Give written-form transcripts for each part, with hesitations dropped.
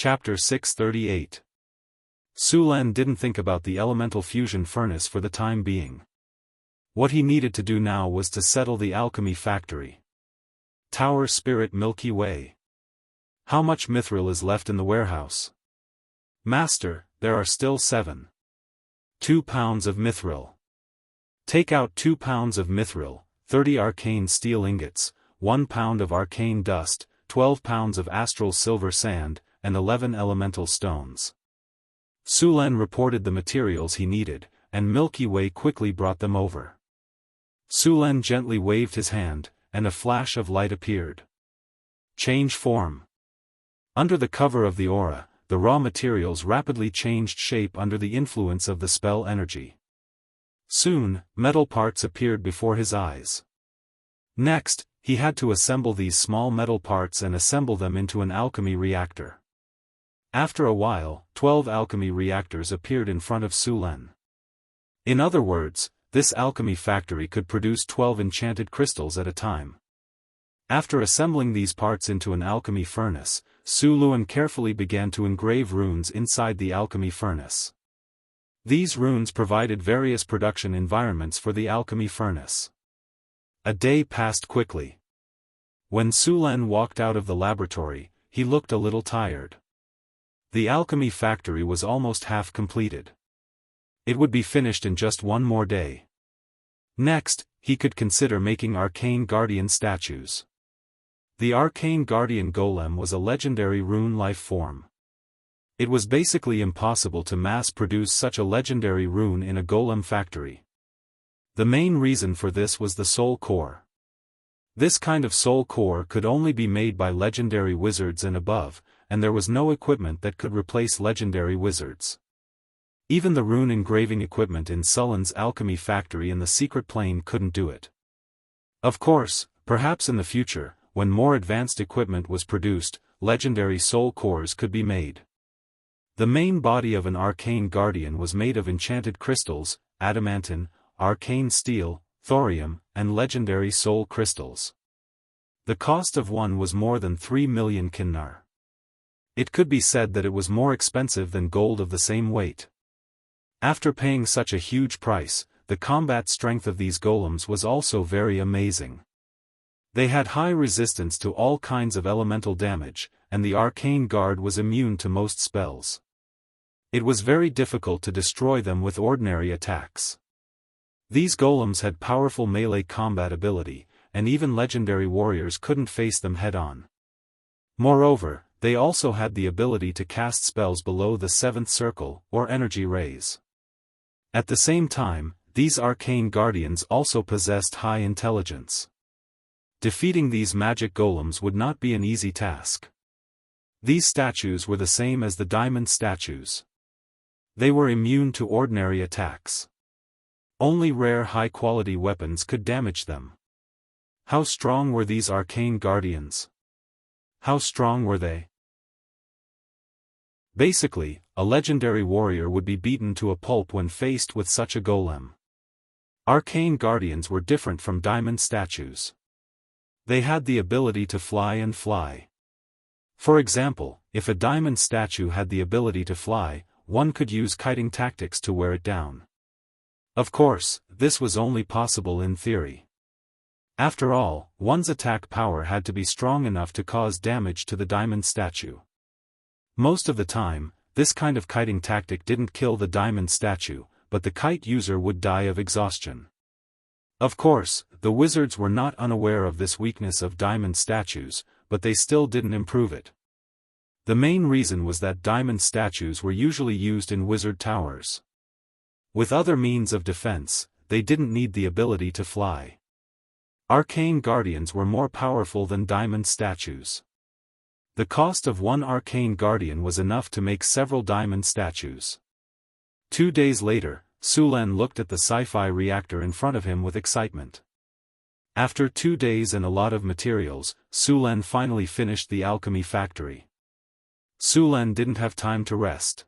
Chapter 638. Su Len didn't think about the elemental fusion furnace for the time being. What he needed to do now was to settle the alchemy factory. Tower Spirit Milky Way. How much mithril is left in the warehouse? Master, there are still 7. 2 pounds of mithril. Take out 2 pounds of mithril, 30 arcane steel ingots, 1 pound of arcane dust, 12 pounds of astral silver sand, and 11 elemental stones. Su Len reported the materials he needed, and Milky Way quickly brought them over. Su Len gently waved his hand, and a flash of light appeared. Change form. Under the cover of the aura, the raw materials rapidly changed shape under the influence of the spell energy. Soon, metal parts appeared before his eyes. Next, he had to assemble these small metal parts and assemble them into an alchemy reactor. After a while, 12 alchemy reactors appeared in front of Su Len. In other words, this alchemy factory could produce 12 enchanted crystals at a time. After assembling these parts into an alchemy furnace, Su Len carefully began to engrave runes inside the alchemy furnace. These runes provided various production environments for the alchemy furnace. A day passed quickly. When Su Len walked out of the laboratory, he looked a little tired. The alchemy factory was almost half completed. It would be finished in just one more day. Next, he could consider making arcane guardian statues. The arcane guardian golem was a legendary rune life form. It was basically impossible to mass-produce such a legendary rune in a golem factory. The main reason for this was the soul core. This kind of soul core could only be made by legendary wizards and above, and there was no equipment that could replace legendary wizards. Even the rune engraving equipment in Sullen's alchemy factory in the secret plane couldn't do it. Of course, perhaps in the future, when more advanced equipment was produced, legendary soul cores could be made. The main body of an arcane guardian was made of enchanted crystals, adamantine, arcane steel, thorium, and legendary soul crystals. The cost of one was more than 3 million kinnar. It could be said that it was more expensive than gold of the same weight. After paying such a huge price, the combat strength of these golems was also very amazing. They had high resistance to all kinds of elemental damage, and the arcane guard was immune to most spells. It was very difficult to destroy them with ordinary attacks. These golems had powerful melee combat ability, and even legendary warriors couldn't face them head-on. Moreover, they also had the ability to cast spells below the 7th circle, or energy rays. At the same time, these arcane guardians also possessed high intelligence. Defeating these magic golems would not be an easy task. These statues were the same as the diamond statues. They were immune to ordinary attacks. Only rare high-quality weapons could damage them. How strong were these arcane guardians? How strong were they? Basically, a legendary warrior would be beaten to a pulp when faced with such a golem. Arcane guardians were different from diamond statues. They had the ability to fly and fly. For example, if a diamond statue had the ability to fly, one could use kiting tactics to wear it down. Of course, this was only possible in theory. After all, one's attack power had to be strong enough to cause damage to the diamond statue. Most of the time, this kind of kiting tactic didn't kill the diamond statue, but the kite user would die of exhaustion. Of course, the wizards were not unaware of this weakness of diamond statues, but they still didn't improve it. The main reason was that diamond statues were usually used in wizard towers. With other means of defense, they didn't need the ability to fly. Arcane guardians were more powerful than diamond statues. The cost of one arcane guardian was enough to make several diamond statues. 2 days later, Su Len looked at the sci-fi reactor in front of him with excitement. After 2 days and a lot of materials, Su Len finally finished the alchemy factory. Su Len didn't have time to rest.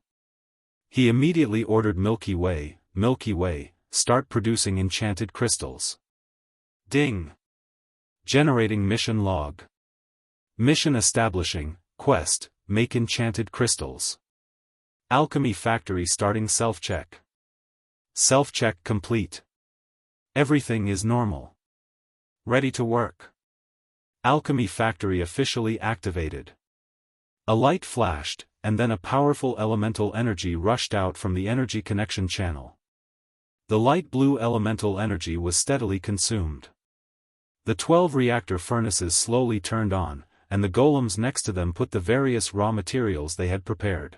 He immediately ordered Milky Way, start producing enchanted crystals. Ding! Generating mission log. Mission establishing, quest, make enchanted crystals. Alchemy factory starting self-check. Self-check complete. Everything is normal. Ready to work. Alchemy factory officially activated. A light flashed, and then a powerful elemental energy rushed out from the energy connection channel. The light blue elemental energy was steadily consumed. The 12 reactor furnaces slowly turned on, and the golems next to them put the various raw materials they had prepared.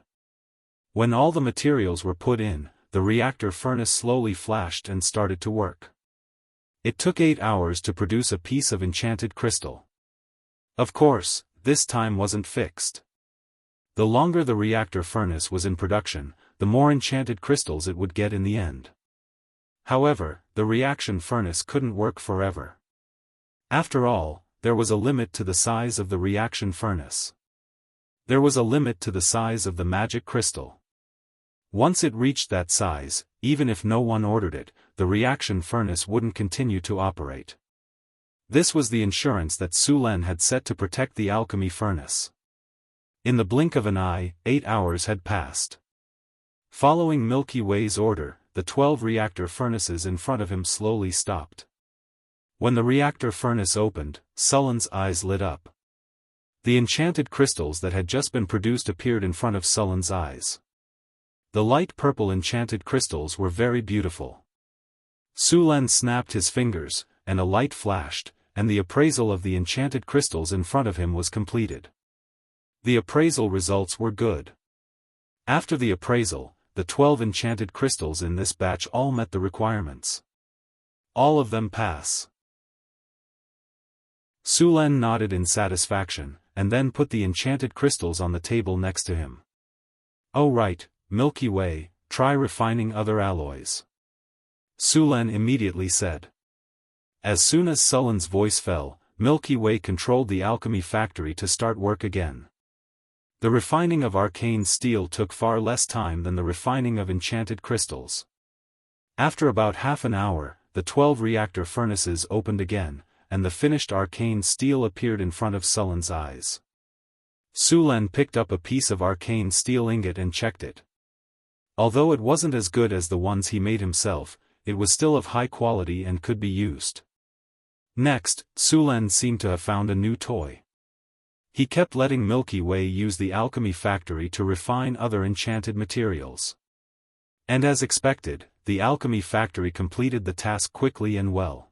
When all the materials were put in, the reactor furnace slowly flashed and started to work. It took 8 hours to produce a piece of enchanted crystal. Of course, this time wasn't fixed. The longer the reactor furnace was in production, the more enchanted crystals it would get in the end. However, the reaction furnace couldn't work forever. After all, there was a limit to the size of the reaction furnace. There was a limit to the size of the magic crystal. Once it reached that size, even if no one ordered it, the reaction furnace wouldn't continue to operate. This was the insurance that Su Len had set to protect the alchemy furnace. In the blink of an eye, 8 hours had passed. Following Milky Way's order, the 12 reactor furnaces in front of him slowly stopped. When the reactor furnace opened, Sullen's eyes lit up. The enchanted crystals that had just been produced appeared in front of Sullen's eyes. The light purple enchanted crystals were very beautiful. Su Len snapped his fingers, and a light flashed, and the appraisal of the enchanted crystals in front of him was completed. The appraisal results were good. After the appraisal, the 12 enchanted crystals in this batch all met the requirements. All of them pass. Su Len nodded in satisfaction, and then put the enchanted crystals on the table next to him. "Oh right, Milky Way, try refining other alloys," Su Len immediately said. As soon as Sullen's voice fell, Milky Way controlled the alchemy factory to start work again. The refining of arcane steel took far less time than the refining of enchanted crystals. After about half an hour, the 12 reactor furnaces opened again, and the finished arcane steel appeared in front of Sullen's eyes. Su Len picked up a piece of arcane steel ingot and checked it. Although it wasn't as good as the ones he made himself, it was still of high quality and could be used. Next, Su Len seemed to have found a new toy. He kept letting Milky Way use the alchemy factory to refine other enchanted materials. And as expected, the alchemy factory completed the task quickly and well.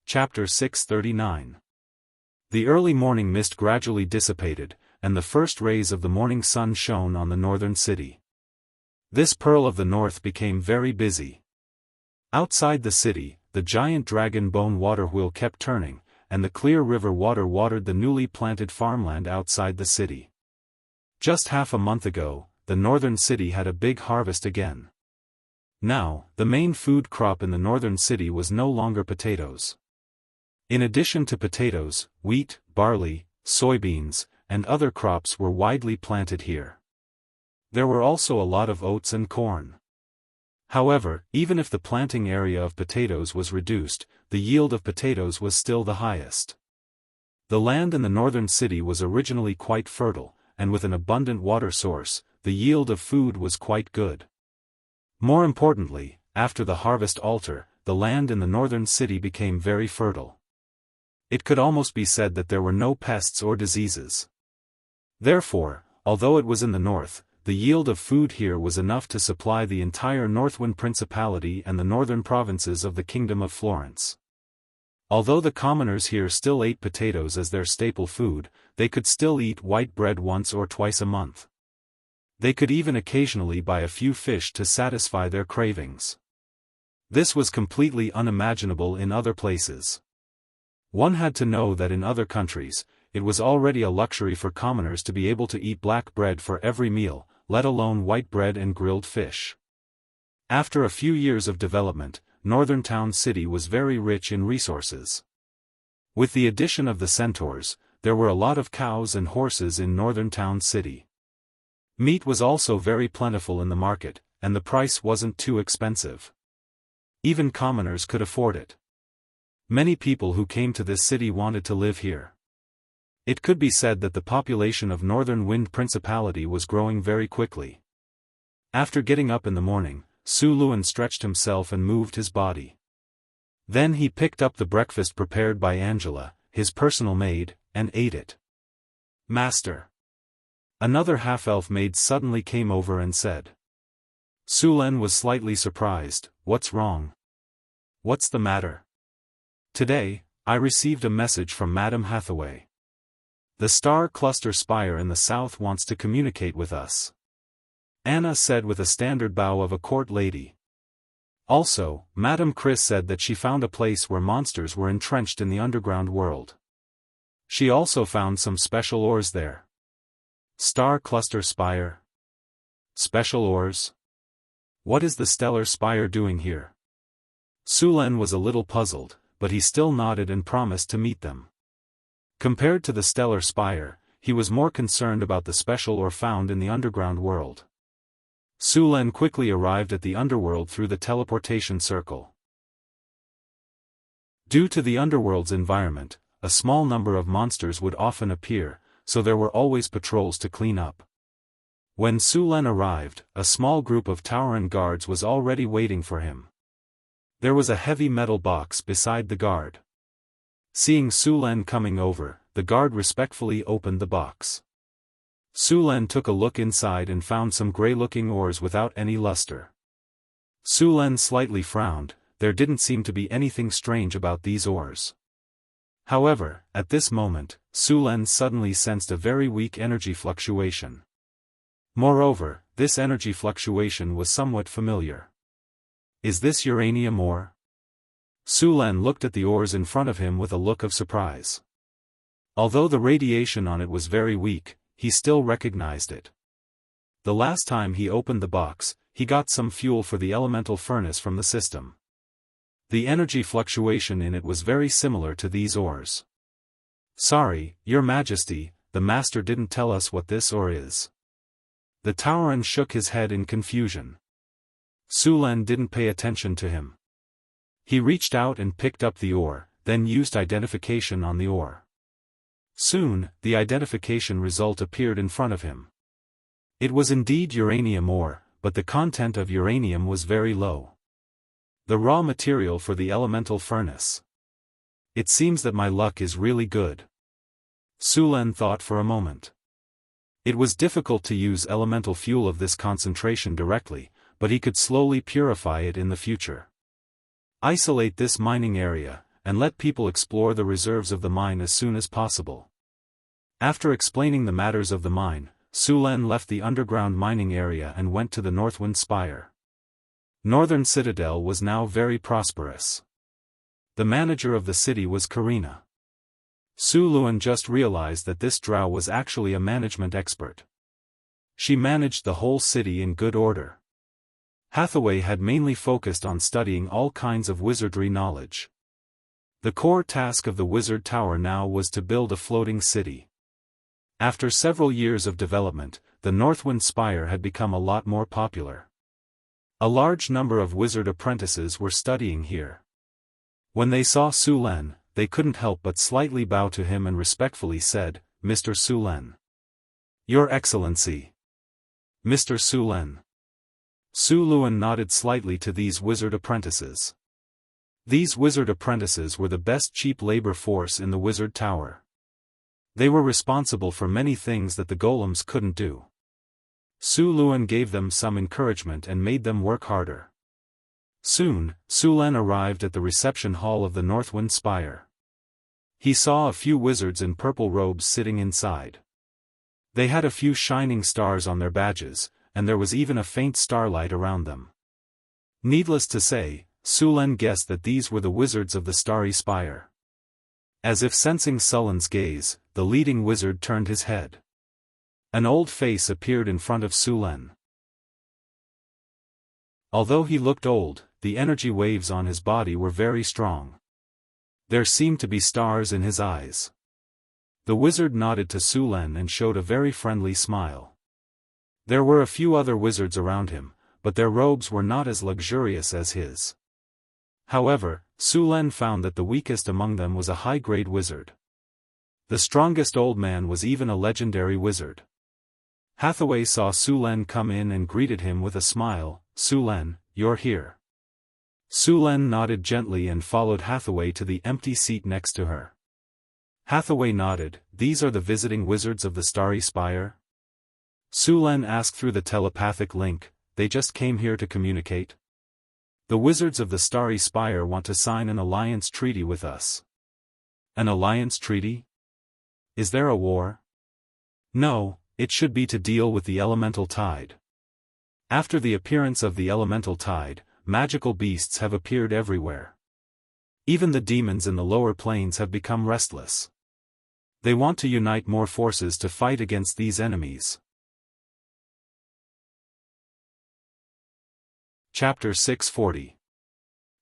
Chapter 639. The early morning mist gradually dissipated, and the first rays of the morning sun shone on the northern city. This pearl of the north became very busy. Outside the city, the giant dragon bone water wheel kept turning, and the clear river water watered the newly planted farmland outside the city. Just half a month ago, the northern city had a big harvest again. Now, the main food crop in the northern city was no longer potatoes. In addition to potatoes, wheat, barley, soybeans, and other crops were widely planted here. There were also a lot of oats and corn. However, even if the planting area of potatoes was reduced, the yield of potatoes was still the highest. The land in the northern city was originally quite fertile, and with an abundant water source, the yield of food was quite good. More importantly, after the harvest altar, the land in the northern city became very fertile. It could almost be said that there were no pests or diseases. Therefore, although it was in the north, the yield of food here was enough to supply the entire Northwind Principality and the northern provinces of the Kingdom of Florence. Although the commoners here still ate potatoes as their staple food, they could still eat white bread once or twice a month. They could even occasionally buy a few fish to satisfy their cravings. This was completely unimaginable in other places. One had to know that in other countries, it was already a luxury for commoners to be able to eat black bread for every meal, let alone white bread and grilled fish. After a few years of development, Northern Town City was very rich in resources. With the addition of the centaurs, there were a lot of cows and horses in Northern Town City. Meat was also very plentiful in the market, and the price wasn't too expensive. Even commoners could afford it. Many people who came to this city wanted to live here. It could be said that the population of Northern Wind Principality was growing very quickly. After getting up in the morning, Su Luan stretched himself and moved his body. Then he picked up the breakfast prepared by Angela, his personal maid, and ate it. "Master." Another half-elf maid suddenly came over and said. Su Luan was slightly surprised. "What's wrong? What's the matter?" "Today, I received a message from Madame Hathaway. The star cluster spire in the south wants to communicate with us," Anna said with a standard bow of a court lady. "Also, Madame Chris said that she found a place where monsters were entrenched in the underground world. She also found some special ores there." Star cluster spire? Special ores? What is the stellar spire doing here? Su Luan was a little puzzled, but he still nodded and promised to meet them. Compared to the stellar spire, he was more concerned about the special ore found in the underground world. Su Luan quickly arrived at the underworld through the teleportation circle. Due to the underworld's environment, a small number of monsters would often appear, so there were always patrols to clean up. When Su Luan arrived, a small group of Tauran guards was already waiting for him. There was a heavy metal box beside the guard. Seeing Su Luan coming over, the guard respectfully opened the box. Su Luan took a look inside and found some gray-looking ores without any luster. Su Luan slightly frowned. There didn't seem to be anything strange about these ores. However, at this moment, Su Luan suddenly sensed a very weak energy fluctuation. Moreover, this energy fluctuation was somewhat familiar. Is this uranium ore? Su Luan looked at the ores in front of him with a look of surprise. Although the radiation on it was very weak, he still recognized it. The last time he opened the box, he got some fuel for the elemental furnace from the system. The energy fluctuation in it was very similar to these ores. "Sorry, Your Majesty, the master didn't tell us what this ore is." The Tauran shook his head in confusion. Su Luan didn't pay attention to him. He reached out and picked up the ore, then used identification on the ore. Soon, the identification result appeared in front of him. It was indeed uranium ore, but the content of uranium was very low. The raw material for the elemental furnace. It seems that my luck is really good. Su Luan thought for a moment. It was difficult to use elemental fuel of this concentration directly, but he could slowly purify it in the future. Isolate this mining area, and let people explore the reserves of the mine as soon as possible. After explaining the matters of the mine, Su Luan left the underground mining area and went to the Northwind Spire. Northern Citadel was now very prosperous. The manager of the city was Karina. Su Luan just realized that this drow was actually a management expert. She managed the whole city in good order. Hathaway had mainly focused on studying all kinds of wizardry knowledge. The core task of the Wizard Tower now was to build a floating city. After several years of development, the Northwind Spire had become a lot more popular. A large number of wizard apprentices were studying here. When they saw Su Luan, they couldn't help but slightly bow to him and respectfully said, "Mr. Su Luan." "Your Excellency." "Mr. Su Luan." Su Luan nodded slightly to these wizard apprentices. These wizard apprentices were the best cheap labor force in the Wizard Tower. They were responsible for many things that the golems couldn't do. Su Luan gave them some encouragement and made them work harder. Soon, Su Luan arrived at the reception hall of the Northwind Spire. He saw a few wizards in purple robes sitting inside. They had a few shining stars on their badges, and there was even a faint starlight around them. Needless to say, Su Luan guessed that these were the wizards of the Starry Spire. As if sensing Sullen's gaze, the leading wizard turned his head. An old face appeared in front of Su Luan. Although he looked old, the energy waves on his body were very strong. There seemed to be stars in his eyes. The wizard nodded to Su Luan and showed a very friendly smile. There were a few other wizards around him, but their robes were not as luxurious as his. However, Su Luan found that the weakest among them was a high-grade wizard. The strongest old man was even a legendary wizard. Hathaway saw Su Len come in and greeted him with a smile. "Su Len, you're here." Su Len nodded gently and followed Hathaway to the empty seat next to her. Hathaway nodded. "These are the visiting wizards of the Starry Spire?" Su Len asked through the telepathic link. "They just came here to communicate. The wizards of the Starry Spire want to sign an alliance treaty with us." "An alliance treaty? Is there a war?" "No, it should be to deal with the elemental tide. After the appearance of the elemental tide, magical beasts have appeared everywhere. Even the demons in the lower planes have become restless. They want to unite more forces to fight against these enemies." Chapter 640.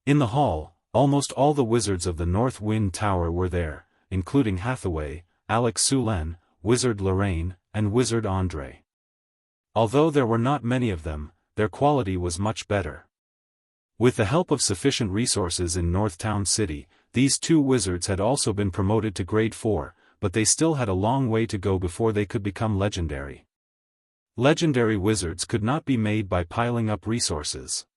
In the hall, almost all the wizards of the North Wind Tower were there, including Hathaway, Alex Su Len, Wizard Lorraine, and Wizard Andre. Although there were not many of them, their quality was much better. With the help of sufficient resources in Northtown City, these two wizards had also been promoted to Grade 4, but they still had a long way to go before they could become legendary. Legendary wizards could not be made by piling up resources.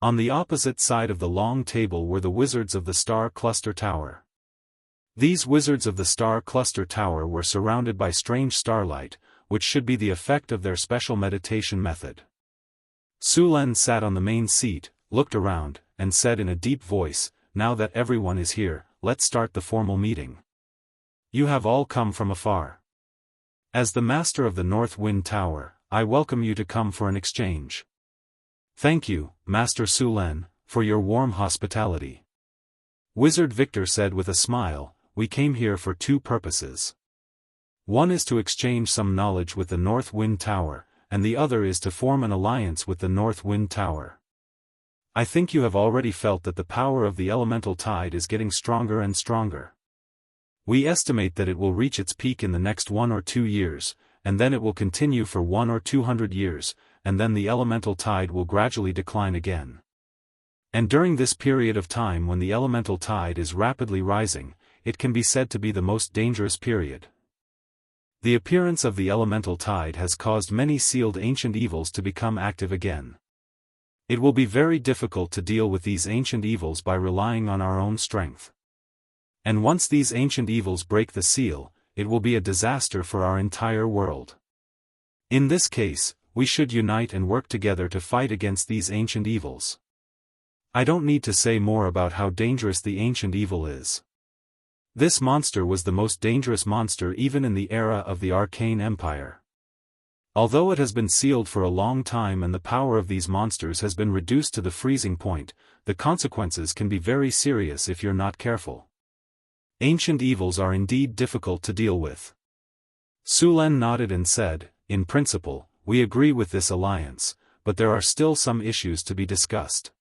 On the opposite side of the long table were the wizards of the Star Cluster Tower. These wizards of the Star Cluster Tower were surrounded by strange starlight, which should be the effect of their special meditation method. Su Len sat on the main seat, looked around, and said in a deep voice, "Now that everyone is here, let's start the formal meeting. You have all come from afar. As the master of the North Wind Tower, I welcome you to come for an exchange. Thank you, Master Su Len, for your warm hospitality." Wizard Victor said with a smile, "We came here for two purposes. One is to exchange some knowledge with the North Wind Tower, and the other is to form an alliance with the North Wind Tower. I think you have already felt that the power of the elemental tide is getting stronger and stronger. We estimate that it will reach its peak in the next 1 or 2 years, and then it will continue for 100 or 200 years, and then the elemental tide will gradually decline again. And during this period of time when the elemental tide is rapidly rising, it can be said to be the most dangerous period. The appearance of the elemental tide has caused many sealed ancient evils to become active again. It will be very difficult to deal with these ancient evils by relying on our own strength. And once these ancient evils break the seal, it will be a disaster for our entire world. In this case, we should unite and work together to fight against these ancient evils. I don't need to say more about how dangerous the ancient evil is. This monster was the most dangerous monster even in the era of the Arcane Empire. Although it has been sealed for a long time and the power of these monsters has been reduced to the freezing point, the consequences can be very serious if you're not careful. Ancient evils are indeed difficult to deal with. Su Len nodded and said, "In principle, we agree with this alliance, but there are still some issues to be discussed."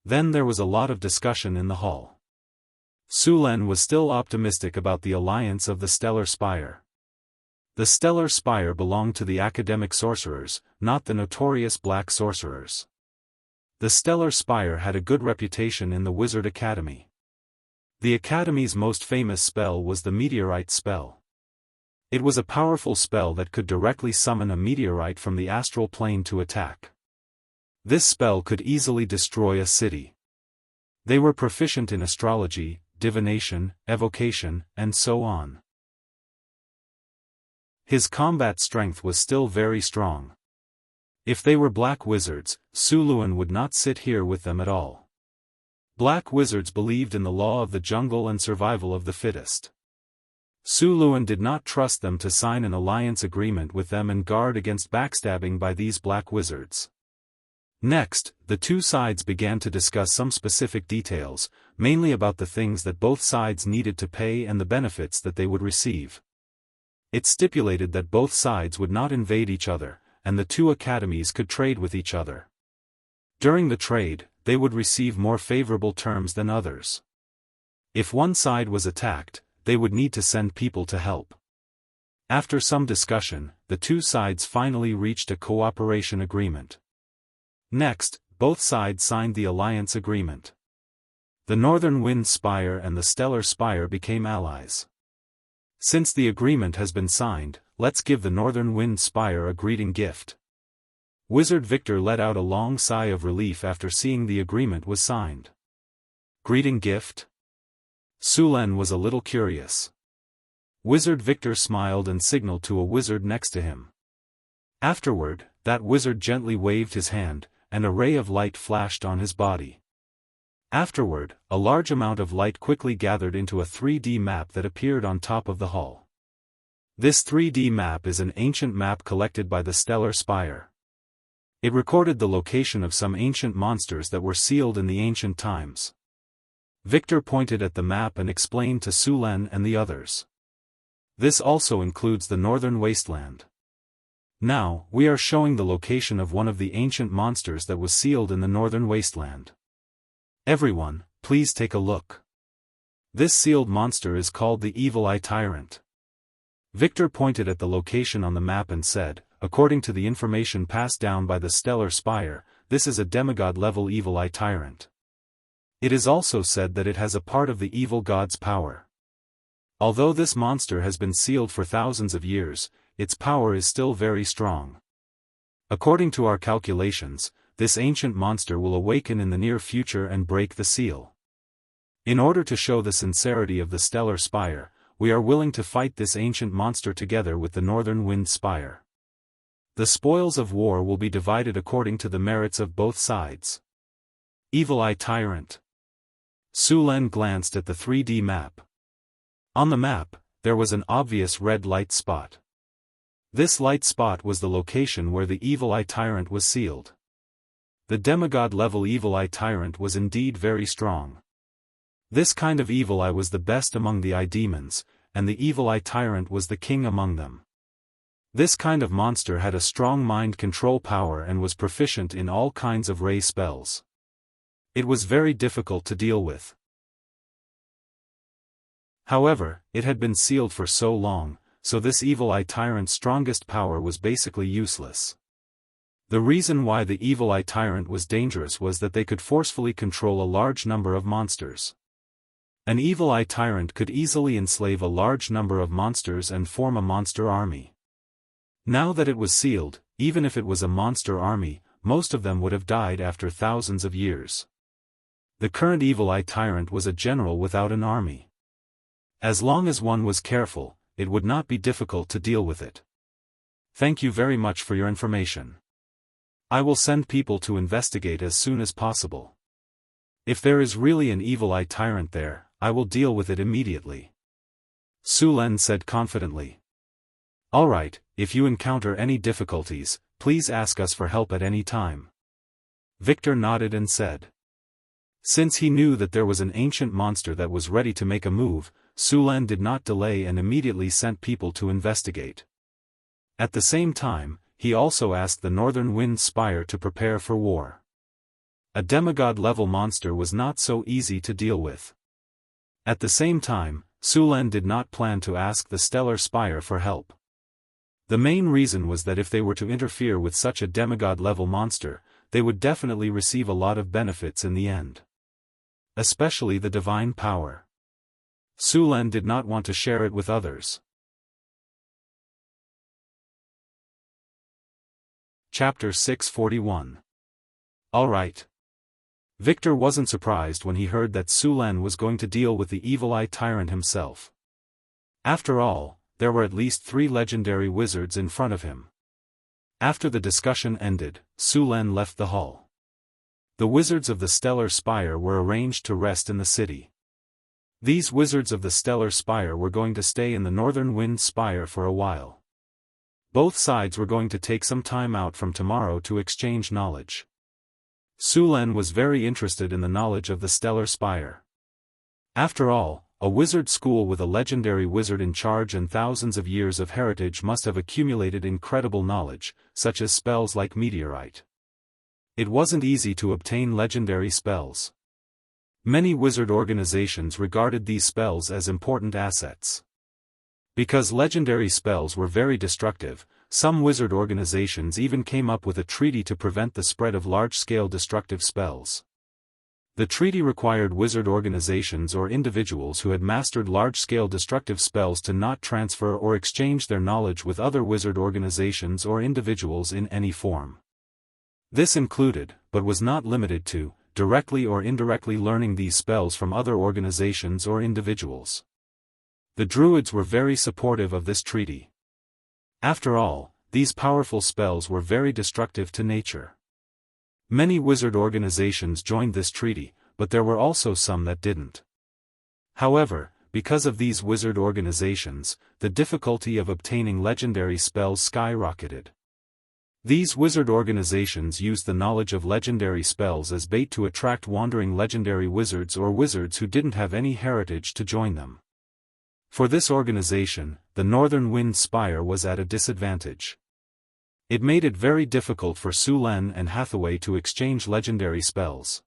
Then there was a lot of discussion in the hall. Su Len was still optimistic about the alliance of the Stellar Spire. The Stellar Spire belonged to the academic sorcerers, not the notorious black sorcerers. The Stellar Spire had a good reputation in the Wizard Academy. The Academy's most famous spell was the meteorite spell. It was a powerful spell that could directly summon a meteorite from the astral plane to attack. This spell could easily destroy a city. They were proficient in astrology, divination, evocation, and so on. His combat strength was still very strong. If they were black wizards, Su Luen would not sit here with them at all. Black wizards believed in the law of the jungle and survival of the fittest. Su Luen did not trust them to sign an alliance agreement with them and guard against backstabbing by these black wizards. Next, the two sides began to discuss some specific details, mainly about the things that both sides needed to pay and the benefits that they would receive. It stipulated that both sides would not invade each other, and the two academies could trade with each other. During the trade, they would receive more favorable terms than others. If one side was attacked, they would need to send people to help. After some discussion, the two sides finally reached a cooperation agreement. Next, both sides signed the alliance agreement. The Northern Wind Spire and the Stellar Spire became allies. Since the agreement has been signed, let's give the Northern Wind Spire a greeting gift. Wizard Victor let out a long sigh of relief after seeing the agreement was signed. Greeting gift? Sulan was a little curious. Wizard Victor smiled and signaled to a wizard next to him. Afterward, that wizard gently waved his hand, and a ray of light flashed on his body. Afterward, a large amount of light quickly gathered into a 3D map that appeared on top of the hall. This 3D map is an ancient map collected by the Stellar Spire. It recorded the location of some ancient monsters that were sealed in the ancient times. Victor pointed at the map and explained to Sulan and the others. This also includes the Northern Wasteland. Now, we are showing the location of one of the ancient monsters that was sealed in the Northern Wasteland. Everyone, please take a look. This sealed monster is called the Evil Eye Tyrant. Victor pointed at the location on the map and said, according to the information passed down by the Stellar Spire, this is a demigod-level Evil Eye Tyrant. It is also said that it has a part of the evil god's power. Although this monster has been sealed for thousands of years, its power is still very strong. According to our calculations, this ancient monster will awaken in the near future and break the seal. In order to show the sincerity of the Stellar Spire, we are willing to fight this ancient monster together with the Northern Wind Spire. The spoils of war will be divided according to the merits of both sides. Evil Eye Tyrant. Sulan glanced at the 3D map. On the map, there was an obvious red light spot. This light spot was the location where the Evil Eye Tyrant was sealed. The demigod-level Evil Eye Tyrant was indeed very strong. This kind of Evil Eye was the best among the Eye Demons, and the Evil Eye Tyrant was the king among them. This kind of monster had a strong mind control power and was proficient in all kinds of ray spells. It was very difficult to deal with. However, it had been sealed for so long, so this Evil Eye Tyrant's strongest power was basically useless. The reason why the Evil Eye Tyrant was dangerous was that they could forcefully control a large number of monsters. An Evil Eye Tyrant could easily enslave a large number of monsters and form a monster army. Now that it was sealed, even if it was a monster army, most of them would have died after thousands of years. The current Evil Eye Tyrant was a general without an army. As long as one was careful, it would not be difficult to deal with it. Thank you very much for your information. I will send people to investigate as soon as possible. If there is really an Evil Eye Tyrant there, I will deal with it immediately. Sulan said confidently. Alright, if you encounter any difficulties, please ask us for help at any time. Victor nodded and said. Since he knew that there was an ancient monster that was ready to make a move, Sulan did not delay and immediately sent people to investigate. At the same time, he also asked the Northern Wind Spire to prepare for war. A demigod-level monster was not so easy to deal with. At the same time, Sulan did not plan to ask the Stellar Spire for help. The main reason was that if they were to interfere with such a demigod-level monster, they would definitely receive a lot of benefits in the end. Especially the divine power. Sulan did not want to share it with others. Chapter 641. Alright. Victor wasn't surprised when he heard that Sulan was going to deal with the Evil Eye Tyrant himself. After all, there were at least 3 legendary wizards in front of him. After the discussion ended, Sulan left the hall. The wizards of the Stellar Spire were arranged to rest in the city. These wizards of the Stellar Spire were going to stay in the Northern Wind Spire for a while. Both sides were going to take some time out from tomorrow to exchange knowledge. Sulan was very interested in the knowledge of the Stellar Spire. After all, a wizard school with a legendary wizard in charge and thousands of years of heritage must have accumulated incredible knowledge, such as spells like meteorite. It wasn't easy to obtain legendary spells. Many wizard organizations regarded these spells as important assets. Because legendary spells were very destructive, some wizard organizations even came up with a treaty to prevent the spread of large-scale destructive spells. The treaty required wizard organizations or individuals who had mastered large-scale destructive spells to not transfer or exchange their knowledge with other wizard organizations or individuals in any form. This included, but was not limited to, directly or indirectly learning these spells from other organizations or individuals. The Druids were very supportive of this treaty. After all, these powerful spells were very destructive to nature. Many wizard organizations joined this treaty, but there were also some that didn't. However, because of these wizard organizations, the difficulty of obtaining legendary spells skyrocketed. These wizard organizations used the knowledge of legendary spells as bait to attract wandering legendary wizards or wizards who didn't have any heritage to join them. For this organization, the Northern Wind Spire was at a disadvantage. It made it very difficult for Sulen and Hathaway to exchange legendary spells.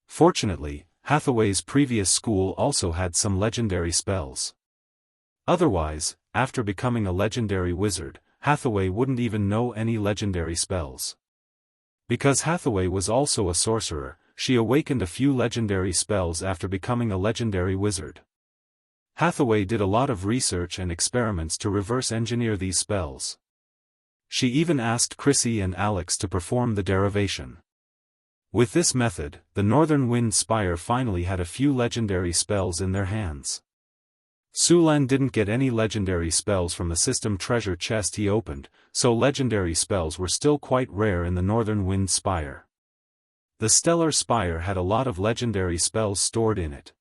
Fortunately, Hathaway's previous school also had some legendary spells. Otherwise, after becoming a legendary wizard, Hathaway wouldn't even know any legendary spells. Because Hathaway was also a sorcerer, she awakened a few legendary spells after becoming a legendary wizard. Hathaway did a lot of research and experiments to reverse engineer these spells. She even asked Chrissy and Alex to perform the derivation. With this method, the Northern Wind Spire finally had a few legendary spells in their hands. Sulen didn't get any legendary spells from the system treasure chest he opened, so legendary spells were still quite rare in the Northern Wind Spire. The Stellar Spire had a lot of legendary spells stored in it.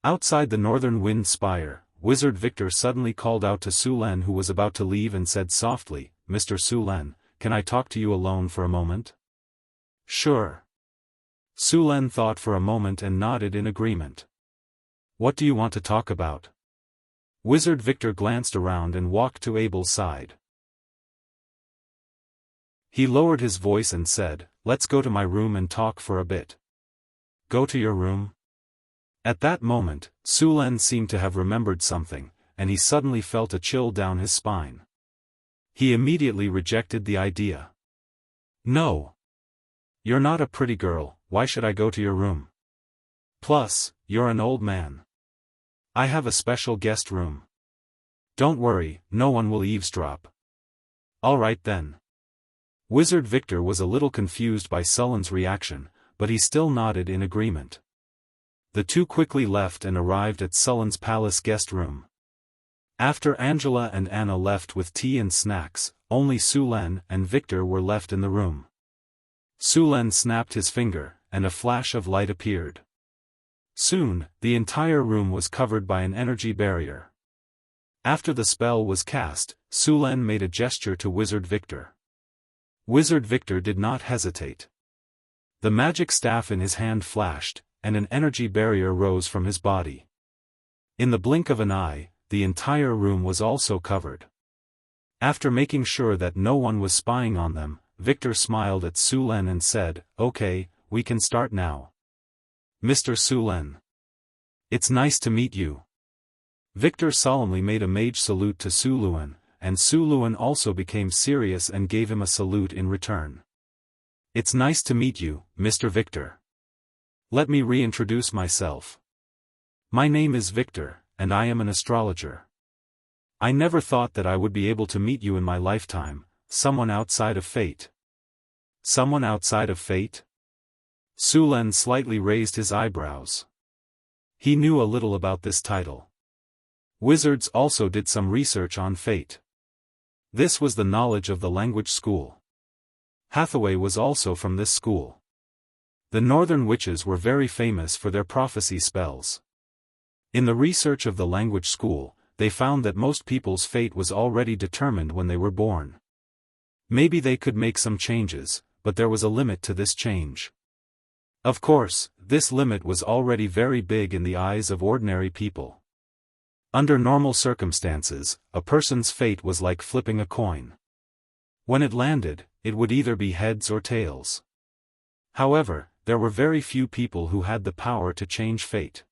Outside the Northern Wind Spire, Wizard Victor suddenly called out to Sulen, who was about to leave, and said softly, "Mr. Sulen, can I talk to you alone for a moment?" "Sure." Sulen thought for a moment and nodded in agreement. "What do you want to talk about?" Wizard Victor glanced around and walked to Abel's side. He lowered his voice and said, "Let's go to my room and talk for a bit." "Go to your room?" At that moment, Sulen seemed to have remembered something, and he suddenly felt a chill down his spine. He immediately rejected the idea. "No. You're not a pretty girl, why should I go to your room? Plus, you're an old man. I have a special guest room. Don't worry, no one will eavesdrop." "All right then." Wizard Victor was a little confused by Sulen's reaction, but he still nodded in agreement. The two quickly left and arrived at Sulen's palace guest room. After Angela and Anna left with tea and snacks, only Sulen and Victor were left in the room. Sulen snapped his finger, and a flash of light appeared. Soon, the entire room was covered by an energy barrier. After the spell was cast, Sulen made a gesture to Wizard Victor. Wizard Victor did not hesitate. The magic staff in his hand flashed, and an energy barrier rose from his body. In the blink of an eye, the entire room was also covered. After making sure that no one was spying on them, Victor smiled at Sulen and said, "Okay, we can start now. Mr. Sulen. It's nice to meet you." Victor solemnly made a mage salute to Sulen, and Sulen also became serious and gave him a salute in return. "It's nice to meet you, Mr. Victor. Let me reintroduce myself. My name is Victor, and I am an astrologer. I never thought that I would be able to meet you in my lifetime, someone outside of fate." "Someone outside of fate?" Sulen slightly raised his eyebrows. He knew a little about this title. Wizards also did some research on fate. This was the knowledge of the language school. Hathaway was also from this school. The Northern Witches were very famous for their prophecy spells. In the research of the language school, they found that most people's fate was already determined when they were born. Maybe they could make some changes, but there was a limit to this change. Of course, this limit was already very big in the eyes of ordinary people. Under normal circumstances, a person's fate was like flipping a coin. When it landed, it would either be heads or tails. However, there were very few people who had the power to change fate.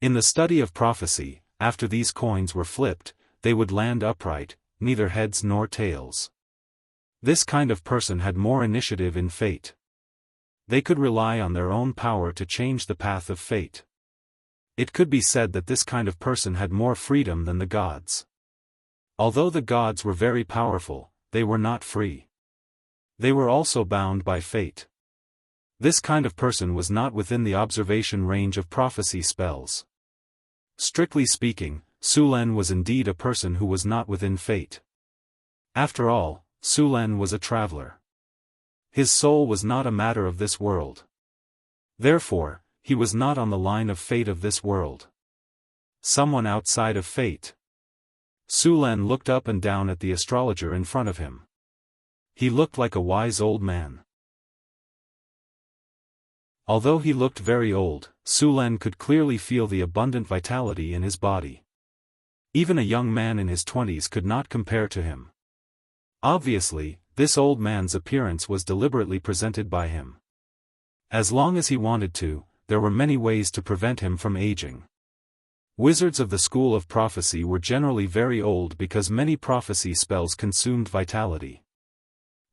In the study of prophecy, after these coins were flipped, they would land upright, neither heads nor tails. This kind of person had more initiative in fate. They could rely on their own power to change the path of fate. It could be said that this kind of person had more freedom than the gods. Although the gods were very powerful, they were not free. They were also bound by fate. This kind of person was not within the observation range of prophecy spells. Strictly speaking, Sulen was indeed a person who was not within fate. After all, Sulen was a traveler. His soul was not a matter of this world. Therefore, he was not on the line of fate of this world. Someone outside of fate. Sulen looked up and down at the astrologer in front of him. He looked like a wise old man. Although he looked very old, Sulen could clearly feel the abundant vitality in his body. Even a young man in his 20s could not compare to him. Obviously, this old man's appearance was deliberately presented by him. As long as he wanted to, there were many ways to prevent him from aging. Wizards of the school of prophecy were generally very old because many prophecy spells consumed vitality.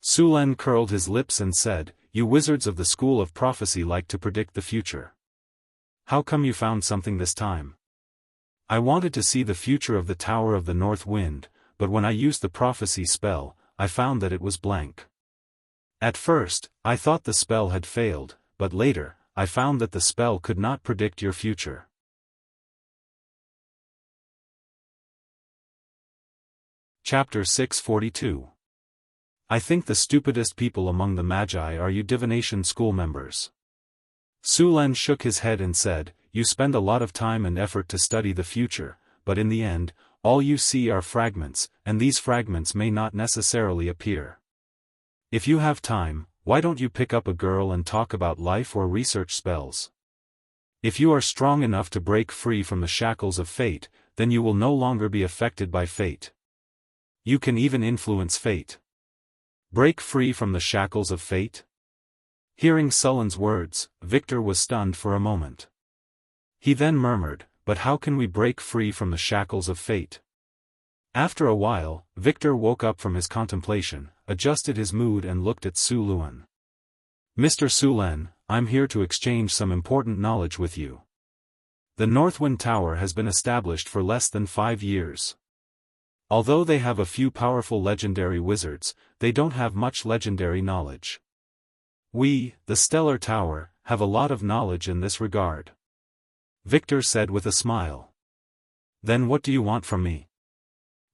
Sulen curled his lips and said, "You wizards of the school of prophecy like to predict the future. How come you found something this time?" "I wanted to see the future of the Tower of the North Wind, but when I used the prophecy spell, I found that it was blank. At first, I thought the spell had failed, but later, I found that the spell could not predict your future." Chapter 642. I think the stupidest people among the Magi are you divination school members. Sulen shook his head and said, "You spend a lot of time and effort to study the future, but in the end, all you see are fragments, and these fragments may not necessarily appear. If you have time, why don't you pick up a girl and talk about life or research spells? If you are strong enough to break free from the shackles of fate, then you will no longer be affected by fate. You can even influence fate. Break free from the shackles of fate?" Hearing Sulen's words, Victor was stunned for a moment. He then murmured, "But how can we break free from the shackles of fate?" After a while, Victor woke up from his contemplation, adjusted his mood and looked at Sulen. "Mr. Sulen, I'm here to exchange some important knowledge with you. The Northwind Tower has been established for less than 5 years. Although they have a few powerful legendary wizards, they don't have much legendary knowledge. We, the Stellar Tower, have a lot of knowledge in this regard," Victor said with a smile. "Then what do you want from me?"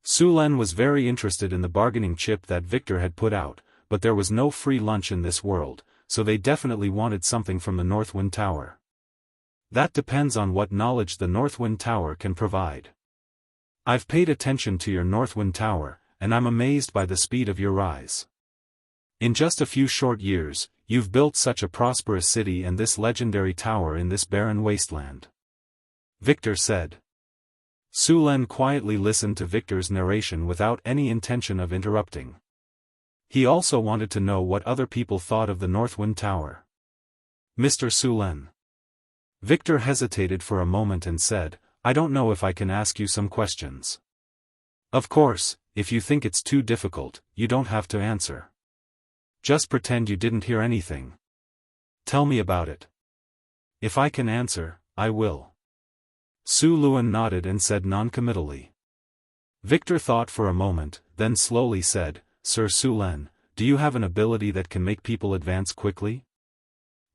Sulen was very interested in the bargaining chip that Victor had put out, but there was no free lunch in this world, so they definitely wanted something from the Northwind Tower. "That depends on what knowledge the Northwind Tower can provide. I've paid attention to your Northwind Tower, and I'm amazed by the speed of your rise. In just a few short years, you've built such a prosperous city and this legendary tower in this barren wasteland," Victor said. Sulen quietly listened to Victor's narration without any intention of interrupting. He also wanted to know what other people thought of the Northwind Tower. "Mr. Sulen." Victor hesitated for a moment and said, "I don't know if I can ask you some questions." "Of course, if you think it's too difficult, you don't have to answer. Just pretend you didn't hear anything. Tell me about it. If I can answer, I will." Sulen nodded and said noncommittally. Victor thought for a moment, then slowly said, "Sir Sulen, do you have an ability that can make people advance quickly?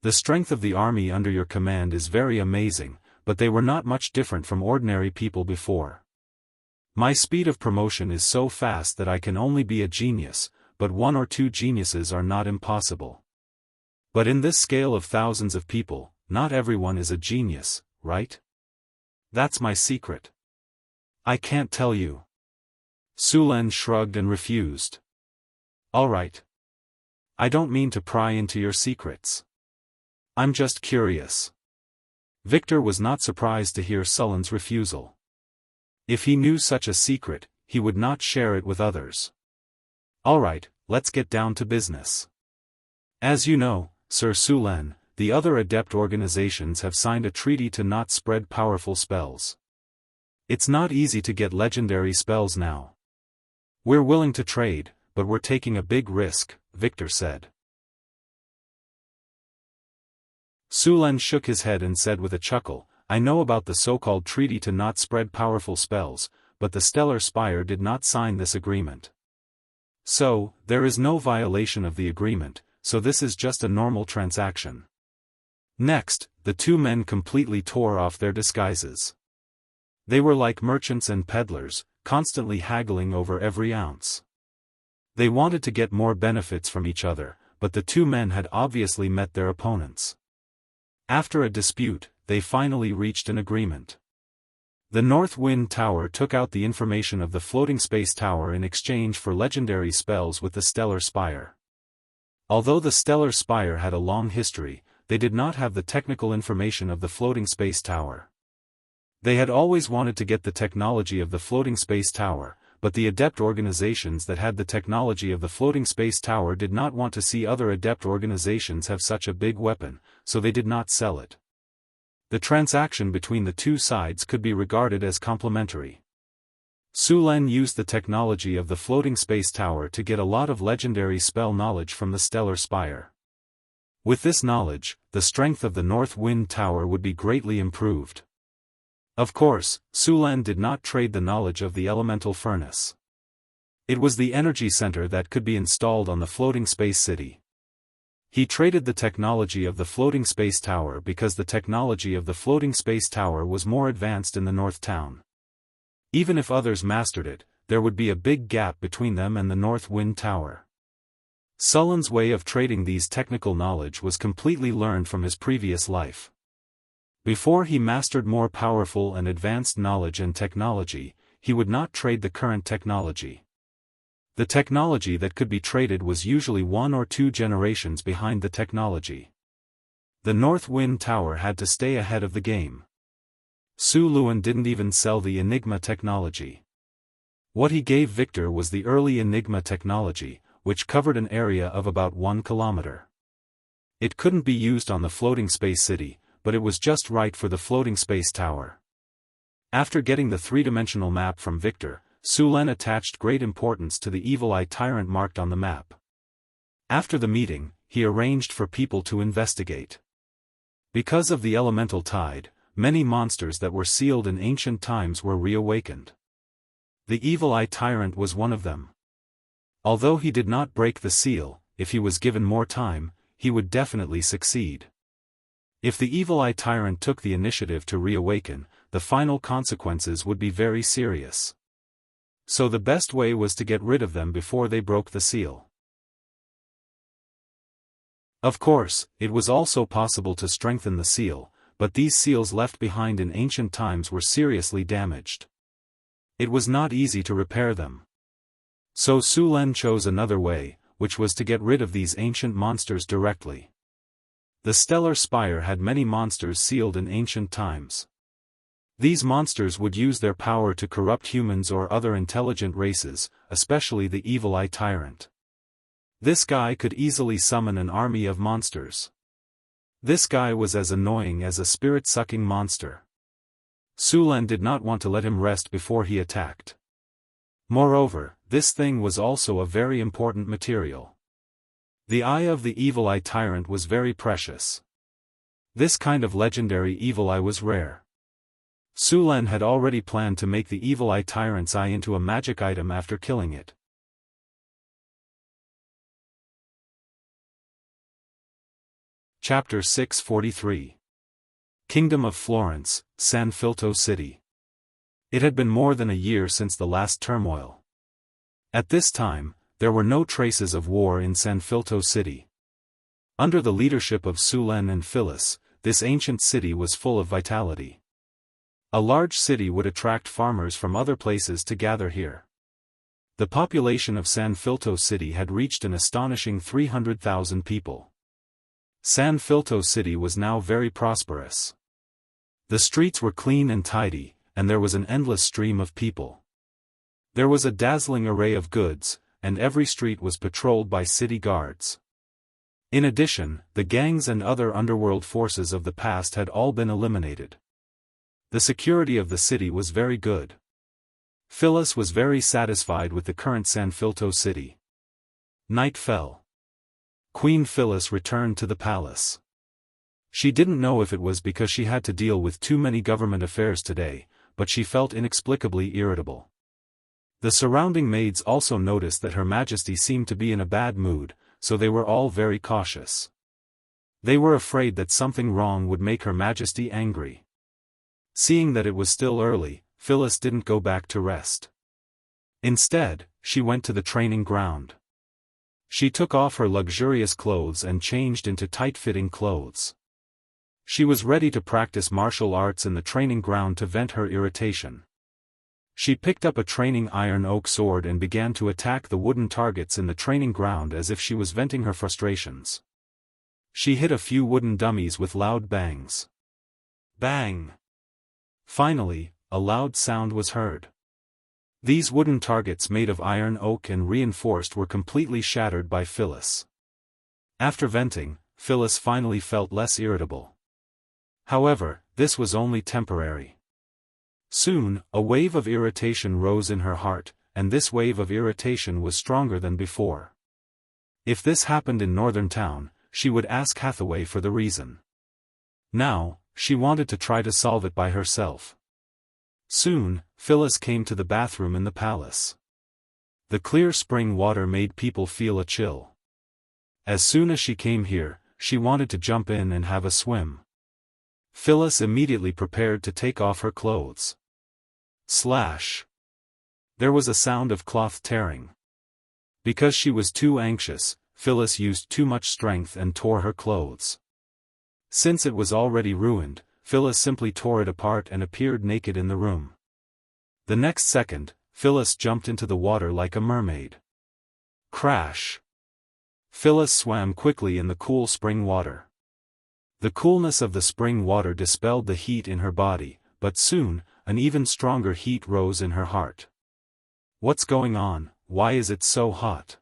The strength of the army under your command is very amazing, but they were not much different from ordinary people before. My speed of promotion is so fast that I can only be a genius, but 1 or 2 geniuses are not impossible. But in this scale of thousands of people, not everyone is a genius, right? That's my secret. I can't tell you." Sulen shrugged and refused. "All right. I don't mean to pry into your secrets. I'm just curious." Victor was not surprised to hear Sulen's refusal. If he knew such a secret, he would not share it with others. "All right, let's get down to business. As you know, Sir Sulen, the other adept organizations have signed a treaty to not spread powerful spells. It's not easy to get legendary spells now. We're willing to trade, but we're taking a big risk," Victor said. Sulen shook his head and said with a chuckle, I know about the so-called treaty to not spread powerful spells, but the Stellar Spire did not sign this agreement. So, there is no violation of the agreement, so this is just a normal transaction. Next, the two men completely tore off their disguises. They were like merchants and peddlers, constantly haggling over every ounce. They wanted to get more benefits from each other, but the two men had obviously met their opponents. After a dispute, they finally reached an agreement. The North Wind Tower took out the information of the Floating Space Tower in exchange for legendary spells with the Stellar Spire. Although the Stellar Spire had a long history, they did not have the technical information of the Floating Space Tower. They had always wanted to get the technology of the Floating Space Tower, but the adept organizations that had the technology of the Floating Space Tower did not want to see other adept organizations have such a big weapon, so they did not sell it. The transaction between the two sides could be regarded as complementary. Sulen used the technology of the Floating Space Tower to get a lot of legendary spell knowledge from the Stellar Spire. With this knowledge, the strength of the North Wind Tower would be greatly improved. Of course, Sulen did not trade the knowledge of the elemental furnace. It was the energy center that could be installed on the floating space city. He traded the technology of the Floating Space Tower because the technology of the Floating Space Tower was more advanced in the North Town. Even if others mastered it, there would be a big gap between them and the North Wind Tower. Sulen's way of trading these technical knowledge was completely learned from his previous life. Before he mastered more powerful and advanced knowledge and technology, he would not trade the current technology. The technology that could be traded was usually 1 or 2 generations behind the technology. The North Wind Tower had to stay ahead of the game. Su Luan didn't even sell the Enigma technology. What he gave Victor was the early Enigma technology, which covered an area of about 1 kilometer. It couldn't be used on the floating space city, but it was just right for the Floating Space Tower. After getting the 3-dimensional map from Victor, Sulen attached great importance to the Evil Eye Tyrant marked on the map. After the meeting, he arranged for people to investigate. Because of the elemental tide, many monsters that were sealed in ancient times were reawakened. The Evil Eye Tyrant was one of them. Although he did not break the seal, if he was given more time, he would definitely succeed. If the Evil Eye Tyrant took the initiative to reawaken, the final consequences would be very serious. So the best way was to get rid of them before they broke the seal. Of course, it was also possible to strengthen the seal, but these seals left behind in ancient times were seriously damaged. It was not easy to repair them. So Sulen chose another way, which was to get rid of these ancient monsters directly. The Stellar Spire had many monsters sealed in ancient times. These monsters would use their power to corrupt humans or other intelligent races, especially the Evil Eye Tyrant. This guy could easily summon an army of monsters. This guy was as annoying as a spirit-sucking monster. Sulen did not want to let him rest before he attacked. Moreover, this thing was also a very important material. The eye of the Evil Eye Tyrant was very precious. This kind of legendary Evil Eye was rare. Sulen had already planned to make the Evil Eye Tyrant's eye into a magic item after killing it. Chapter 643. Kingdom of Florence, San Filto City. It had been more than a year since the last turmoil. At this time, there were no traces of war in San Filto City. Under the leadership of Sulen and Phyllis, this ancient city was full of vitality. A large city would attract farmers from other places to gather here. The population of San Filto City had reached an astonishing 300,000 people. San Filto City was now very prosperous. The streets were clean and tidy, and there was an endless stream of people. There was a dazzling array of goods, and every street was patrolled by city guards. In addition, the gangs and other underworld forces of the past had all been eliminated. The security of the city was very good. Phyllis was very satisfied with the current San Filto City. Night fell. Queen Phyllis returned to the palace. She didn't know if it was because she had to deal with too many government affairs today, but she felt inexplicably irritable. The surrounding maids also noticed that Her Majesty seemed to be in a bad mood, so they were all very cautious. They were afraid that something wrong would make Her Majesty angry. Seeing that it was still early, Phyllis didn't go back to rest. Instead, she went to the training ground. She took off her luxurious clothes and changed into tight-fitting clothes. She was ready to practice martial arts in the training ground to vent her irritation. She picked up a training iron oak sword and began to attack the wooden targets in the training ground as if she was venting her frustrations. She hit a few wooden dummies with loud bangs. Bang! Finally, a loud sound was heard. These wooden targets made of iron oak and reinforced were completely shattered by Phyllis. After venting, Phyllis finally felt less irritable. However, this was only temporary. Soon, a wave of irritation rose in her heart, and this wave of irritation was stronger than before. If this happened in Northern Town, she would ask Hathaway for the reason. Now, she wanted to try to solve it by herself. Soon, Phyllis came to the bathroom in the palace. The clear spring water made people feel a chill. As soon as she came here, she wanted to jump in and have a swim. Phyllis immediately prepared to take off her clothes. Slash! There was a sound of cloth tearing. Because she was too anxious, Phyllis used too much strength and tore her clothes. Since it was already ruined, Phyllis simply tore it apart and appeared naked in the room. The next second, Phyllis jumped into the water like a mermaid. Crash! Phyllis swam quickly in the cool spring water. The coolness of the spring water dispelled the heat in her body, but soon, an even stronger heat rose in her heart. What's going on? Why is it so hot?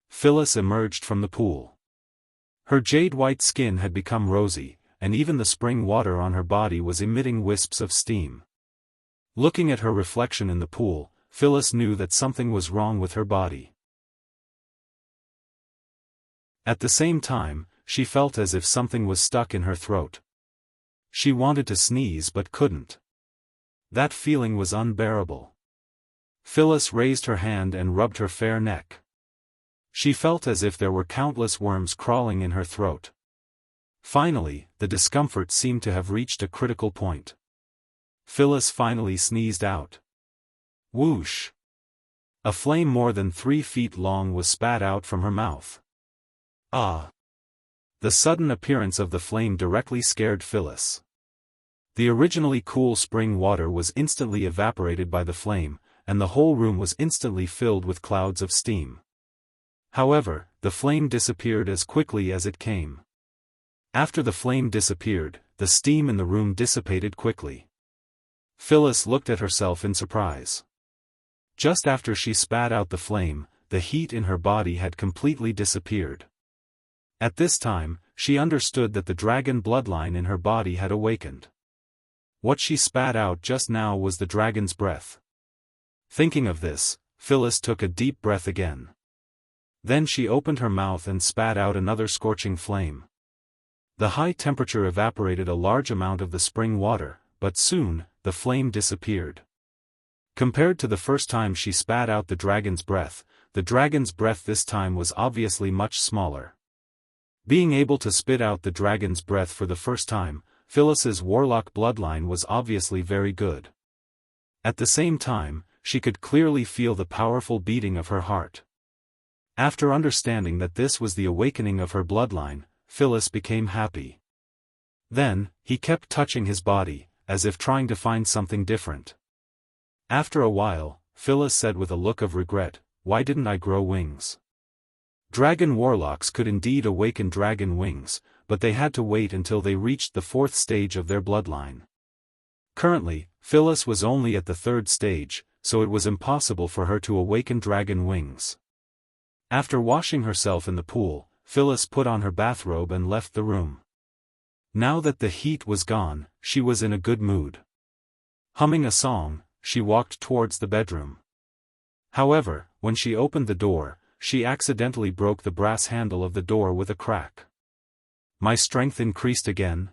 Phyllis emerged from the pool. Her jade-white skin had become rosy, and even the spring water on her body was emitting wisps of steam. Looking at her reflection in the pool, Phyllis knew that something was wrong with her body. At the same time, she felt as if something was stuck in her throat. She wanted to sneeze but couldn't. That feeling was unbearable. Phyllis raised her hand and rubbed her fair neck. She felt as if there were countless worms crawling in her throat. Finally, the discomfort seemed to have reached a critical point. Phyllis finally sneezed out. Whoosh! A flame more than 3 feet long was spat out from her mouth. Ah! The sudden appearance of the flame directly scared Phyllis. The originally cool spring water was instantly evaporated by the flame, and the whole room was instantly filled with clouds of steam. However, the flame disappeared as quickly as it came. After the flame disappeared, the steam in the room dissipated quickly. Phyllis looked at herself in surprise. Just after she spat out the flame, the heat in her body had completely disappeared. At this time, she understood that the dragon bloodline in her body had awakened. What she spat out just now was the dragon's breath. Thinking of this, Phyllis took a deep breath again. Then she opened her mouth and spat out another scorching flame. The high temperature evaporated a large amount of the spring water, but soon, the flame disappeared. Compared to the first time she spat out the dragon's breath this time was obviously much smaller. Being able to spit out the dragon's breath for the first time, Phyllis's warlock bloodline was obviously very good. At the same time, she could clearly feel the powerful beating of her heart. After understanding that this was the awakening of her bloodline, Phyllis became happy. Then, he kept touching his body, as if trying to find something different. After a while, Phyllis said with a look of regret, "Why didn't I grow wings?" Dragon warlocks could indeed awaken dragon wings, but they had to wait until they reached the 4th stage of their bloodline. Currently, Phyllis was only at the 3rd stage, so it was impossible for her to awaken dragon wings. After washing herself in the pool, Phyllis put on her bathrobe and left the room. Now that the heat was gone, she was in a good mood. Humming a song, she walked towards the bedroom. However, when she opened the door, she accidentally broke the brass handle of the door with a crack. My strength increased again?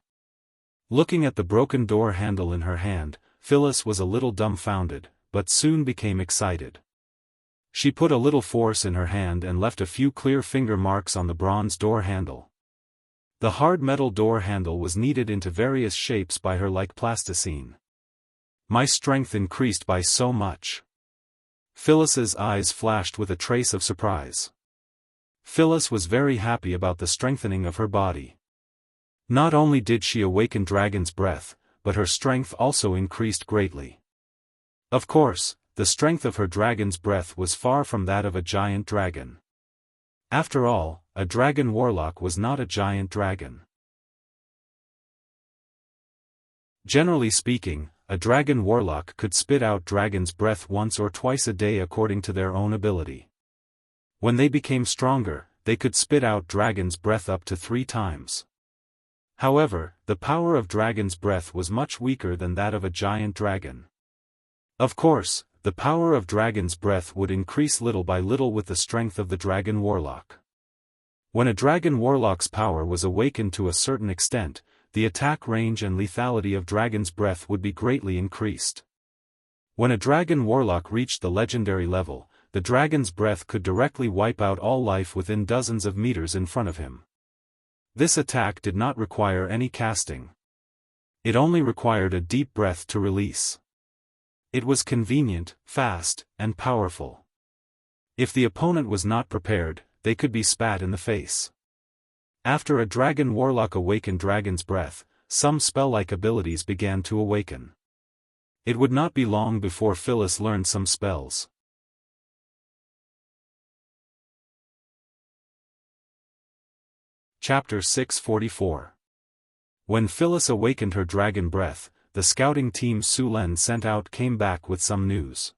Looking at the broken door handle in her hand, Phyllis was a little dumbfounded, but soon became excited. She put a little force in her hand and left a few clear finger marks on the bronze door handle. The hard metal door handle was kneaded into various shapes by her like plasticine. My strength increased by so much. Phyllis's eyes flashed with a trace of surprise. Phyllis was very happy about the strengthening of her body. Not only did she awaken Dragon's Breath, but her strength also increased greatly. Of course, the strength of her Dragon's Breath was far from that of a giant dragon. After all, a dragon warlock was not a giant dragon. Generally speaking, a dragon warlock could spit out Dragon's Breath once or twice a day according to their own ability. When they became stronger, they could spit out Dragon's Breath up to 3 times. However, the power of Dragon's Breath was much weaker than that of a giant dragon. Of course, the power of Dragon's Breath would increase little by little with the strength of the dragon warlock. When a dragon warlock's power was awakened to a certain extent, the attack range and lethality of Dragon's Breath would be greatly increased. When a dragon warlock reached the legendary level, the Dragon's Breath could directly wipe out all life within dozens of meters in front of him. This attack did not require any casting. It only required a deep breath to release. It was convenient, fast, and powerful. If the opponent was not prepared, they could be spat in the face. After a dragon warlock awakened Dragon's Breath, some spell-like abilities began to awaken. It would not be long before Phyllis learned some spells. Chapter 644. When Phyllis awakened her Dragon Breath, the scouting team Sulen sent out came back with some news.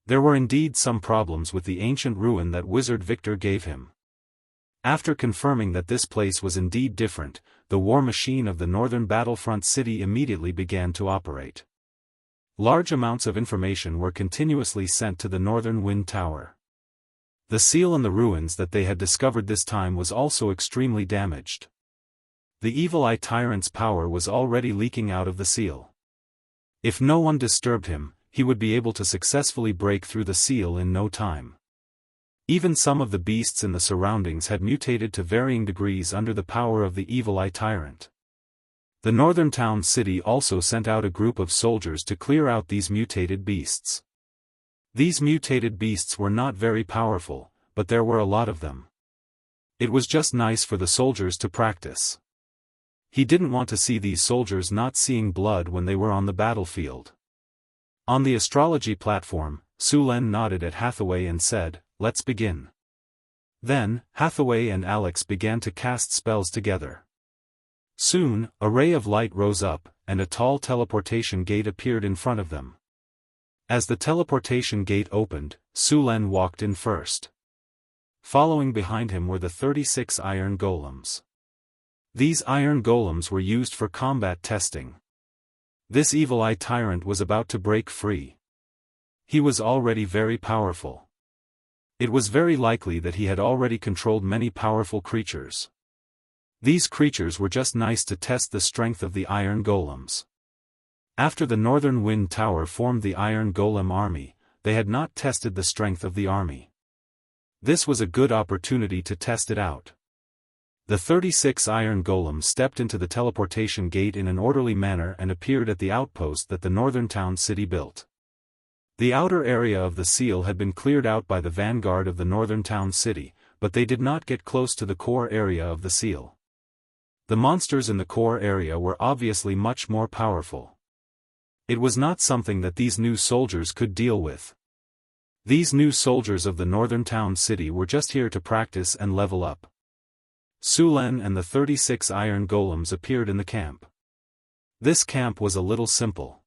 There were indeed some problems with the ancient ruin that Wizard Victor gave him. After confirming that this place was indeed different, the war machine of the northern battlefront city immediately began to operate. Large amounts of information were continuously sent to the northern wind tower. The seal in the ruins that they had discovered this time was also extremely damaged. The Evil Eye Tyrant's power was already leaking out of the seal. If no one disturbed him, he would be able to successfully break through the seal in no time. Even some of the beasts in the surroundings had mutated to varying degrees under the power of the Evil Eye Tyrant. The northern town city also sent out a group of soldiers to clear out these mutated beasts. These mutated beasts were not very powerful, but there were a lot of them. It was just nice for the soldiers to practice. He didn't want to see these soldiers not seeing blood when they were on the battlefield. On the astrology platform, Sulen nodded at Hathaway and said, "Let's begin." Then, Hathaway and Alex began to cast spells together. Soon, a ray of light rose up, and a tall teleportation gate appeared in front of them. As the teleportation gate opened, Sulen walked in first. Following behind him were the 36 iron golems. These iron golems were used for combat testing. This Evil Eye Tyrant was about to break free. He was already very powerful. It was very likely that he had already controlled many powerful creatures. These creatures were just nice to test the strength of the iron golems. After the Northern Wind Tower formed the Iron Golem army, they had not tested the strength of the army. This was a good opportunity to test it out. The 36 Iron Golems stepped into the teleportation gate in an orderly manner and appeared at the outpost that the northern town city built. The outer area of the seal had been cleared out by the vanguard of the northern town city, but they did not get close to the core area of the seal. The monsters in the core area were obviously much more powerful. It was not something that these new soldiers could deal with. These new soldiers of the northern town city were just here to practice and level up. Sulen and the 36 iron golems appeared in the camp. This camp was a little simple.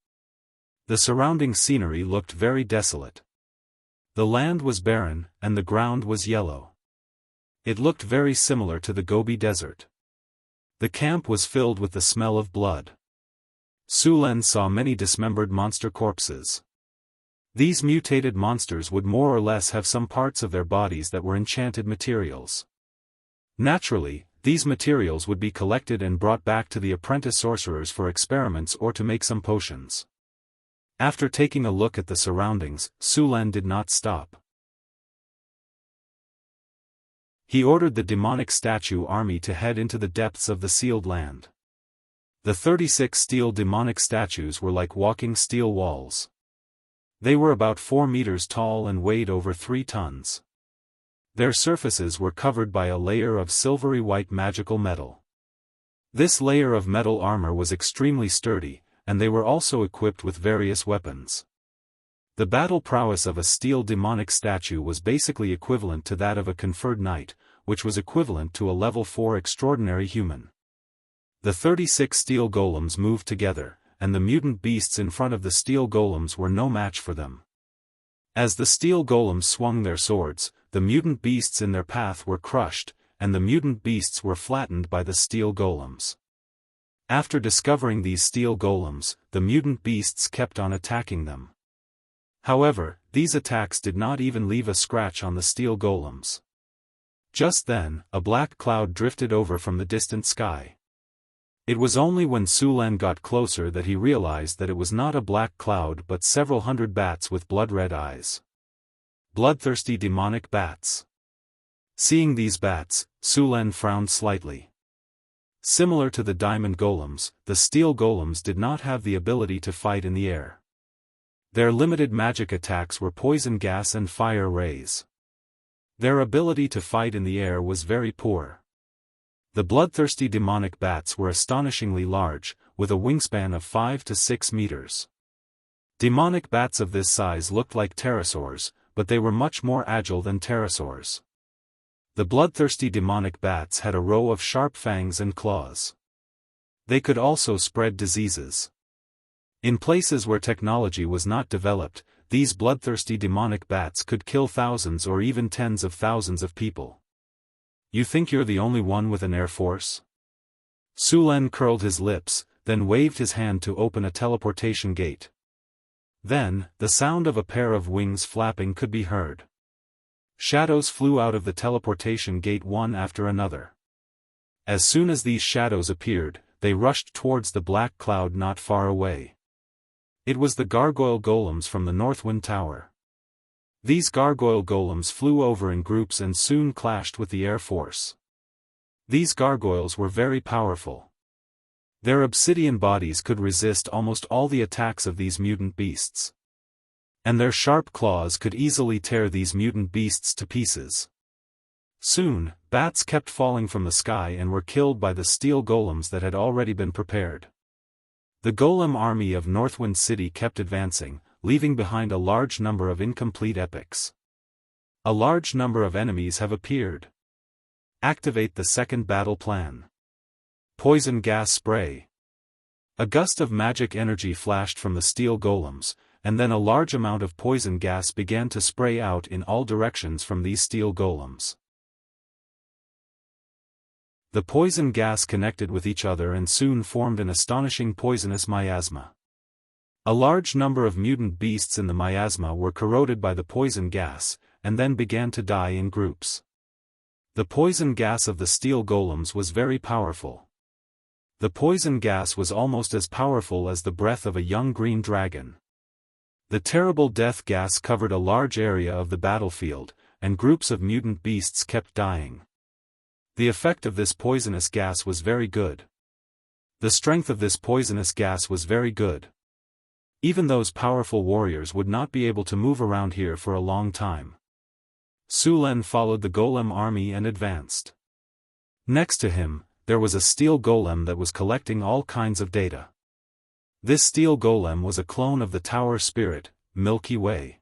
The surrounding scenery looked very desolate. The land was barren, and the ground was yellow. It looked very similar to the Gobi Desert. The camp was filled with the smell of blood. Sulen saw many dismembered monster corpses. These mutated monsters would more or less have some parts of their bodies that were enchanted materials. Naturally, These materials would be collected and brought back to the apprentice sorcerers for experiments or to make some potions. After taking a look at the surroundings, Su Lan did not stop. He ordered the demonic statue army to head into the depths of the sealed land. The 36 steel demonic statues were like walking steel walls. They were about 4 meters tall and weighed over 3 tons. Their surfaces were covered by a layer of silvery white magical metal. This layer of metal armor was extremely sturdy, and they were also equipped with various weapons. The battle prowess of a steel demonic statue was basically equivalent to that of a conferred knight, which was equivalent to a level 4 extraordinary human. The 36 steel golems moved together, and the mutant beasts in front of the steel golems were no match for them. As the steel golems swung their swords, the mutant beasts in their path were crushed, and the mutant beasts were flattened by the steel golems. After discovering these steel golems, the mutant beasts kept on attacking them. However, these attacks did not even leave a scratch on the steel golems. Just then, a black cloud drifted over from the distant sky. It was only when Su Lan got closer that he realized that it was not a black cloud but several hundred bats with blood-red eyes. Bloodthirsty demonic bats. Seeing these bats, Su Lan frowned slightly. Similar to the diamond golems, the steel golems did not have the ability to fight in the air. Their limited magic attacks were poison gas and fire rays. Their ability to fight in the air was very poor. The bloodthirsty demonic bats were astonishingly large, with a wingspan of 5 to 6 meters. Demonic bats of this size looked like pterosaurs, but they were much more agile than pterosaurs. The bloodthirsty demonic bats had a row of sharp fangs and claws. They could also spread diseases. In places where technology was not developed, these bloodthirsty demonic bats could kill thousands or even tens of thousands of people. You think you're the only one with an air force? Su Lan curled his lips, then waved his hand to open a teleportation gate. Then, the sound of a pair of wings flapping could be heard. Shadows flew out of the teleportation gate one after another. As soon as these shadows appeared, they rushed towards the black cloud not far away. It was the gargoyle golems from the Northwind Tower. These gargoyle golems flew over in groups and soon clashed with the air force. These gargoyles were very powerful. Their obsidian bodies could resist almost all the attacks of these mutant beasts. And their sharp claws could easily tear these mutant beasts to pieces. Soon, bats kept falling from the sky and were killed by the steel golems that had already been prepared. The golem army of Northwind City kept advancing, leaving behind a large number of incomplete epics. A large number of enemies have appeared. Activate the second battle plan. Poison gas spray. A gust of magic energy flashed from the steel golems, and then a large amount of poison gas began to spray out in all directions from these steel golems. The poison gas connected with each other and soon formed an astonishing poisonous miasma. A large number of mutant beasts in the miasma were corroded by the poison gas, and then began to die in groups. The poison gas of the steel golems was very powerful. The poison gas was almost as powerful as the breath of a young green dragon. The terrible death gas covered a large area of the battlefield, and groups of mutant beasts kept dying. The effect of this poisonous gas was very good. The strength of this poisonous gas was very good. Even those powerful warriors would not be able to move around here for a long time. Su Lan followed the golem army and advanced. Next to him, there was a steel golem that was collecting all kinds of data. This steel golem was a clone of the tower spirit, Milky Way.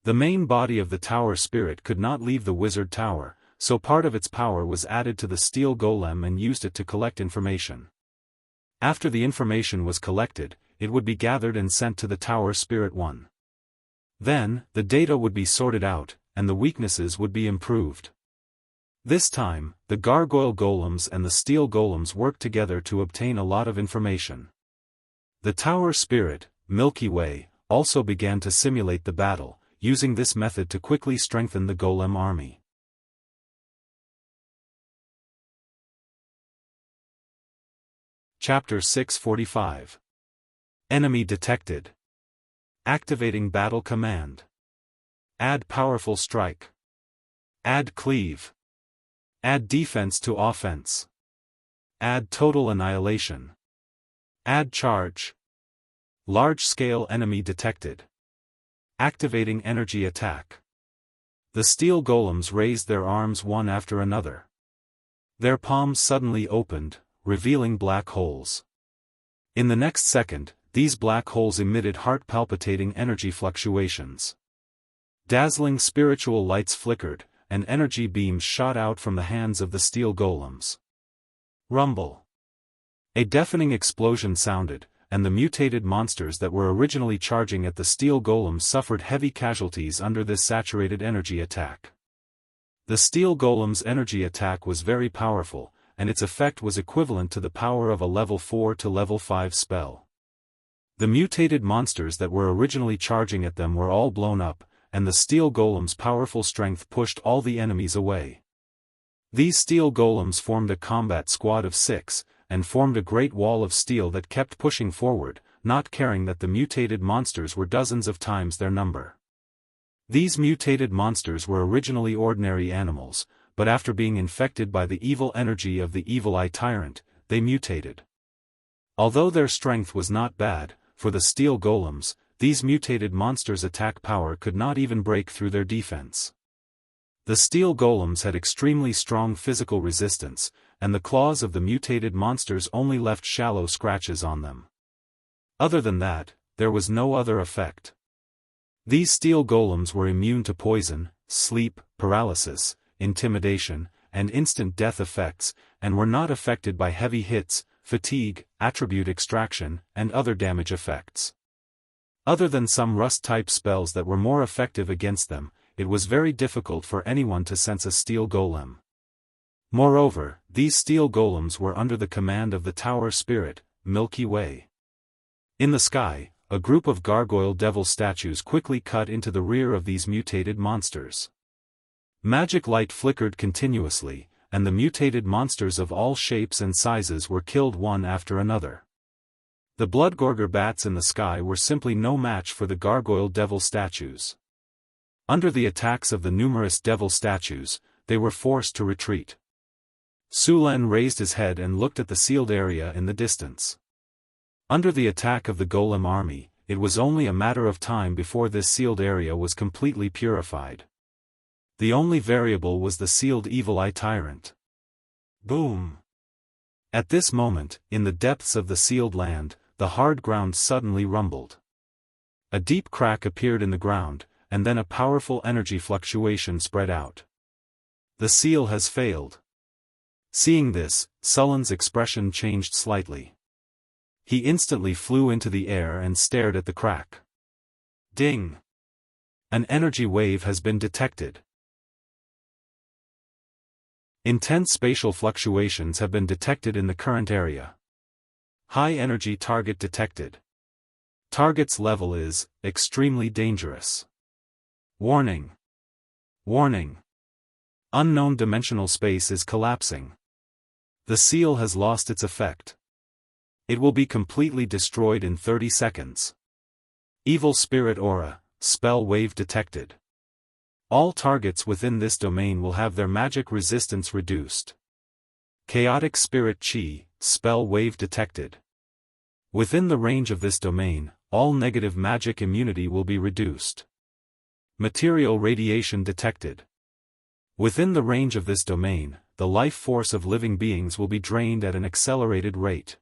The main body of the tower spirit could not leave the wizard tower, so part of its power was added to the steel golem and used it to collect information. After the information was collected, it would be gathered and sent to the Tower Spirit 1. Then, the data would be sorted out, and the weaknesses would be improved. This time, the gargoyle golems and the steel golems worked together to obtain a lot of information. The Tower Spirit, Milky Way, also began to simulate the battle, using this method to quickly strengthen the golem army. Chapter 645. Enemy detected. Activating battle command. Add powerful strike. Add cleave. Add defense to offense. Add total annihilation. Add charge. Large-scale enemy detected. Activating energy attack. The steel golems raised their arms one after another. Their palms suddenly opened, revealing black holes. In the next second, these black holes emitted heart-palpitating energy fluctuations. Dazzling spiritual lights flickered, and energy beams shot out from the hands of the steel golems. Rumble. A deafening explosion sounded, and the mutated monsters that were originally charging at the steel golems suffered heavy casualties under this saturated energy attack. The steel golem's energy attack was very powerful, and its effect was equivalent to the power of a level 4 to level 5 spell. The mutated monsters that were originally charging at them were all blown up, and the steel golem's powerful strength pushed all the enemies away. These steel golems formed a combat squad of 6, and formed a great wall of steel that kept pushing forward, not caring that the mutated monsters were dozens of times their number. These mutated monsters were originally ordinary animals, but after being infected by the evil energy of the evil eye tyrant, they mutated. Although their strength was not bad, for the steel golems, these mutated monsters' attack power could not even break through their defense. The steel golems had extremely strong physical resistance, and the claws of the mutated monsters only left shallow scratches on them. Other than that, there was no other effect. These steel golems were immune to poison, sleep, paralysis, intimidation, and instant death effects, and were not affected by heavy hits, fatigue, attribute extraction, and other damage effects. Other than some rust-type spells that were more effective against them, it was very difficult for anyone to sense a steel golem. Moreover, these steel golems were under the command of the tower spirit, Milky Way. In the sky, a group of gargoyle devil statues quickly cut into the rear of these mutated monsters. Magic light flickered continuously, and the mutated monsters of all shapes and sizes were killed one after another. The bloodgorger bats in the sky were simply no match for the gargoyle devil statues. Under the attacks of the numerous devil statues, they were forced to retreat. Sulan raised his head and looked at the sealed area in the distance. Under the attack of the golem army, it was only a matter of time before this sealed area was completely purified. The only variable was the sealed evil eye tyrant. Boom! At this moment, in the depths of the sealed land, the hard ground suddenly rumbled. A deep crack appeared in the ground, and then a powerful energy fluctuation spread out. The seal has failed. Seeing this, Sullen's expression changed slightly. He instantly flew into the air and stared at the crack. Ding! An energy wave has been detected. Intense spatial fluctuations have been detected in the current area. High energy target detected. Target's level is extremely dangerous. Warning! Warning! Unknown dimensional space is collapsing. The seal has lost its effect. It will be completely destroyed in 30 seconds. Evil spirit aura, spell wave detected. All targets within this domain will have their magic resistance reduced. Chaotic spirit chi, spell wave detected. Within the range of this domain, all negative magic immunity will be reduced. Material radiation detected. Within the range of this domain, the life force of living beings will be drained at an accelerated rate.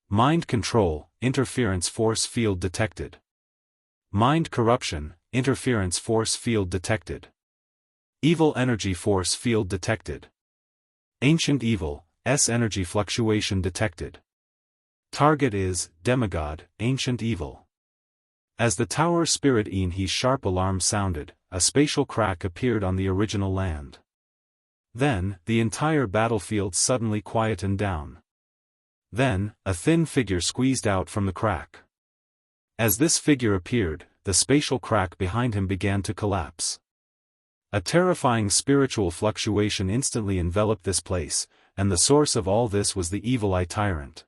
Mind control, interference force field detected. Mind corruption, interference force field detected. Evil energy force field detected. Ancient evil, energy fluctuation detected. Target is demigod, ancient evil. As the tower spirit his sharp alarm sounded, a spatial crack appeared on the original land. Then, the entire battlefield suddenly quietened down. Then, a thin figure squeezed out from the crack. As this figure appeared, the spatial crack behind him began to collapse. A terrifying spiritual fluctuation instantly enveloped this place, and the source of all this was the evil eye tyrant.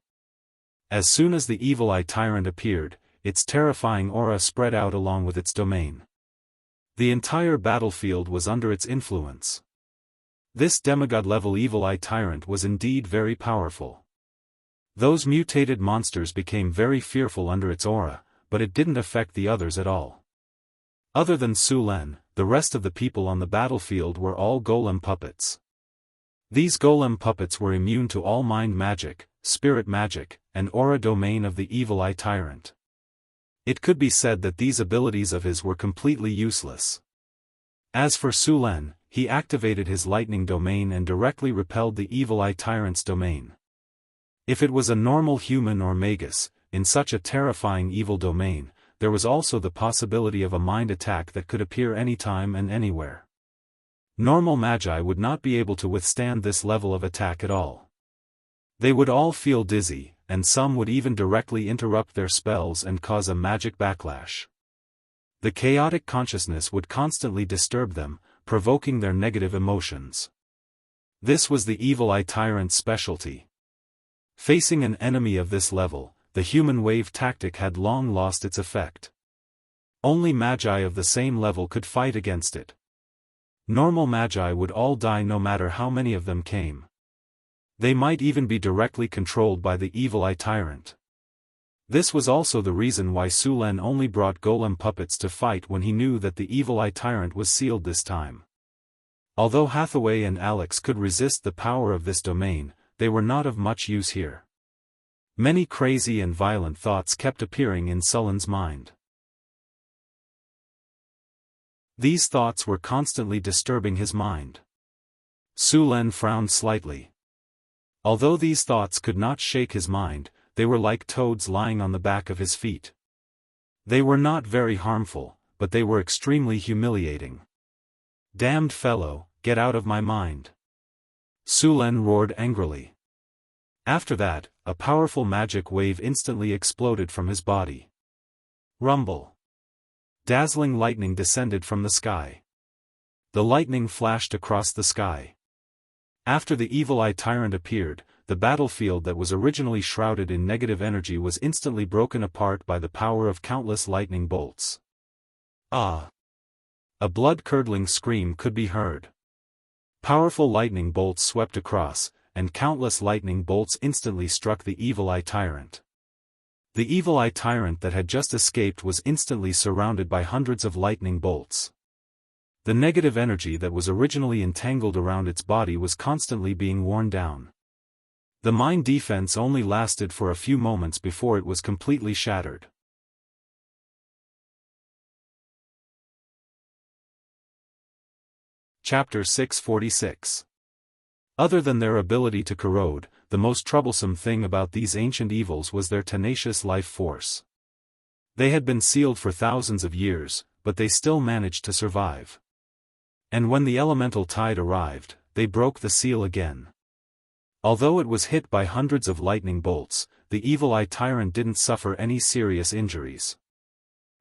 As soon as the evil eye tyrant appeared, its terrifying aura spread out along with its domain. The entire battlefield was under its influence. This demigod-level evil eye tyrant was indeed very powerful. Those mutated monsters became very fearful under its aura, but it didn't affect the others at all. Other than Su Len, the rest of the people on the battlefield were all golem puppets. These golem puppets were immune to all mind magic, spirit magic, and aura domain of the evil eye tyrant. It could be said that these abilities of his were completely useless. As for Su Len, he activated his lightning domain and directly repelled the evil eye tyrant's domain. If it was a normal human or magus, in such a terrifying evil domain, there was also the possibility of a mind attack that could appear anytime and anywhere. Normal magi would not be able to withstand this level of attack at all. They would all feel dizzy, and some would even directly interrupt their spells and cause a magic backlash. The chaotic consciousness would constantly disturb them, provoking their negative emotions. This was the evil eye tyrant's specialty. Facing an enemy of this level, the human wave tactic had long lost its effect. Only magi of the same level could fight against it. Normal magi would all die no matter how many of them came. They might even be directly controlled by the evil eye tyrant. This was also the reason why Su Len only brought golem puppets to fight when he knew that the evil eye tyrant was sealed this time. Although Hathaway and Alex could resist the power of this domain, they were not of much use here. Many crazy and violent thoughts kept appearing in Sullen's mind. These thoughts were constantly disturbing his mind. Su Len frowned slightly. Although these thoughts could not shake his mind, they were like toads lying on the back of his feet. They were not very harmful, but they were extremely humiliating. "Damned fellow, get out of my mind!" Su Len roared angrily. After that, a powerful magic wave instantly exploded from his body. Rumble. Dazzling lightning descended from the sky. The lightning flashed across the sky. After the evil eye tyrant appeared, the battlefield that was originally shrouded in negative energy was instantly broken apart by the power of countless lightning bolts. Ah! A blood-curdling scream could be heard. Powerful lightning bolts swept across, and countless lightning bolts instantly struck the evil eye tyrant. The evil eye tyrant that had just escaped was instantly surrounded by hundreds of lightning bolts. The negative energy that was originally entangled around its body was constantly being worn down. The mind defense only lasted for a few moments before it was completely shattered. Chapter 646. Other than their ability to corrode, the most troublesome thing about these ancient evils was their tenacious life force. They had been sealed for thousands of years, but they still managed to survive. And when the elemental tide arrived, they broke the seal again. Although it was hit by hundreds of lightning bolts, the evil eye tyrant didn't suffer any serious injuries.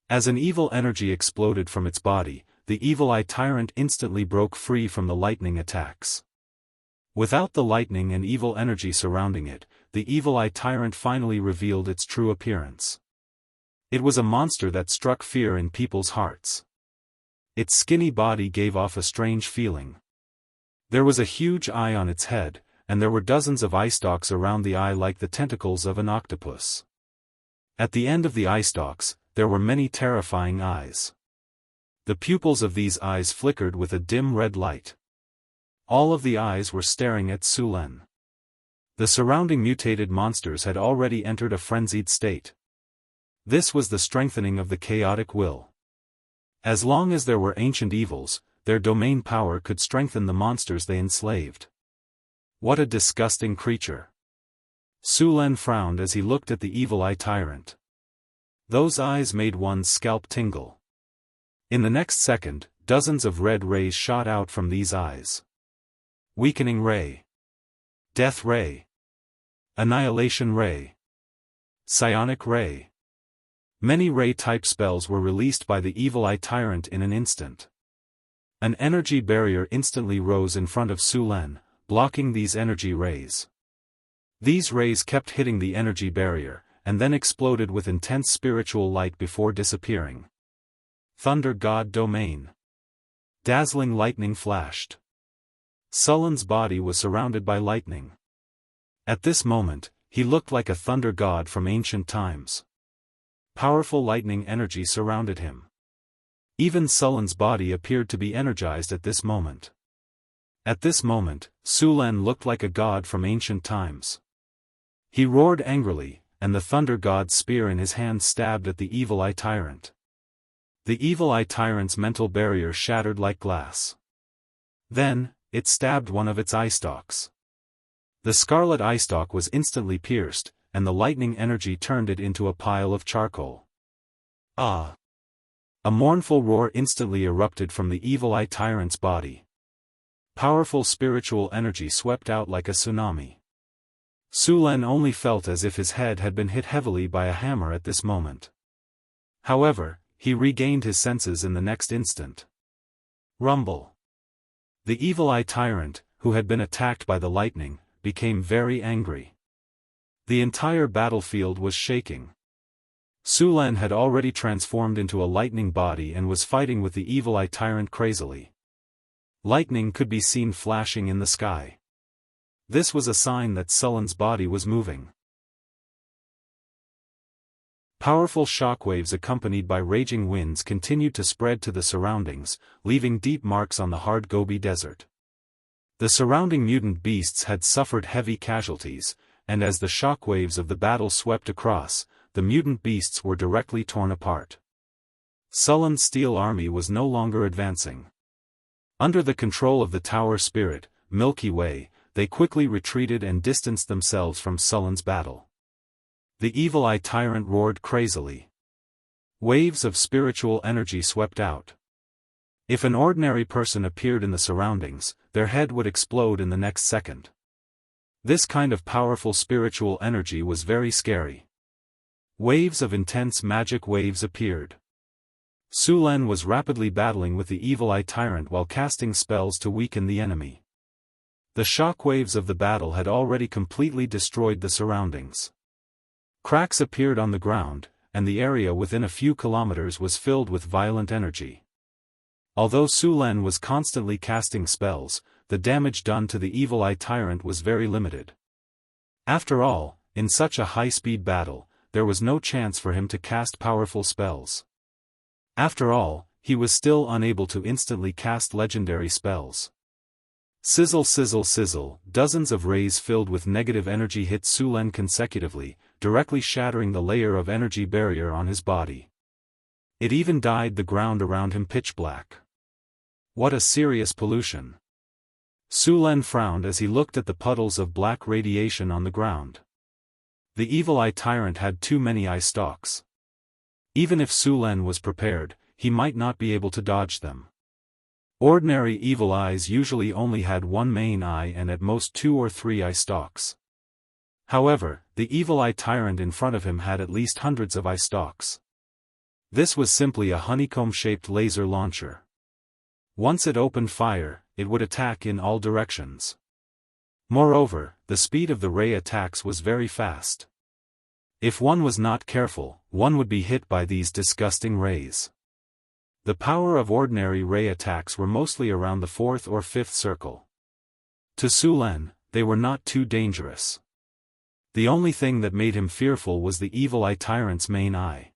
As an evil energy exploded from its body, the evil eye tyrant instantly broke free from the lightning attacks. Without the lightning and evil energy surrounding it, the evil eye tyrant finally revealed its true appearance. It was a monster that struck fear in people's hearts. Its skinny body gave off a strange feeling. There was a huge eye on its head, and there were dozens of eye stalks around the eye like the tentacles of an octopus. At the end of the eye stalks, there were many terrifying eyes. The pupils of these eyes flickered with a dim red light. All of the eyes were staring at Su Len. The surrounding mutated monsters had already entered a frenzied state. This was the strengthening of the chaotic will. As long as there were ancient evils, their domain power could strengthen the monsters they enslaved. What a disgusting creature! Su Len frowned as he looked at the evil eye tyrant. Those eyes made one's scalp tingle. In the next second, dozens of red rays shot out from these eyes. Weakening Ray. Death Ray. Annihilation Ray. Psionic Ray. Many Ray-type spells were released by the evil eye tyrant in an instant. An energy barrier instantly rose in front of Su Len, blocking these energy rays. These rays kept hitting the energy barrier, and then exploded with intense spiritual light before disappearing. Thunder God Domain. Dazzling lightning flashed. Sullen's body was surrounded by lightning. At this moment, he looked like a thunder god from ancient times. Powerful lightning energy surrounded him. Even Sullen's body appeared to be energized at this moment. At this moment, Sulan looked like a god from ancient times. He roared angrily, and the thunder god's spear in his hand stabbed at the evil eye tyrant. The evil eye tyrant's mental barrier shattered like glass. Then, it stabbed one of its eye stalks. The scarlet eye stalk was instantly pierced, and the lightning energy turned it into a pile of charcoal. Ah! A mournful roar instantly erupted from the evil eye tyrant's body. Powerful spiritual energy swept out like a tsunami. Sulan only felt as if his head had been hit heavily by a hammer at this moment. However, he regained his senses in the next instant. Rumble. The evil eye tyrant, who had been attacked by the lightning, became very angry. The entire battlefield was shaking. Sulan had already transformed into a lightning body and was fighting with the evil eye tyrant crazily. Lightning could be seen flashing in the sky. This was a sign that Sullen's body was moving. Powerful shockwaves accompanied by raging winds continued to spread to the surroundings, leaving deep marks on the hard Gobi Desert. The surrounding mutant beasts had suffered heavy casualties, and as the shockwaves of the battle swept across, the mutant beasts were directly torn apart. Sullen's steel army was no longer advancing. Under the control of the Tower Spirit, Milky Way, they quickly retreated and distanced themselves from Sullen's battle. The evil eye tyrant roared crazily. Waves of spiritual energy swept out. If an ordinary person appeared in the surroundings, their head would explode in the next second. This kind of powerful spiritual energy was very scary. Waves of intense magic waves appeared. Sulan was rapidly battling with the evil eye tyrant while casting spells to weaken the enemy. The shockwaves of the battle had already completely destroyed the surroundings. Cracks appeared on the ground, and the area within a few kilometers was filled with violent energy. Although Sulan was constantly casting spells, the damage done to the evil eye tyrant was very limited. After all, in such a high-speed battle, there was no chance for him to cast powerful spells. After all, he was still unable to instantly cast legendary spells. Sizzle sizzle sizzle, dozens of rays filled with negative energy hit Sulan consecutively, directly shattering the layer of energy barrier on his body. It even dyed the ground around him pitch black. What a serious pollution! Sulan frowned as he looked at the puddles of black radiation on the ground. The evil eye tyrant had too many eye stalks. Even if Sulan was prepared, he might not be able to dodge them. Ordinary evil eyes usually only had one main eye and at most 2 or 3 eye stalks. However, the evil eye tyrant in front of him had at least hundreds of eye stalks. This was simply a honeycomb-shaped laser launcher. Once it opened fire, it would attack in all directions. Moreover, the speed of the ray attacks was very fast. If one was not careful, one would be hit by these disgusting rays. The power of ordinary ray attacks were mostly around the 4th or 5th circle. To Sulan, they were not too dangerous. The only thing that made him fearful was the evil eye tyrant's main eye.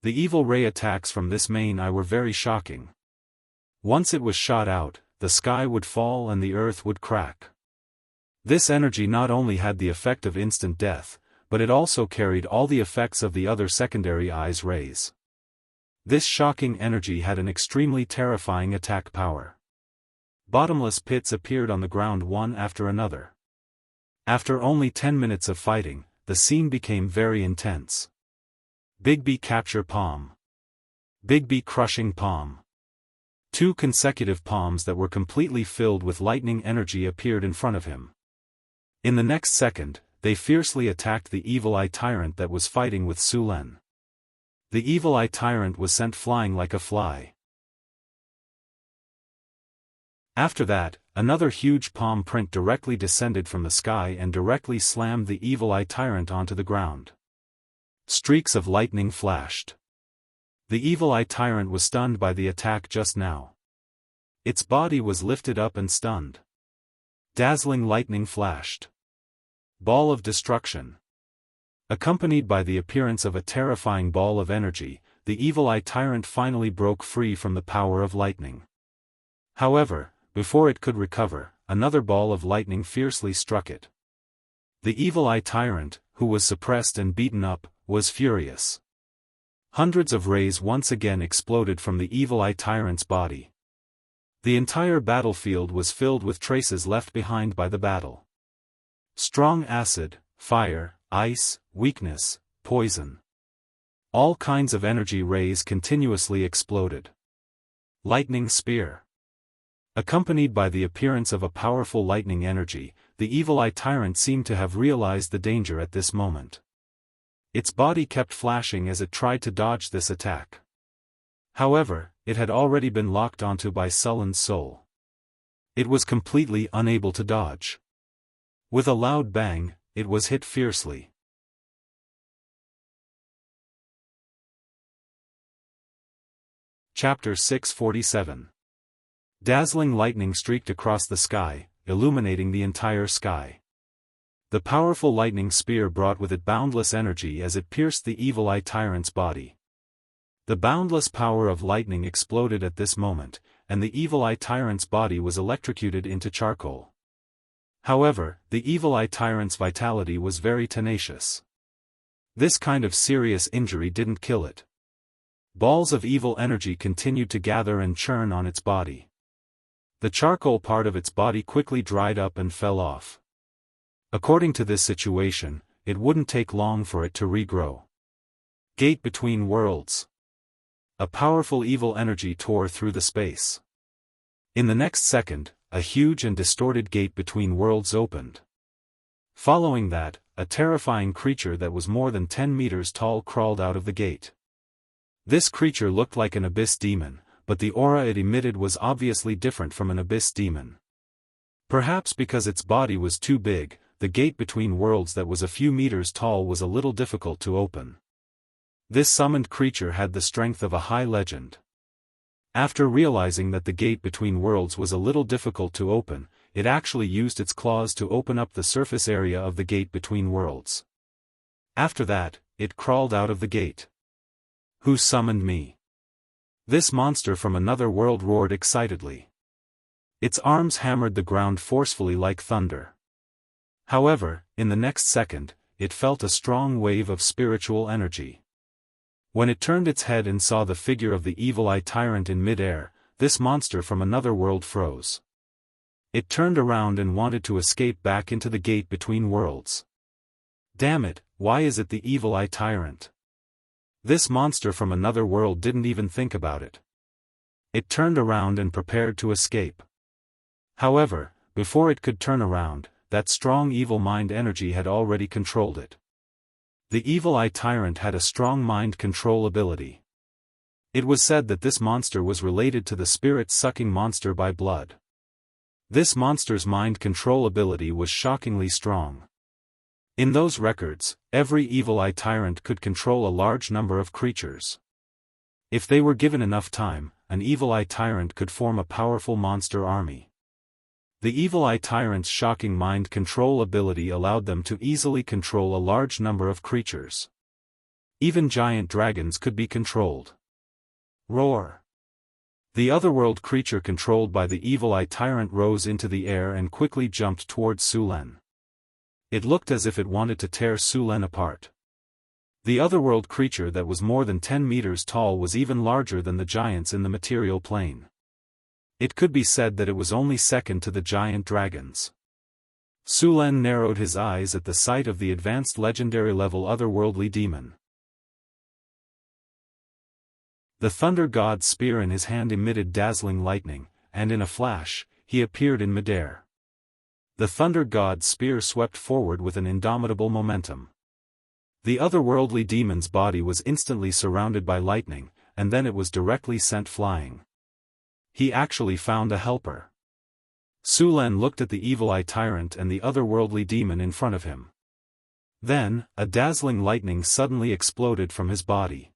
The evil ray attacks from this main eye were very shocking. Once it was shot out, the sky would fall and the earth would crack. This energy not only had the effect of instant death, but it also carried all the effects of the other secondary eye's rays. This shocking energy had an extremely terrifying attack power. Bottomless pits appeared on the ground one after another. After only 10 minutes of fighting, the scene became very intense. Bigby capture palm. Bigby crushing palm. 2 consecutive palms that were completely filled with lightning energy appeared in front of him. In the next second, they fiercely attacked the evil eye tyrant that was fighting with Sulan. The evil eye tyrant was sent flying like a fly. After that, another huge palm print directly descended from the sky and directly slammed the evil eye tyrant onto the ground. Streaks of lightning flashed. The evil eye tyrant was stunned by the attack just now. Its body was lifted up and stunned. Dazzling lightning flashed. Ball of destruction. Accompanied by the appearance of a terrifying ball of energy, the evil eye tyrant finally broke free from the power of lightning. However, before it could recover, another ball of lightning fiercely struck it. The evil eye tyrant, who was suppressed and beaten up, was furious. Hundreds of rays once again exploded from the evil eye tyrant's body. The entire battlefield was filled with traces left behind by the battle. Strong acid, fire, ice, weakness, poison. All kinds of energy rays continuously exploded. Lightning spear. Accompanied by the appearance of a powerful lightning energy, the evil eye tyrant seemed to have realized the danger at this moment. Its body kept flashing as it tried to dodge this attack. However, it had already been locked onto by Sullen's soul. It was completely unable to dodge. With a loud bang, it was hit fiercely. Chapter 647. Dazzling lightning streaked across the sky, illuminating the entire sky. The powerful lightning spear brought with it boundless energy as it pierced the evil eye tyrant's body. The boundless power of lightning exploded at this moment, and the evil eye tyrant's body was electrocuted into charcoal. However, the evil eye tyrant's vitality was very tenacious. This kind of serious injury didn't kill it. Balls of evil energy continued to gather and churn on its body. The charcoal part of its body quickly dried up and fell off. According to this situation, it wouldn't take long for it to regrow. Gate between worlds. A powerful evil energy tore through the space. In the next second, a huge and distorted gate between worlds opened. Following that, a terrifying creature that was more than 10 meters tall crawled out of the gate. This creature looked like an abyss demon, but the aura it emitted was obviously different from an abyss demon. Perhaps because its body was too big, the gate between worlds that was a few meters tall was a little difficult to open. This summoned creature had the strength of a high legend. After realizing that the gate between worlds was a little difficult to open, it actually used its claws to open up the surface area of the gate between worlds. After that, it crawled out of the gate. Who summoned me? This monster from another world roared excitedly. Its arms hammered the ground forcefully like thunder. However, in the next second, it felt a strong wave of spiritual energy. When it turned its head and saw the figure of the evil eye tyrant in mid-air, this monster from another world froze. It turned around and wanted to escape back into the gate between worlds. Damn it, why is it the evil eye tyrant? This monster from another world didn't even think about it. It turned around and prepared to escape. However, before it could turn around, that strong evil mind energy had already controlled it. The evil eye tyrant had a strong mind control ability. It was said that this monster was related to the spirit-sucking monster by blood. This monster's mind control ability was shockingly strong. In those records, every evil eye tyrant could control a large number of creatures. If they were given enough time, an evil eye tyrant could form a powerful monster army. The evil eye tyrant's shocking mind control ability allowed them to easily control a large number of creatures. Even giant dragons could be controlled. Roar! The otherworld creature controlled by the evil eye tyrant rose into the air and quickly jumped towards Sulen. It looked as if it wanted to tear Sulen apart. The otherworld creature that was more than 10 meters tall was even larger than the giants in the material plane. It could be said that it was only second to the giant dragons. Sulen narrowed his eyes at the sight of the advanced legendary level otherworldly demon. The thunder god's spear in his hand emitted dazzling lightning, and in a flash, he appeared in midair. The thunder god's spear swept forward with an indomitable momentum. The otherworldly demon's body was instantly surrounded by lightning, and then it was directly sent flying. He actually found a helper. Su Len looked at the evil eye tyrant and the otherworldly demon in front of him. Then, a dazzling lightning suddenly exploded from his body.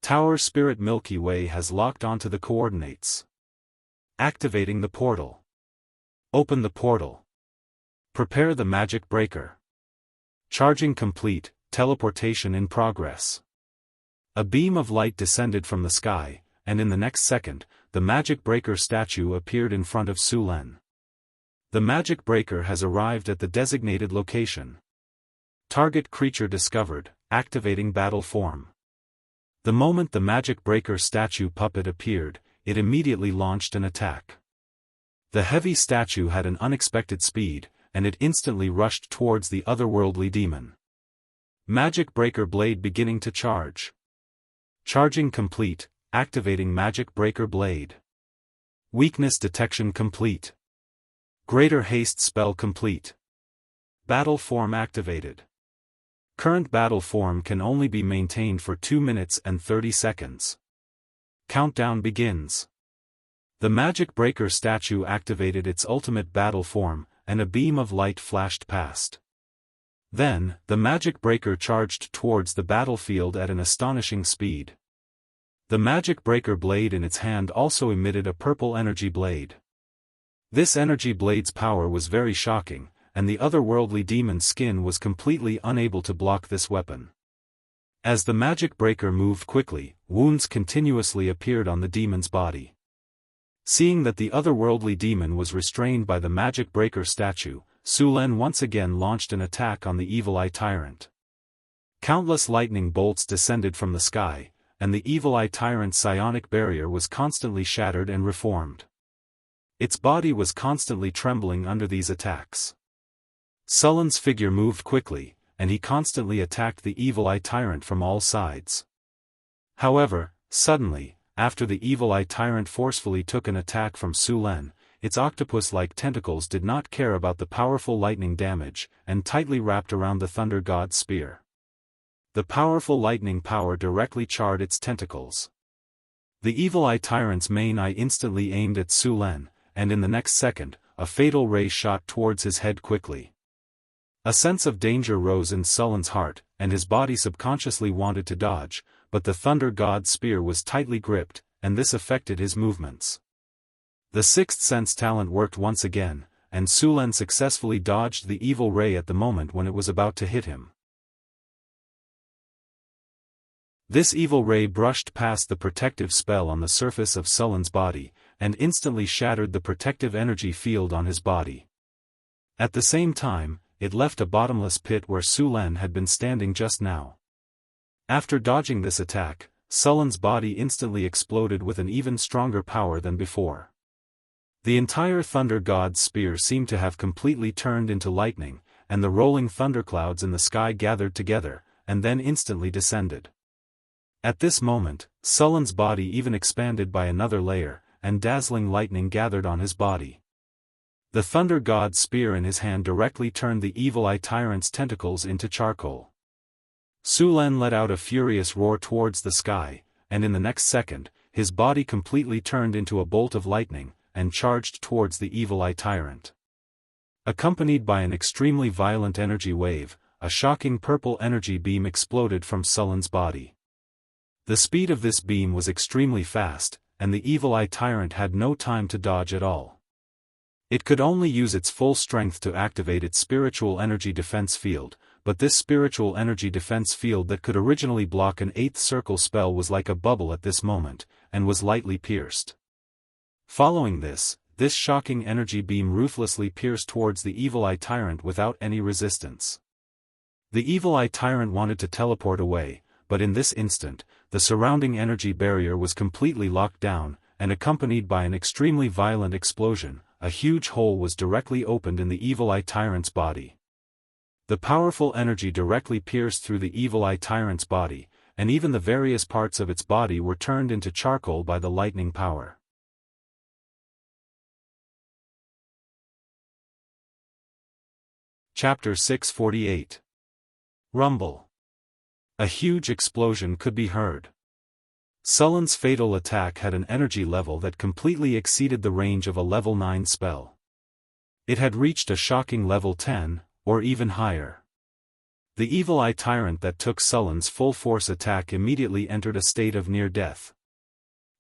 Tower Spirit Milky Way has locked onto the coordinates. Activating the portal. Open the portal. Prepare the magic breaker. Charging complete, teleportation in progress. A beam of light descended from the sky, and in the next second, the magic breaker statue appeared in front of Su Len. The magic breaker has arrived at the designated location. Target creature discovered, activating battle form. The moment the magic breaker statue puppet appeared, it immediately launched an attack. The heavy statue had an unexpected speed, and it instantly rushed towards the otherworldly demon. Magic breaker blade beginning to charge. Charging complete, activating magic breaker blade. Weakness detection complete. Greater haste spell complete. Battle form activated. Current battle form can only be maintained for 2 minutes and 30 seconds. Countdown begins. The magic breaker statue activated its ultimate battle form, and a beam of light flashed past. Then, the magic breaker charged towards the battlefield at an astonishing speed. The magic breaker blade in its hand also emitted a purple energy blade. This energy blade's power was very shocking, and the otherworldly demon's skin was completely unable to block this weapon. As the magic breaker moved quickly, wounds continuously appeared on the demon's body. Seeing that the otherworldly demon was restrained by the magic breaker statue, Su Len once again launched an attack on the evil eye tyrant. Countless lightning bolts descended from the sky, and the evil eye tyrant's psionic barrier was constantly shattered and reformed. Its body was constantly trembling under these attacks. Su Len's figure moved quickly, and he constantly attacked the evil eye tyrant from all sides. However, suddenly, after the evil eye tyrant forcefully took an attack from Su Len, its octopus-like tentacles did not care about the powerful lightning damage, and tightly wrapped around the thunder god's spear. The powerful lightning power directly charred its tentacles. The evil eye tyrant's main eye instantly aimed at Su Len, and in the next second, a fatal ray shot towards his head quickly. A sense of danger rose in Su Len's heart, and his body subconsciously wanted to dodge, but the thunder god's spear was tightly gripped, and this affected his movements. The sixth sense talent worked once again, and Su Len successfully dodged the evil ray at the moment when it was about to hit him. This evil ray brushed past the protective spell on the surface of Su Len's body, and instantly shattered the protective energy field on his body. At the same time, it left a bottomless pit where Su Len had been standing just now. After dodging this attack, Su Len's body instantly exploded with an even stronger power than before. The entire thunder god's spear seemed to have completely turned into lightning, and the rolling thunderclouds in the sky gathered together, and then instantly descended. At this moment, Su Len's body even expanded by another layer, and dazzling lightning gathered on his body. The thunder god's spear in his hand directly turned the evil eye tyrant's tentacles into charcoal. Su Len let out a furious roar towards the sky, and in the next second, his body completely turned into a bolt of lightning, and charged towards the evil eye tyrant. Accompanied by an extremely violent energy wave, a shocking purple energy beam exploded from Su Len's body. The speed of this beam was extremely fast, and the evil eye tyrant had no time to dodge at all. It could only use its full strength to activate its spiritual energy defense field, but this spiritual energy defense field that could originally block an 8th circle spell was like a bubble at this moment, and was lightly pierced. Following this shocking energy beam ruthlessly pierced towards the evil eye tyrant without any resistance. The evil eye tyrant wanted to teleport away, but in this instant, the surrounding energy barrier was completely locked down, and accompanied by an extremely violent explosion, a huge hole was directly opened in the evil eye tyrant's body. The powerful energy directly pierced through the evil eye tyrant's body, and even the various parts of its body were turned into charcoal by the lightning power. Chapter 648. Rumble. A huge explosion could be heard. Su Len's fatal attack had an energy level that completely exceeded the range of a level 9 spell. It had reached a shocking level 10, or even higher. The evil eye tyrant that took Sullen's full force attack immediately entered a state of near death.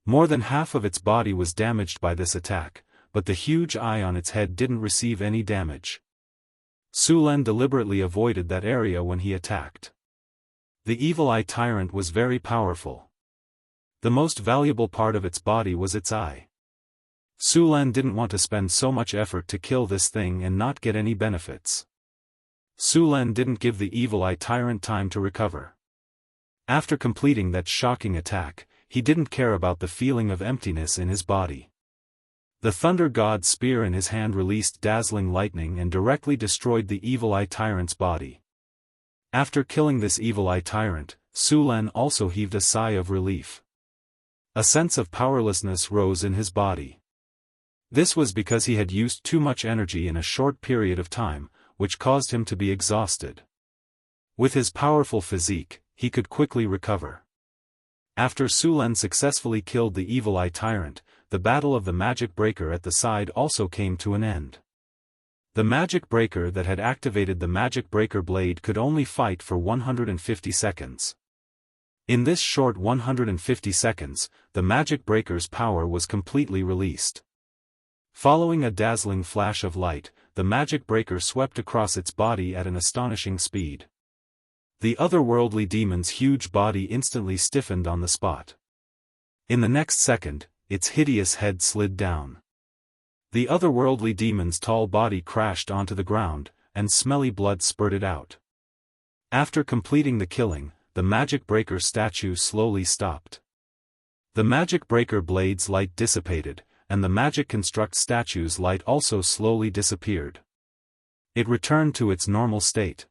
More than half of its body was damaged by this attack, but the huge eye on its head didn't receive any damage. Sulan deliberately avoided that area when he attacked. The evil eye tyrant was very powerful. The most valuable part of its body was its eye. Sulan didn't want to spend so much effort to kill this thing and not get any benefits. Sulan didn't give the evil eye tyrant time to recover. After completing that shocking attack, he didn't care about the feeling of emptiness in his body. The Thunder God's spear in his hand released dazzling lightning and directly destroyed the evil eye tyrant's body. After killing this evil eye tyrant, Sulan also heaved a sigh of relief. A sense of powerlessness rose in his body. This was because he had used too much energy in a short period of time, which caused him to be exhausted. With his powerful physique, he could quickly recover. After Sulan successfully killed the evil eye tyrant, the battle of the magic breaker at the side also came to an end. The magic breaker that had activated the magic breaker blade could only fight for 150 seconds. In this short 150 seconds, the magic breaker's power was completely released. Following a dazzling flash of light, the magic breaker swept across its body at an astonishing speed. The otherworldly demon's huge body instantly stiffened on the spot. In the next second, its hideous head slid down. The otherworldly demon's tall body crashed onto the ground, and smelly blood spurted out. After completing the killing, the magic breaker statue slowly stopped. The magic breaker blade's light dissipated, and the magic construct statue's light also slowly disappeared. It returned to its normal state.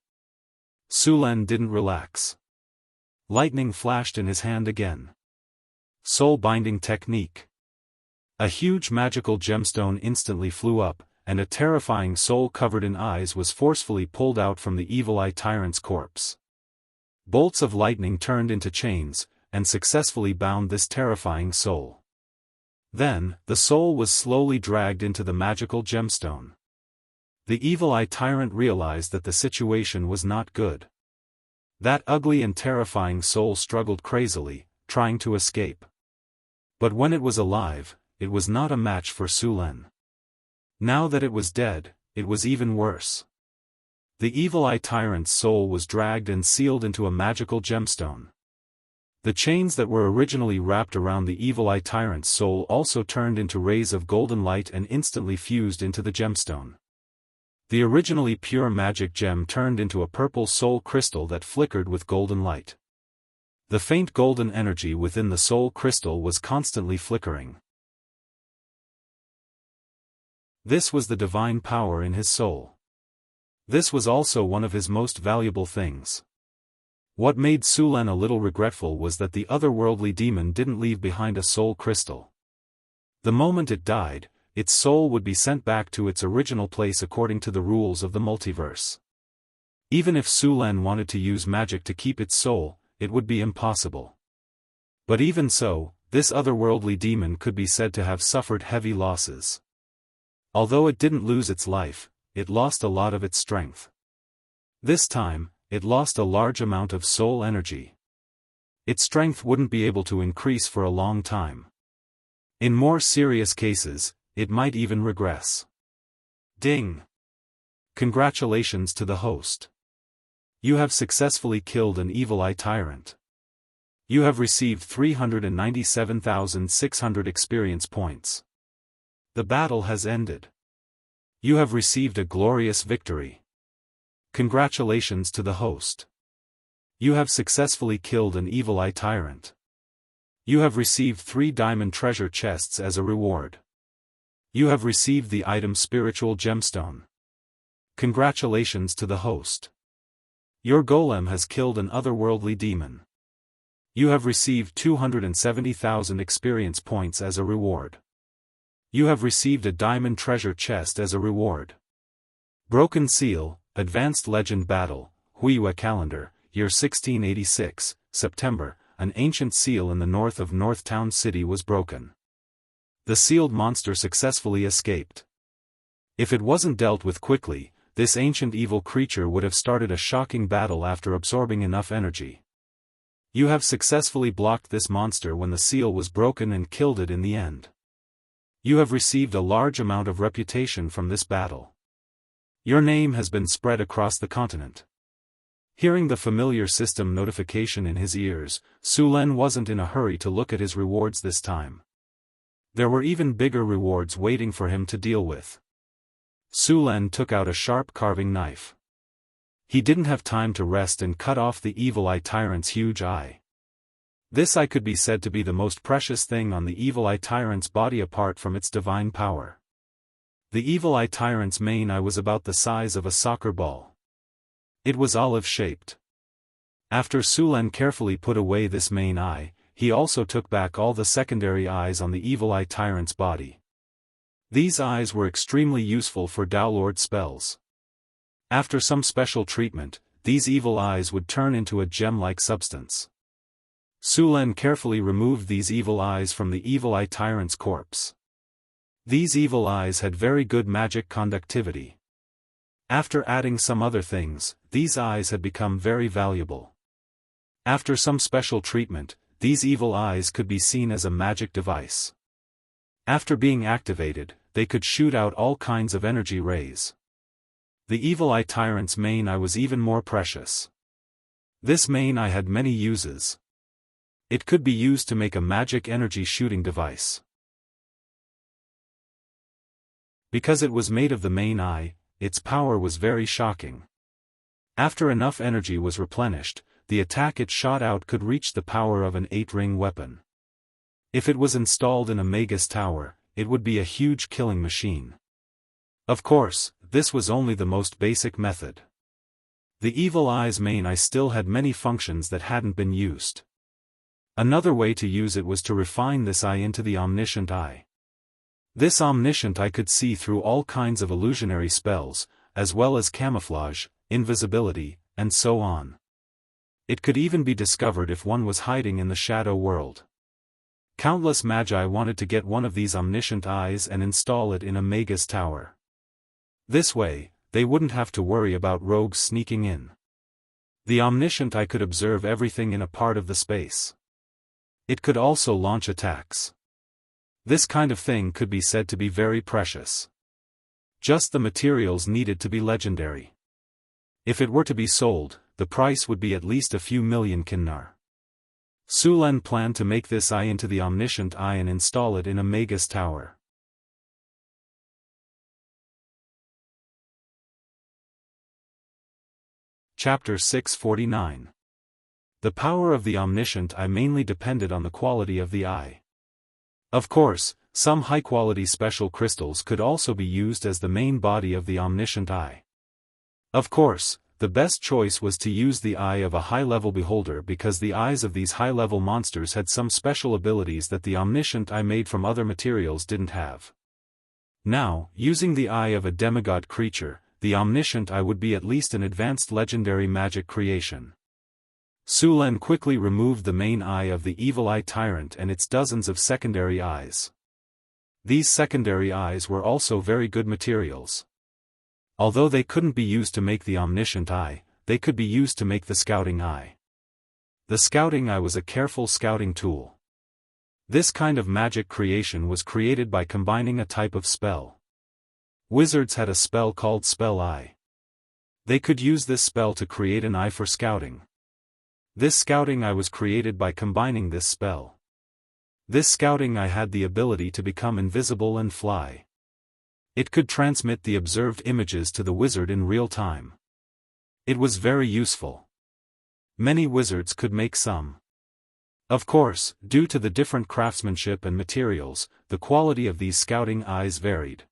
Sulan didn't relax. Lightning flashed in his hand again. Soul-binding technique. A huge magical gemstone instantly flew up, and a terrifying soul covered in eyes was forcefully pulled out from the evil eye tyrant's corpse. Bolts of lightning turned into chains, and successfully bound this terrifying soul. Then, the soul was slowly dragged into the magical gemstone. The evil eye tyrant realized that the situation was not good. That ugly and terrifying soul struggled crazily, trying to escape. But when it was alive, it was not a match for Sulan. Now that it was dead, it was even worse. The evil eye tyrant's soul was dragged and sealed into a magical gemstone. The chains that were originally wrapped around the evil eye tyrant's soul also turned into rays of golden light and instantly fused into the gemstone. The originally pure magic gem turned into a purple soul crystal that flickered with golden light. The faint golden energy within the soul crystal was constantly flickering. This was the divine power in his soul. This was also one of his most valuable things. What made Sulan a little regretful was that the otherworldly demon didn't leave behind a soul crystal. The moment it died, its soul would be sent back to its original place according to the rules of the multiverse. Even if Sulan wanted to use magic to keep its soul, it would be impossible. But even so, this otherworldly demon could be said to have suffered heavy losses. Although it didn't lose its life, it lost a lot of its strength. This time, it lost a large amount of soul energy. Its strength wouldn't be able to increase for a long time. In more serious cases, it might even regress. Ding! Congratulations to the host. You have successfully killed an evil eye tyrant. You have received 397,600 experience points. The battle has ended. You have received a glorious victory. Congratulations to the host. You have successfully killed an evil eye tyrant. You have received 3 diamond treasure chests as a reward. You have received the item Spiritual Gemstone. Congratulations to the host. Your golem has killed an otherworldly demon. You have received 270,000 experience points as a reward. You have received a diamond treasure chest as a reward. Broken Seal, Advanced Legend Battle, Wuxia Calendar, Year 1686, September, an ancient seal in the north of Northtown City was broken. The sealed monster successfully escaped. If it wasn't dealt with quickly, this ancient evil creature would have started a shocking battle after absorbing enough energy. You have successfully blocked this monster when the seal was broken and killed it in the end. You have received a large amount of reputation from this battle. Your name has been spread across the continent. Hearing the familiar system notification in his ears, Su Lin wasn't in a hurry to look at his rewards this time. There were even bigger rewards waiting for him to deal with. Su Lin took out a sharp carving knife. He didn't have time to rest and cut off the evil eye tyrant's huge eye. This eye could be said to be the most precious thing on the evil eye tyrant's body apart from its divine power. The evil eye tyrant's main eye was about the size of a soccer ball. It was olive-shaped. After Su Lin carefully put away this main eye, he also took back all the secondary eyes on the evil eye tyrant's body. These eyes were extremely useful for Daolord spells. After some special treatment, these evil eyes would turn into a gem-like substance. Su Lin carefully removed these evil eyes from the evil eye tyrant's corpse. These evil eyes had very good magic conductivity. After adding some other things, these eyes had become very valuable. After some special treatment, these evil eyes could be seen as a magic device. After being activated, they could shoot out all kinds of energy rays. The evil eye tyrant's main eye was even more precious. This main eye had many uses. It could be used to make a magic energy shooting device. Because it was made of the main eye, its power was very shocking. After enough energy was replenished, the attack it shot out could reach the power of an 8-ring weapon. If it was installed in a Magus tower, it would be a huge killing machine. Of course, this was only the most basic method. The evil eye's main eye still had many functions that hadn't been used. Another way to use it was to refine this eye into the omniscient eye. This omniscient eye could see through all kinds of illusionary spells, as well as camouflage, invisibility, and so on. It could even be discovered if one was hiding in the shadow world. Countless magi wanted to get one of these omniscient eyes and install it in a Magus tower. This way, they wouldn't have to worry about rogues sneaking in. The omniscient eye could observe everything in a part of the space. It could also launch attacks. This kind of thing could be said to be very precious. Just the materials needed to be legendary. If it were to be sold, the price would be at least a few million kinnar. Su Lin planned to make this eye into the omniscient eye and install it in a Magus tower. Chapter 649. The power of the omniscient eye mainly depended on the quality of the eye. Of course, some high-quality special crystals could also be used as the main body of the omniscient eye. Of course, the best choice was to use the eye of a high-level beholder because the eyes of these high-level monsters had some special abilities that the omniscient eye made from other materials didn't have. Now, using the eye of a demigod creature, the omniscient eye would be at least an advanced legendary magic creation. Su Lin quickly removed the main eye of the evil eye tyrant and its dozens of secondary eyes. These secondary eyes were also very good materials. Although they couldn't be used to make the omniscient eye, they could be used to make the scouting eye. The scouting eye was a careful scouting tool. This kind of magic creation was created by combining a type of spell. Wizards had a spell called Spell Eye. They could use this spell to create an eye for scouting. This scouting eye was created by combining this spell. This scouting eye had the ability to become invisible and fly. It could transmit the observed images to the wizard in real time. It was very useful. Many wizards could make some. Of course, due to the different craftsmanship and materials, the quality of these scouting eyes varied.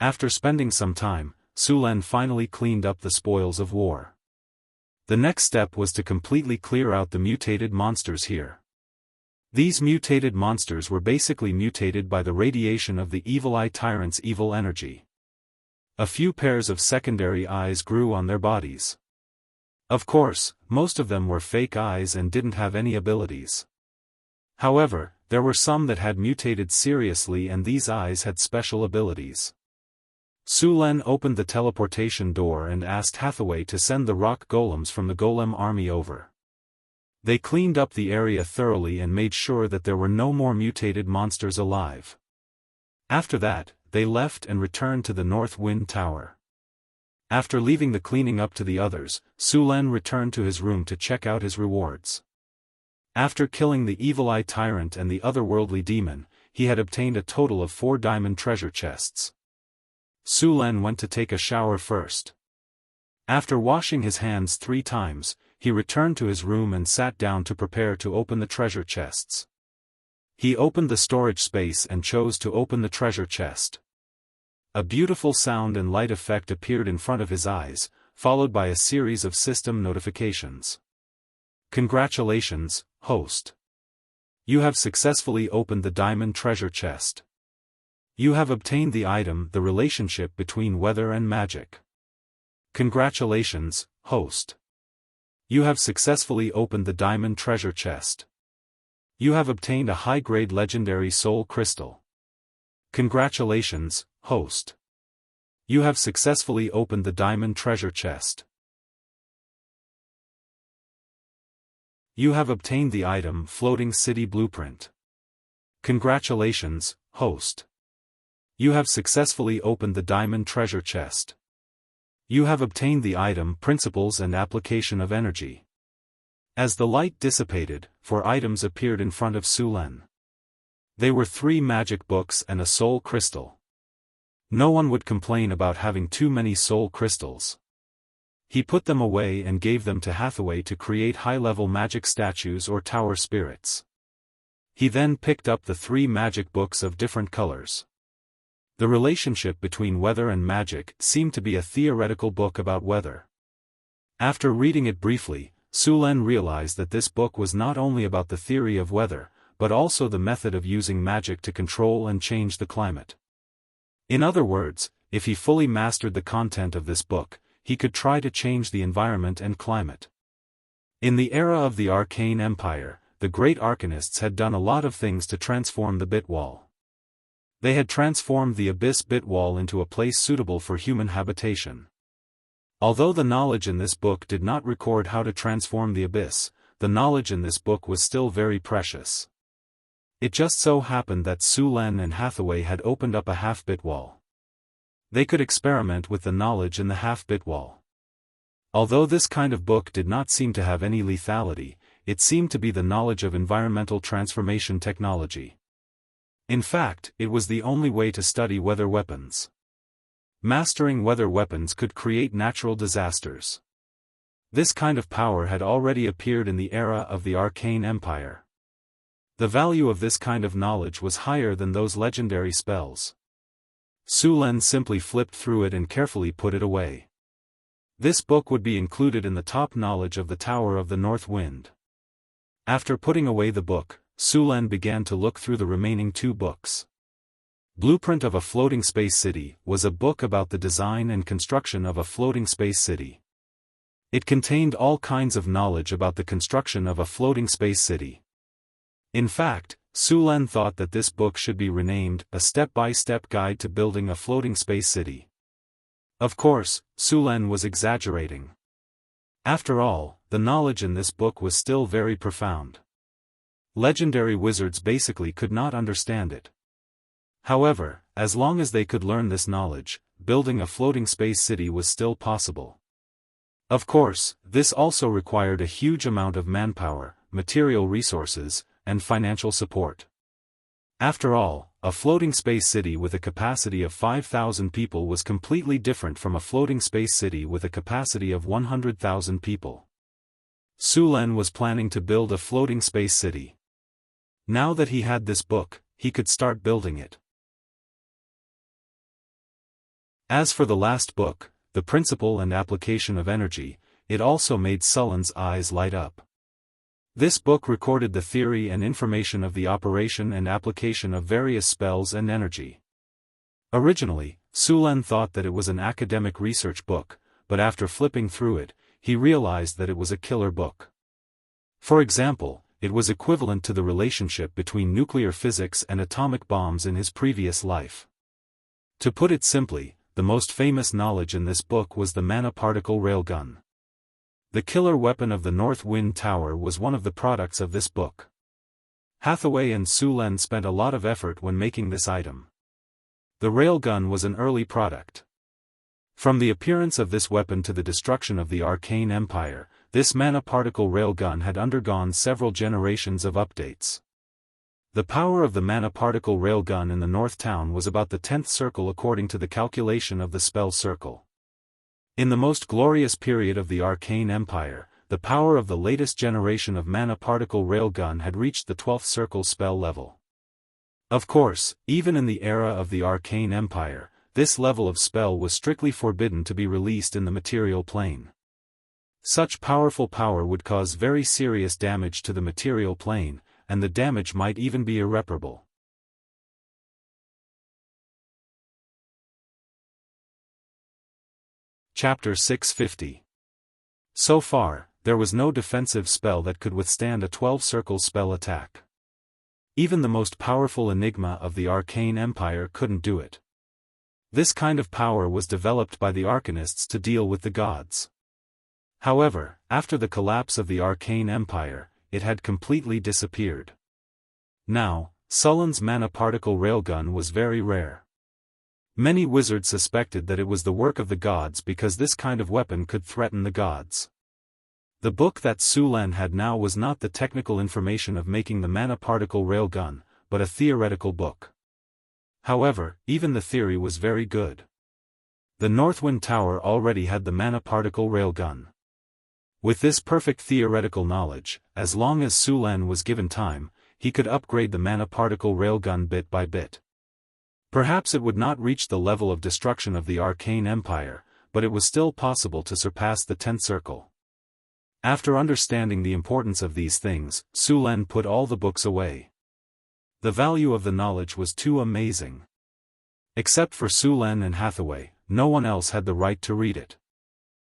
After spending some time, Su Lin finally cleaned up the spoils of war. The next step was to completely clear out the mutated monsters here. These mutated monsters were basically mutated by the radiation of the evil eye tyrant's evil energy. A few pairs of secondary eyes grew on their bodies. Of course, most of them were fake eyes and didn't have any abilities. However, there were some that had mutated seriously and these eyes had special abilities. Su Len opened the teleportation door and asked Hathaway to send the rock golems from the golem army over. They cleaned up the area thoroughly and made sure that there were no more mutated monsters alive. After that, they left and returned to the North Wind Tower. After leaving the cleaning up to the others, Su Len returned to his room to check out his rewards. After killing the Evil Eye Tyrant and the otherworldly demon, he had obtained a total of 4 diamond treasure chests. Su Len went to take a shower first. After washing his hands 3 times, he returned to his room and sat down to prepare to open the treasure chests. He opened the storage space and chose to open the treasure chest. A beautiful sound and light effect appeared in front of his eyes, followed by a series of system notifications. Congratulations, host. You have successfully opened the diamond treasure chest. You have obtained the item, the relationship between weather and magic. Congratulations, host. You have successfully opened the diamond treasure chest. You have obtained a high-grade legendary soul crystal. Congratulations, host. You have successfully opened the diamond treasure chest. You have obtained the item Floating City Blueprint. Congratulations, host. You have successfully opened the diamond treasure chest. You have obtained the item Principles and Application of Energy. As the light dissipated, 4 items appeared in front of Su Len. They were 3 magic books and a soul crystal. No one would complain about having too many soul crystals. He put them away and gave them to Hathaway to create high-level magic statues or tower spirits. He then picked up the 3 magic books of different colors. The relationship between weather and magic seemed to be a theoretical book about weather. After reading it briefly, Su Len realized that this book was not only about the theory of weather, but also the method of using magic to control and change the climate. In other words, if he fully mastered the content of this book, he could try to change the environment and climate. In the era of the Arcane Empire, the great arcanists had done a lot of things to transform the bit wall. They had transformed the Abyss bit wall into a place suitable for human habitation. Although the knowledge in this book did not record how to transform the Abyss, the knowledge in this book was still very precious. It just so happened that Su Len and Hathaway had opened up a half-bit wall. They could experiment with the knowledge in the half-bit wall. Although this kind of book did not seem to have any lethality, it seemed to be the knowledge of environmental transformation technology. In fact, it was the only way to study weather weapons. Mastering weather weapons could create natural disasters. This kind of power had already appeared in the era of the Arcane Empire. The value of this kind of knowledge was higher than those legendary spells. Su Len simply flipped through it and carefully put it away. This book would be included in the top knowledge of the Tower of the North Wind. After putting away the book, Su Len began to look through the remaining 2 books. Blueprint of a Floating Space City was a book about the design and construction of a floating space city. It contained all kinds of knowledge about the construction of a floating space city. In fact, Su Len thought that this book should be renamed A Step-by-Step Guide to Building a Floating Space City. Of course, Su Len was exaggerating. After all, the knowledge in this book was still very profound. Legendary wizards basically could not understand it. However, as long as they could learn this knowledge, building a floating space city was still possible. Of course, this also required a huge amount of manpower, material resources, and financial support. After all, a floating space city with a capacity of 5,000 people was completely different from a floating space city with a capacity of 100,000 people. Su Len was planning to build a floating space city. Now that he had this book, he could start building it. As for the last book, The Principle and Application of Energy, it also made Su Len's eyes light up. This book recorded the theory and information of the operation and application of various spells and energy. Originally, Su Len thought that it was an academic research book, but after flipping through it, he realized that it was a killer book. For example, it was equivalent to the relationship between nuclear physics and atomic bombs in his previous life. To put it simply, the most famous knowledge in this book was the mana particle railgun. The killer weapon of the North Wind Tower was one of the products of this book. Hathaway and Su Len spent a lot of effort when making this item. The railgun was an early product. From the appearance of this weapon to the destruction of the Arcane Empire, this mana particle railgun had undergone several generations of updates. The power of the mana particle railgun in the North Town was about the 10th circle according to the calculation of the spell circle. In the most glorious period of the Arcane Empire, the power of the latest generation of mana particle railgun had reached the 12th circle spell level. Of course, even in the era of the Arcane Empire, this level of spell was strictly forbidden to be released in the material plane. Such powerful power would cause very serious damage to the material plane, and the damage might even be irreparable. Chapter 650. So far, there was no defensive spell that could withstand a 12-circle spell attack. Even the most powerful enigma of the Arcane Empire couldn't do it. This kind of power was developed by the Arcanists to deal with the gods. However, after the collapse of the Arcane Empire, it had completely disappeared. Now, Sullen's mana particle railgun was very rare. Many wizards suspected that it was the work of the gods because this kind of weapon could threaten the gods. The book that Su Len had now was not the technical information of making the mana particle railgun, but a theoretical book. However, even the theory was very good. The Northwind Tower already had the mana particle railgun. With this perfect theoretical knowledge, as long as Su Len was given time, he could upgrade the mana particle railgun bit by bit. Perhaps it would not reach the level of destruction of the Arcane Empire, but it was still possible to surpass the 10th circle. After understanding the importance of these things, Su Len put all the books away. The value of the knowledge was too amazing. Except for Su Len and Hathaway, no one else had the right to read it.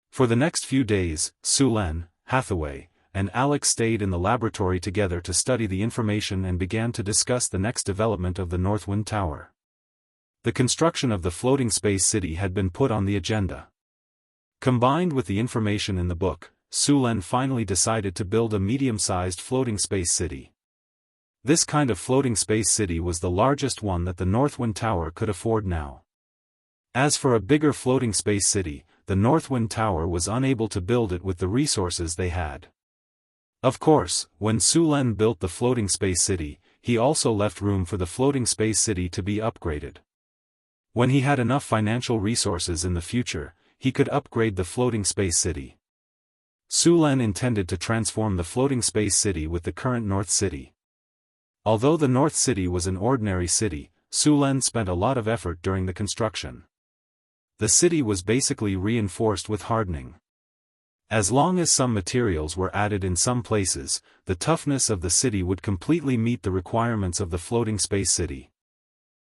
For the next few days, Su Len, Hathaway, and Alex stayed in the laboratory together to study the information and began to discuss the next development of the Northwind Tower. The construction of the floating space city had been put on the agenda. Combined with the information in the book, Su Len finally decided to build a medium-sized floating space city. This kind of floating space city was the largest one that the Northwind Tower could afford now. As for a bigger floating space city, the Northwind Tower was unable to build it with the resources they had. Of course, when Su Len built the floating space city, he also left room for the floating space city to be upgraded. When he had enough financial resources in the future, he could upgrade the floating space city. Su Len intended to transform the floating space city with the current North City. Although the North City was an ordinary city, Su Len spent a lot of effort during the construction. The city was basically reinforced with hardening. As long as some materials were added in some places, the toughness of the city would completely meet the requirements of the floating space city.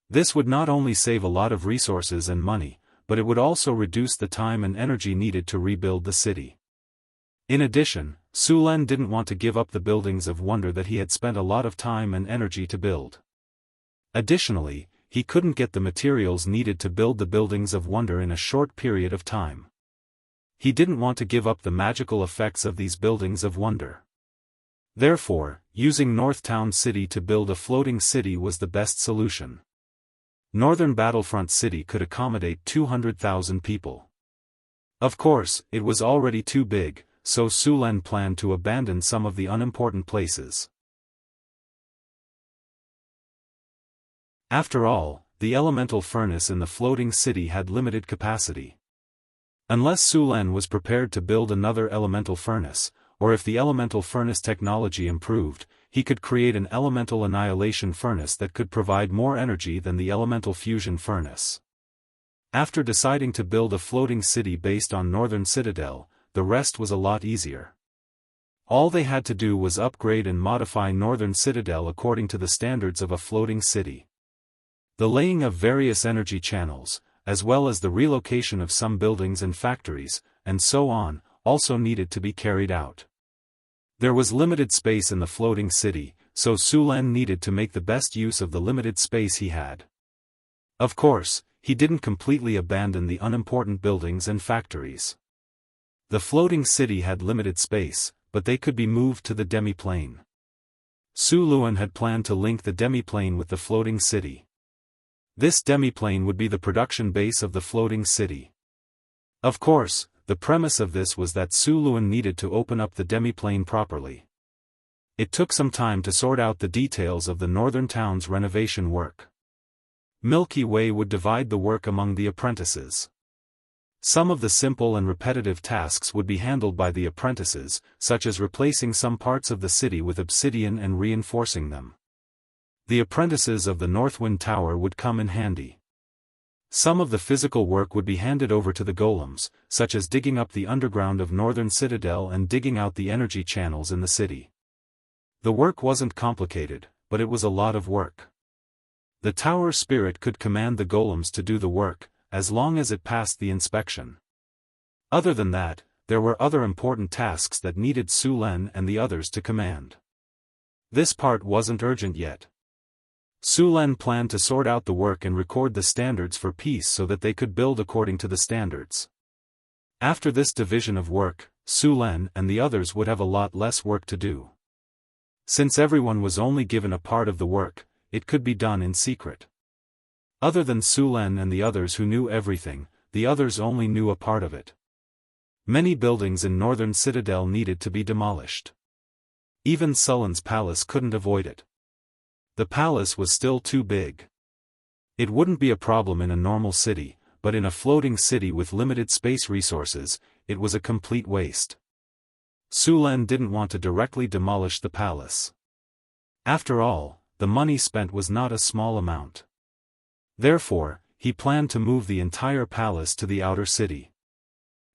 This would not only save a lot of resources and money, but it would also reduce the time and energy needed to rebuild the city. In addition, Su Len didn't want to give up the buildings of wonder that he had spent a lot of time and energy to build. Additionally, he couldn't get the materials needed to build the buildings of wonder in a short period of time. He didn't want to give up the magical effects of these buildings of wonder. Therefore, using Northtown City to build a floating city was the best solution. Northern Battlefront City could accommodate 200,000 people. Of course, it was already too big, so Su Len planned to abandon some of the unimportant places. After all, the elemental furnace in the floating city had limited capacity. Unless Su Len was prepared to build another elemental furnace, or if the elemental furnace technology improved, he could create an elemental annihilation furnace that could provide more energy than the elemental fusion furnace. After deciding to build a floating city based on Northern Citadel, the rest was a lot easier. All they had to do was upgrade and modify Northern Citadel according to the standards of a floating city. The laying of various energy channels, as well as the relocation of some buildings and factories, and so on, also needed to be carried out. There was limited space in the floating city, so Su Len needed to make the best use of the limited space he had. Of course, he didn't completely abandon the unimportant buildings and factories. The floating city had limited space, but they could be moved to the demi-plane. Su Luan had planned to link the demi-plane with the floating city. This demi-plane would be the production base of the floating city. Of course, the premise of this was that Su Luan needed to open up the demi-plane properly. It took some time to sort out the details of the northern town's renovation work. Milky Way would divide the work among the apprentices. Some of the simple and repetitive tasks would be handled by the apprentices, such as replacing some parts of the city with obsidian and reinforcing them. The apprentices of the Northwind Tower would come in handy. Some of the physical work would be handed over to the golems, such as digging up the underground of Northern Citadel and digging out the energy channels in the city. The work wasn't complicated, but it was a lot of work. The tower spirit could command the golems to do the work, as long as it passed the inspection. Other than that, there were other important tasks that needed Su Len and the others to command. This part wasn't urgent yet. Su Len planned to sort out the work and record the standards for peace so that they could build according to the standards. After this division of work, Su Len and the others would have a lot less work to do. Since everyone was only given a part of the work, it could be done in secret. Other than Su Len and the others who knew everything, the others only knew a part of it. Many buildings in Northern Citadel needed to be demolished. Even Sullen's palace couldn't avoid it. The palace was still too big. It wouldn't be a problem in a normal city, but in a floating city with limited space resources, it was a complete waste. Su Len didn't want to directly demolish the palace. After all, the money spent was not a small amount. Therefore, he planned to move the entire palace to the outer city.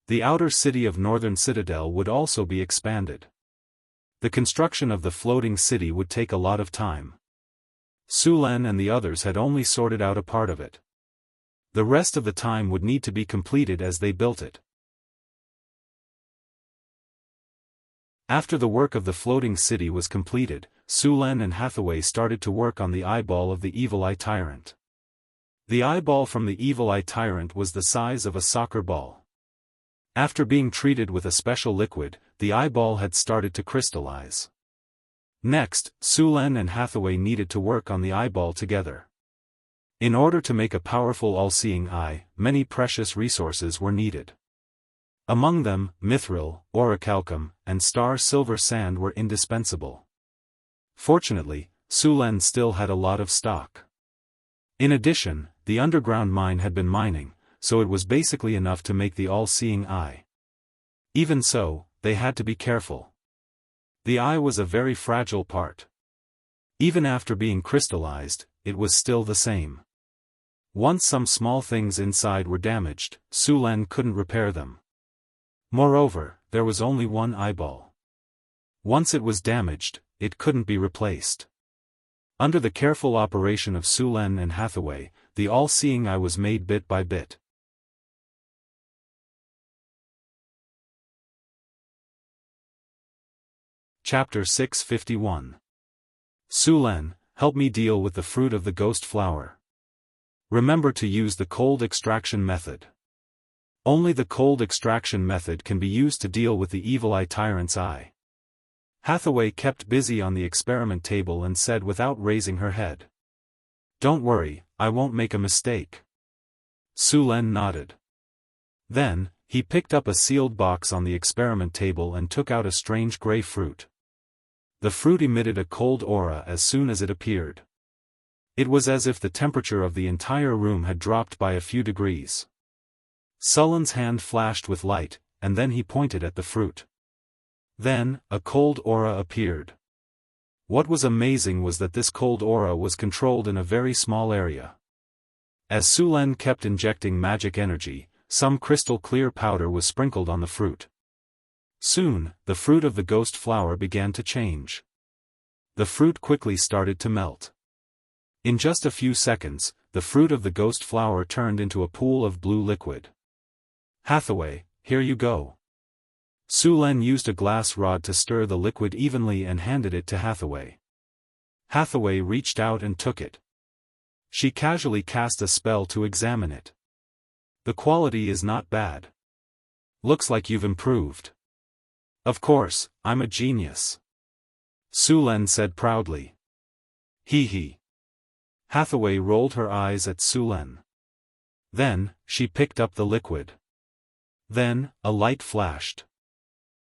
The outer city of Northern Citadel would also be expanded. The construction of the floating city would take a lot of time. Su Len and the others had only sorted out a part of it. The rest of the time would need to be completed as they built it. After the work of the floating city was completed, Su Len and Hathaway started to work on the eyeball of the Evil Eye Tyrant. The eyeball from the Evil Eye Tyrant was the size of a soccer ball. After being treated with a special liquid, the eyeball had started to crystallize. Next, Su Len and Hathaway needed to work on the eyeball together. In order to make a powerful all-seeing eye, many precious resources were needed. Among them, mithril, orichalcum, and star silver sand were indispensable. Fortunately, Su Len still had a lot of stock. In addition, the underground mine had been mining, so it was basically enough to make the all-seeing eye. Even so, they had to be careful. The eye was a very fragile part. Even after being crystallized, it was still the same. Once some small things inside were damaged, Su Len couldn't repair them. Moreover, there was only one eyeball. Once it was damaged, it couldn't be replaced. Under the careful operation of Su Len and Hathaway, the all-seeing eye was made bit by bit. Chapter 651. Su Len, help me deal with the fruit of the ghost flower. Remember to use the cold extraction method. Only the cold extraction method can be used to deal with the Evil Eye Tyrant's eye. Hathaway kept busy on the experiment table and said without raising her head. Don't worry, I won't make a mistake. Su Len nodded. Then, he picked up a sealed box on the experiment table and took out a strange gray fruit. The fruit emitted a cold aura as soon as it appeared. It was as if the temperature of the entire room had dropped by a few degrees. Sullen's hand flashed with light, and then he pointed at the fruit. Then, a cold aura appeared. What was amazing was that this cold aura was controlled in a very small area. As Su Len kept injecting magic energy, some crystal clear powder was sprinkled on the fruit. Soon, the fruit of the ghost flower began to change. The fruit quickly started to melt. In just a few seconds, the fruit of the ghost flower turned into a pool of blue liquid. Hathaway, here you go. Su Len used a glass rod to stir the liquid evenly and handed it to Hathaway. Hathaway reached out and took it. She casually cast a spell to examine it. The quality is not bad. Looks like you've improved. Of course, I'm a genius. Sulen said proudly. Hee hee. Hathaway rolled her eyes at Sulen. Then, she picked up the liquid. Then, a light flashed.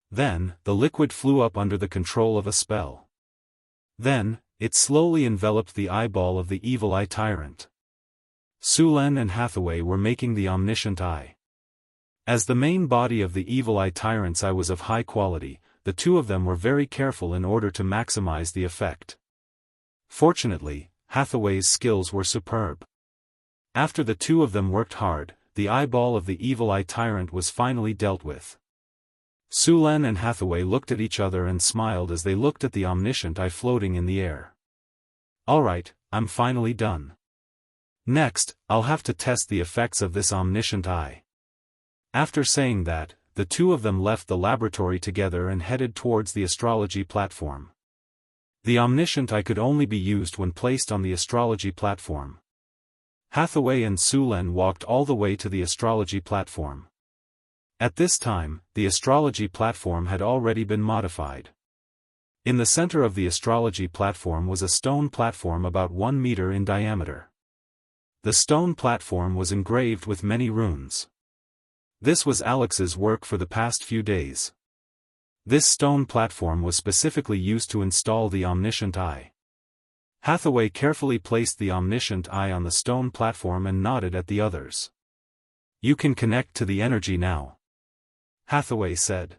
Then, the liquid flew up under the control of a spell. Then, it slowly enveloped the eyeball of the evil eye tyrant. Sulen and Hathaway were making the omniscient eye. As the main body of the evil eye tyrant's eye was of high quality, the two of them were very careful in order to maximize the effect. Fortunately, Hathaway's skills were superb. After the two of them worked hard, the eyeball of the evil eye tyrant was finally dealt with. Sulen and Hathaway looked at each other and smiled as they looked at the omniscient eye floating in the air. Alright, I'm finally done. Next, I'll have to test the effects of this omniscient eye. After saying that, the two of them left the laboratory together and headed towards the astrology platform. The omniscient eye could only be used when placed on the astrology platform. Hathaway and Sulen walked all the way to the astrology platform. At this time, the astrology platform had already been modified. In the center of the astrology platform was a stone platform about 1 meter in diameter. The stone platform was engraved with many runes. This was Alex's work for the past few days. This stone platform was specifically used to install the omniscient eye. Hathaway carefully placed the omniscient eye on the stone platform and nodded at the others. You can connect to the energy now. Hathaway said.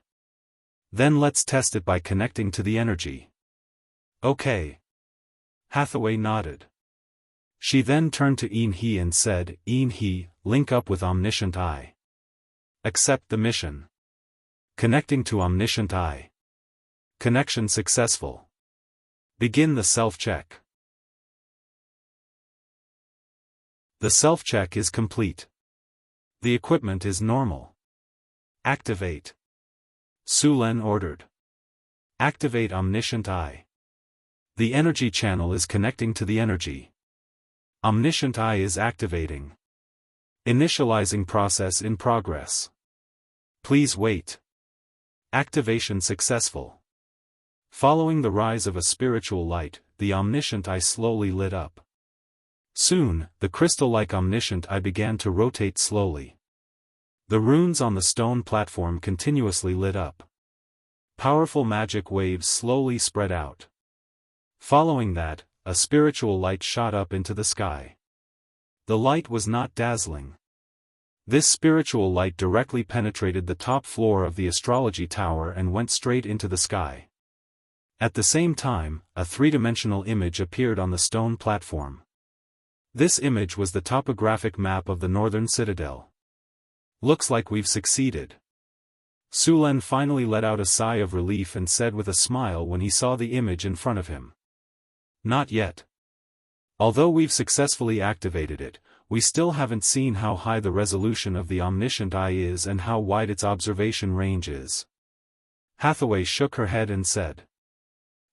Then let's test it by connecting to the energy. Okay. Hathaway nodded. She then turned to Eun-hee and said, Eun-hee, link up with omniscient eye. Accept the mission. Connecting to omniscient eye. Connection successful. Begin the self-check. The self-check is complete. The equipment is normal. Activate. Sulen ordered. Activate omniscient eye. The energy channel is connecting to the energy. Omniscient eye is activating. Initializing process in progress. Please wait. Activation successful. Following the rise of a spiritual light, the omniscient eye slowly lit up. Soon, the crystal-like omniscient eye began to rotate slowly. The runes on the stone platform continuously lit up. Powerful magic waves slowly spread out. Following that, a spiritual light shot up into the sky. The light was not dazzling. This spiritual light directly penetrated the top floor of the astrology tower and went straight into the sky. At the same time, a three-dimensional image appeared on the stone platform. This image was the topographic map of the northern citadel. Looks like we've succeeded. Sulen finally let out a sigh of relief and said with a smile when he saw the image in front of him. Not yet. Although we've successfully activated it, we still haven't seen how high the resolution of the omniscient eye is and how wide its observation range is. Hathaway shook her head and said.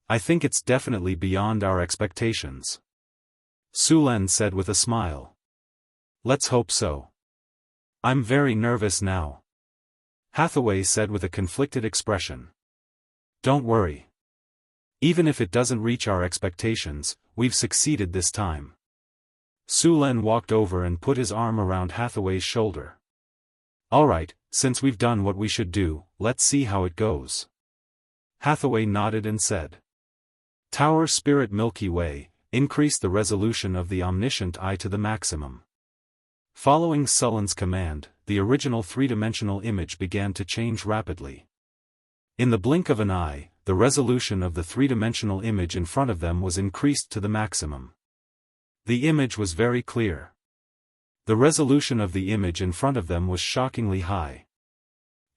I think it's definitely beyond our expectations. Sulen said with a smile. Let's hope so. I'm very nervous now. Hathaway said with a conflicted expression. Don't worry. Even if it doesn't reach our expectations, we've succeeded this time. Sulen walked over and put his arm around Hathaway's shoulder. Alright, since we've done what we should do, let's see how it goes. Hathaway nodded and said. Tower Spirit Milky Way, increase the resolution of the omniscient eye to the maximum. Following Sulen's command, the original three-dimensional image began to change rapidly. In the blink of an eye, the resolution of the three-dimensional image in front of them was increased to the maximum. The image was very clear. The resolution of the image in front of them was shockingly high.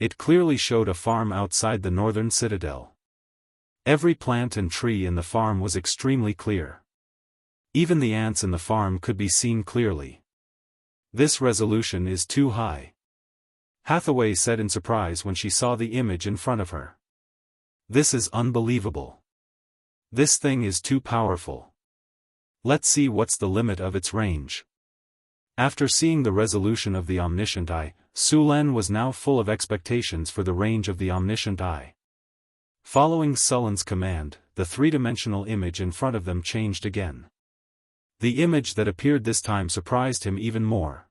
It clearly showed a farm outside the northern citadel. Every plant and tree in the farm was extremely clear. Even the ants in the farm could be seen clearly. This resolution is too high. Hathaway said in surprise when she saw the image in front of her. This is unbelievable. This thing is too powerful. Let's see what's the limit of its range. After seeing the resolution of the omniscient eye, Su Len was now full of expectations for the range of the omniscient eye. Following Sullen's command, the three-dimensional image in front of them changed again. The image that appeared this time surprised him even more.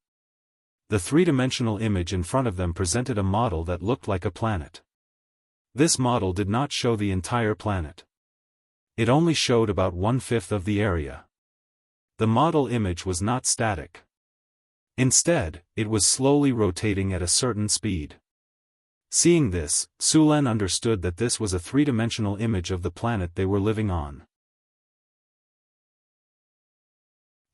The three-dimensional image in front of them presented a model that looked like a planet. This model did not show the entire planet. It only showed about 1/5 of the area. The model image was not static. Instead, it was slowly rotating at a certain speed. Seeing this, Su Len understood that this was a three-dimensional image of the planet they were living on.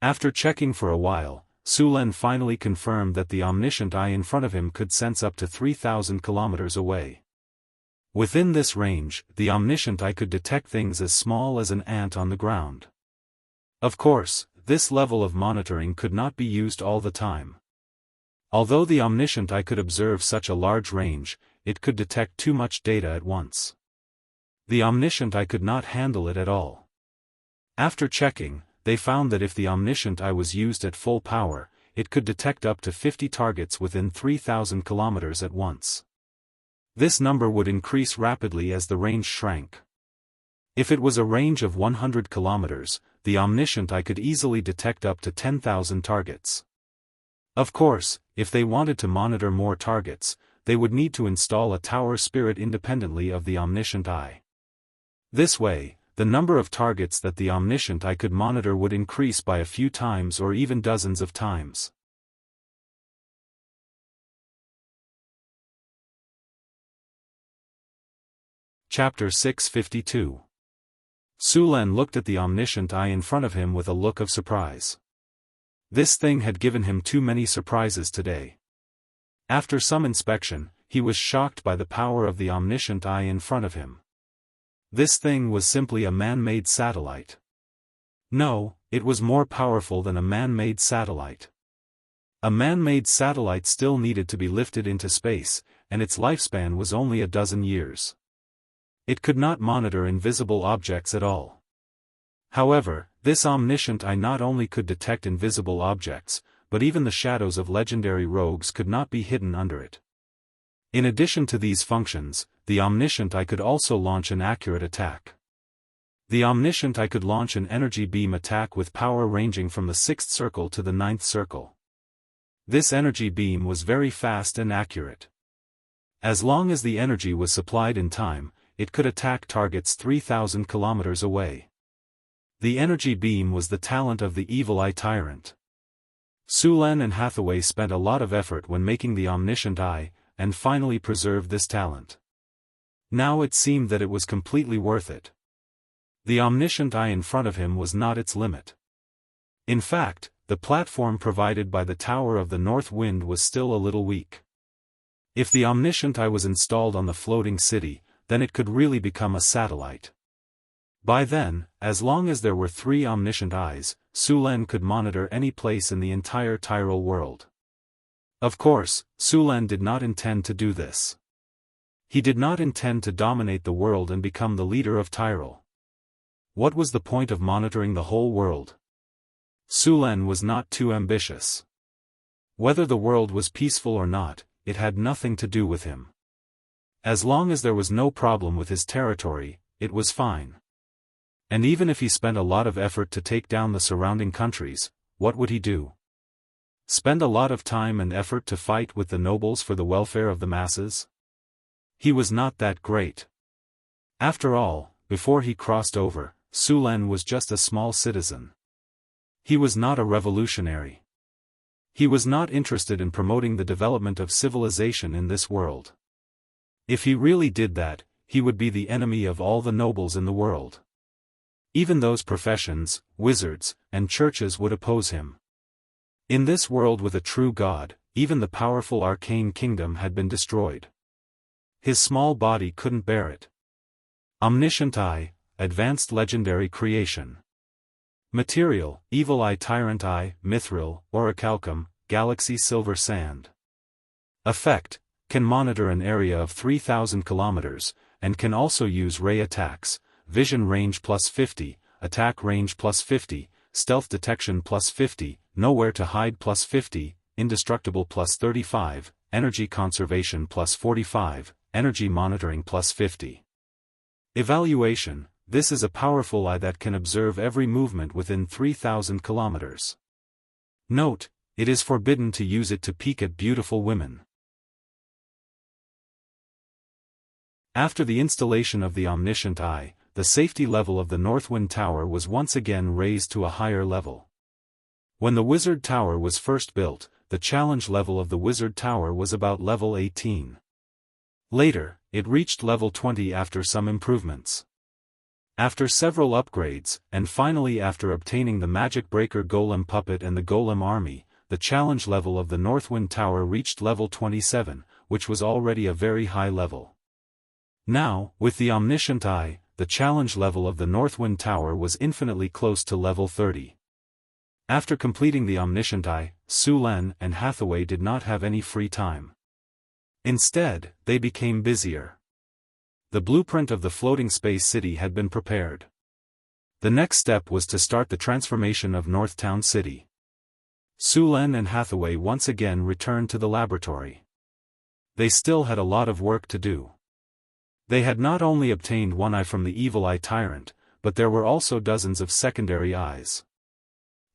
After checking for a while, Su Len finally confirmed that the omniscient eye in front of him could sense up to 3,000 kilometers away. Within this range, the omniscient eye could detect things as small as an ant on the ground. Of course, this level of monitoring could not be used all the time. Although the omniscient eye could observe such a large range, it could detect too much data at once. The omniscient eye could not handle it at all. After checking, they found that if the omniscient eye was used at full power, it could detect up to 50 targets within 3,000 kilometers at once. This number would increase rapidly as the range shrank. If it was a range of 100 kilometers, the omniscient eye could easily detect up to 10,000 targets. Of course, if they wanted to monitor more targets, they would need to install a tower spirit independently of the omniscient eye. This way, the number of targets that the omniscient eye could monitor would increase by a few times or even dozens of times. Chapter 652. Su Len looked at the omniscient eye in front of him with a look of surprise. This thing had given him too many surprises today. After some inspection, he was shocked by the power of the omniscient eye in front of him. This thing was simply a man-made satellite. No, it was more powerful than a man-made satellite. A man-made satellite still needed to be lifted into space, and its lifespan was only a dozen years. It could not monitor invisible objects at all. However, this omniscient eye not only could detect invisible objects, but even the shadows of legendary rogues could not be hidden under it. In addition to these functions, the omniscient eye could also launch an accurate attack. The omniscient eye could launch an energy beam attack with power ranging from the 6th circle to the 9th circle. This energy beam was very fast and accurate. As long as the energy was supplied in time, it could attack targets 3,000 kilometers away. The energy beam was the talent of the Evil Eye Tyrant. Su Len and Hathaway spent a lot of effort when making the omniscient eye, and finally preserved this talent. Now it seemed that it was completely worth it. The omniscient eye in front of him was not its limit. In fact, the platform provided by the Tower of the North Wind was still a little weak. If the omniscient eye was installed on the floating city, then it could really become a satellite. By then, as long as there were 3 omniscient eyes, Su Len could monitor any place in the entire Tyrol world. Of course, Su Len did not intend to do this. He did not intend to dominate the world and become the leader of Tyrol. What was the point of monitoring the whole world? Su Len was not too ambitious. Whether the world was peaceful or not, it had nothing to do with him. As long as there was no problem with his territory, it was fine. And even if he spent a lot of effort to take down the surrounding countries, what would he do? Spend a lot of time and effort to fight with the nobles for the welfare of the masses? He was not that great. After all, before he crossed over, Su Len was just a small citizen. He was not a revolutionary. He was not interested in promoting the development of civilization in this world. If he really did that, he would be the enemy of all the nobles in the world. Even those professions, wizards, and churches would oppose him. In this world with a true god, even the powerful arcane kingdom had been destroyed. His small body couldn't bear it. Omniscient Eye, Advanced Legendary Creation. Material, Evil Eye Tyrant Eye, Mithril, Orichalcum, Galaxy Silver Sand. Effect, can monitor an area of 3,000 kilometers, and can also use ray attacks, vision range +50, attack range +50, stealth detection plus 50, nowhere to hide plus 50, indestructible plus 35, energy conservation plus 45, energy monitoring plus 50. Evaluation: this is a powerful eye that can observe every movement within 3,000 kilometers. Note: it is forbidden to use it to peek at beautiful women. After the installation of the omniscient eye, the safety level of the Northwind Tower was once again raised to a higher level. When the Wizard Tower was first built, the challenge level of the Wizard Tower was about level 18. Later, it reached level 20 after some improvements. After several upgrades, and finally after obtaining the Magic Breaker Golem Puppet and the Golem Army, the challenge level of the Northwind Tower reached level 27, which was already a very high level. Now, with the Omniscient Eye, the challenge level of the Northwind Tower was infinitely close to level 30. After completing the Omniscient Eye, Su Len and Hathaway did not have any free time. Instead, they became busier. The blueprint of the floating space city had been prepared. The next step was to start the transformation of Northtown City. Su Len and Hathaway once again returned to the laboratory. They still had a lot of work to do. They had not only obtained one eye from the Evil Eye Tyrant, but there were also dozens of secondary eyes.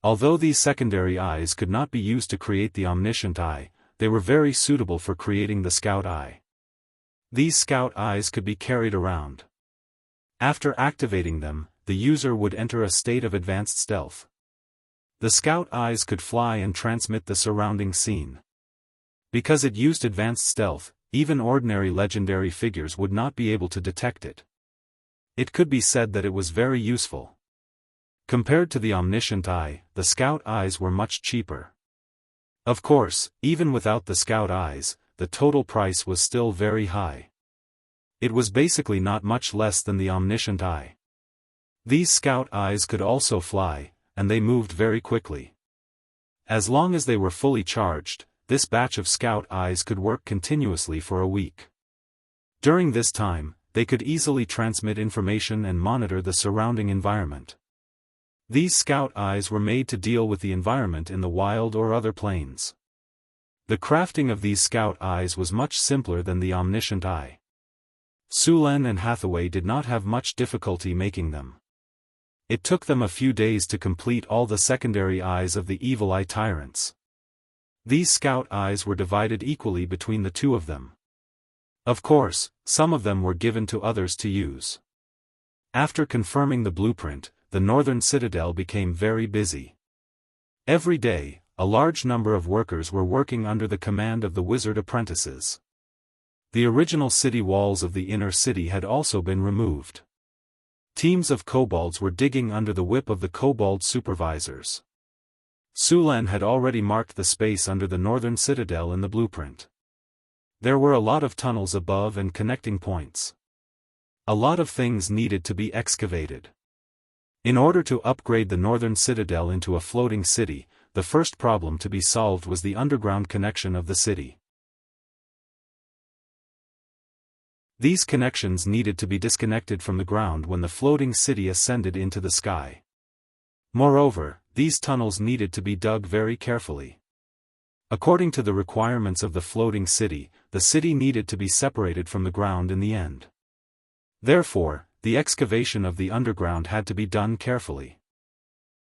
Although these secondary eyes could not be used to create the Omniscient Eye, they were very suitable for creating the Scout Eye. These Scout Eyes could be carried around. After activating them, the user would enter a state of advanced stealth. The Scout Eyes could fly and transmit the surrounding scene. Because it used advanced stealth, even ordinary legendary figures would not be able to detect it. It could be said that it was very useful. Compared to the Omniscient Eye, the Scout Eyes were much cheaper. Of course, even without the Scout Eyes, the total price was still very high. It was basically not much less than the Omniscient Eye. These Scout Eyes could also fly, and they moved very quickly. As long as they were fully charged, this batch of Scout Eyes could work continuously for a week. During this time, they could easily transmit information and monitor the surrounding environment. These Scout Eyes were made to deal with the environment in the wild or other planes. The crafting of these Scout Eyes was much simpler than the Omniscient Eye. Su Len and Hathaway did not have much difficulty making them. It took them a few days to complete all the secondary eyes of the Evil Eye Tyrants. These Scout Eyes were divided equally between the two of them. Of course, some of them were given to others to use. After confirming the blueprint, the Northern Citadel became very busy. Every day, a large number of workers were working under the command of the wizard apprentices. The original city walls of the inner city had also been removed. Teams of kobolds were digging under the whip of the kobold supervisors. Su Len had already marked the space under the Northern Citadel in the blueprint. There were a lot of tunnels above and connecting points. A lot of things needed to be excavated. In order to upgrade the Northern Citadel into a floating city, the first problem to be solved was the underground connection of the city. These connections needed to be disconnected from the ground when the floating city ascended into the sky. Moreover, these tunnels needed to be dug very carefully. According to the requirements of the floating city, the city needed to be separated from the ground in the end. Therefore, the excavation of the underground had to be done carefully.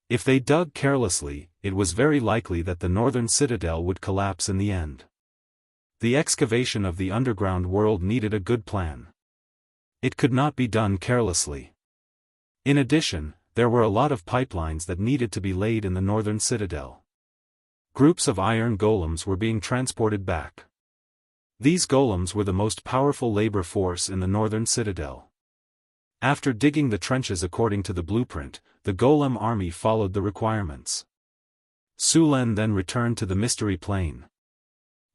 If they dug carelessly, it was very likely that the Northern Citadel would collapse in the end. The excavation of the underground world needed a good plan. It could not be done carelessly. In addition, there were a lot of pipelines that needed to be laid in the Northern Citadel. Groups of iron golems were being transported back. These golems were the most powerful labor force in the Northern Citadel. After digging the trenches according to the blueprint, the golem army followed the requirements. Su Len then returned to the mystery plane.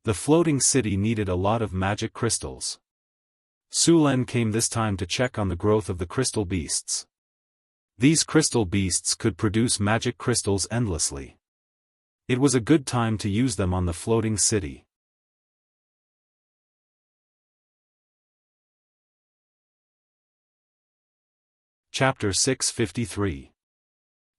The floating city needed a lot of magic crystals. Su Len came this time to check on the growth of the crystal beasts. These crystal beasts could produce magic crystals endlessly. It was a good time to use them on the floating city. Chapter 653.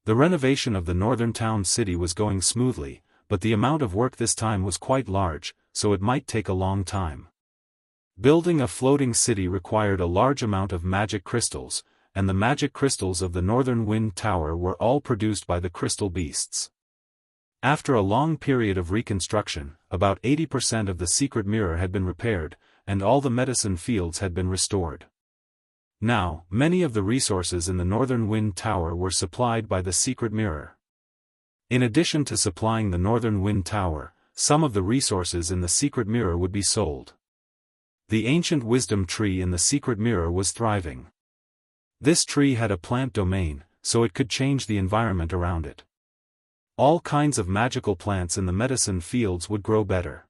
The renovation of the northern town city was going smoothly, but the amount of work this time was quite large, so it might take a long time. Building a floating city required a large amount of magic crystals, and the magic crystals of the Northern Wind Tower were all produced by the crystal beasts. After a long period of reconstruction, about 80% of the secret mirror had been repaired, and all the medicine fields had been restored. Now, many of the resources in the Northern Wind Tower were supplied by the secret mirror. In addition to supplying the Northern Wind Tower, some of the resources in the secret mirror would be sold. The ancient wisdom tree in the secret mirror was thriving. This tree had a plant domain, so it could change the environment around it. All kinds of magical plants in the medicine fields would grow better.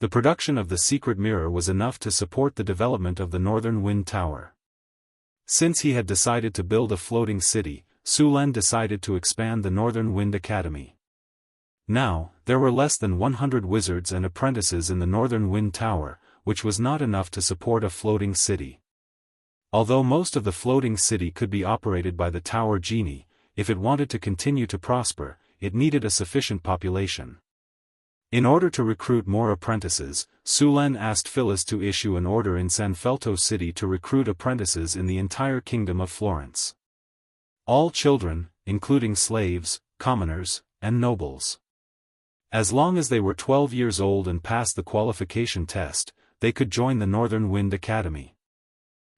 The production of the secret mirror was enough to support the development of the Northern Wind Tower. Since he had decided to build a floating city, Su Len decided to expand the Northern Wind Academy. Now, there were less than 100 wizards and apprentices in the Northern Wind Tower, which was not enough to support a floating city. Although most of the floating city could be operated by the Tower Genie, if it wanted to continue to prosper, it needed a sufficient population. In order to recruit more apprentices, Su Len asked Phyllis to issue an order in San Felto City to recruit apprentices in the entire Kingdom of Florence. All children, including slaves, commoners, and nobles. As long as they were 12 years old and passed the qualification test, they could join the Northern Wind Academy.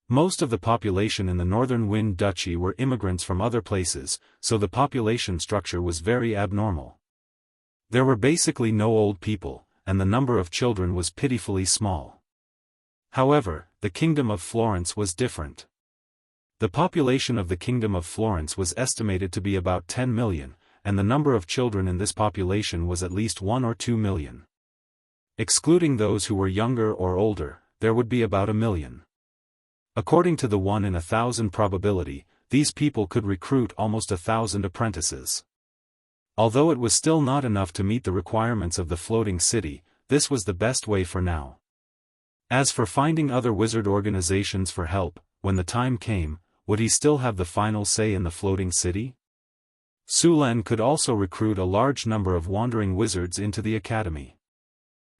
Most of the population in the Northern Wind Duchy were immigrants from other places, so the population structure was very abnormal. There were basically no old people, and the number of children was pitifully small. However, the Kingdom of Florence was different. The population of the Kingdom of Florence was estimated to be about 10 million, and the number of children in this population was at least 1 or 2 million. Excluding those who were younger or older, there would be about 1 million. According to the 1 in 1,000 probability, these people could recruit almost 1,000 apprentices. Although it was still not enough to meet the requirements of the floating city, this was the best way for now. As for finding other wizard organizations for help, when the time came, would he still have the final say in the floating city? Su Len could also recruit a large number of wandering wizards into the academy.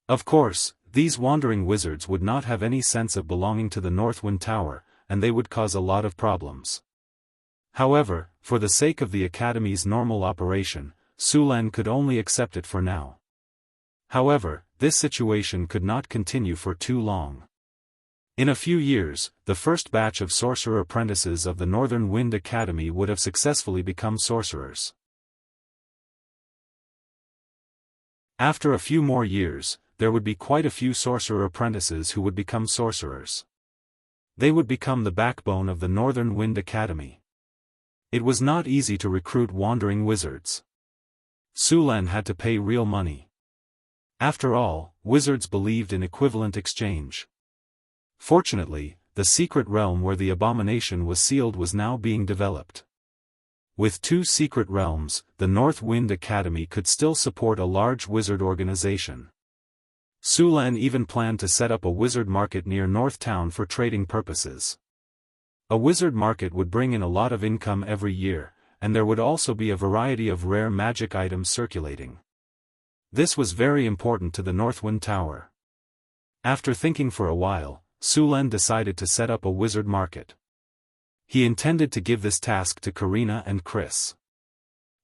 Of course, these wandering wizards would not have any sense of belonging to the Northwind Tower, and they would cause a lot of problems. However, for the sake of the academy's normal operation, Su Len could only accept it for now. However, this situation could not continue for too long. In a few years, the first batch of sorcerer apprentices of the Northern Wind Academy would have successfully become sorcerers. After a few more years, there would be quite a few sorcerer apprentices who would become sorcerers. They would become the backbone of the Northern Wind Academy. It was not easy to recruit wandering wizards. Su Len had to pay real money. After all, wizards believed in equivalent exchange. Fortunately, the secret realm where the abomination was sealed was now being developed. With 2 secret realms, the North Wind Academy could still support a large wizard organization. Su Len even planned to set up a wizard market near North Town for trading purposes. A wizard market would bring in a lot of income every year, and there would also be a variety of rare magic items circulating. This was very important to the Northwind Tower. After thinking for a while, Su Len decided to set up a wizard market. He intended to give this task to Karina and Chris.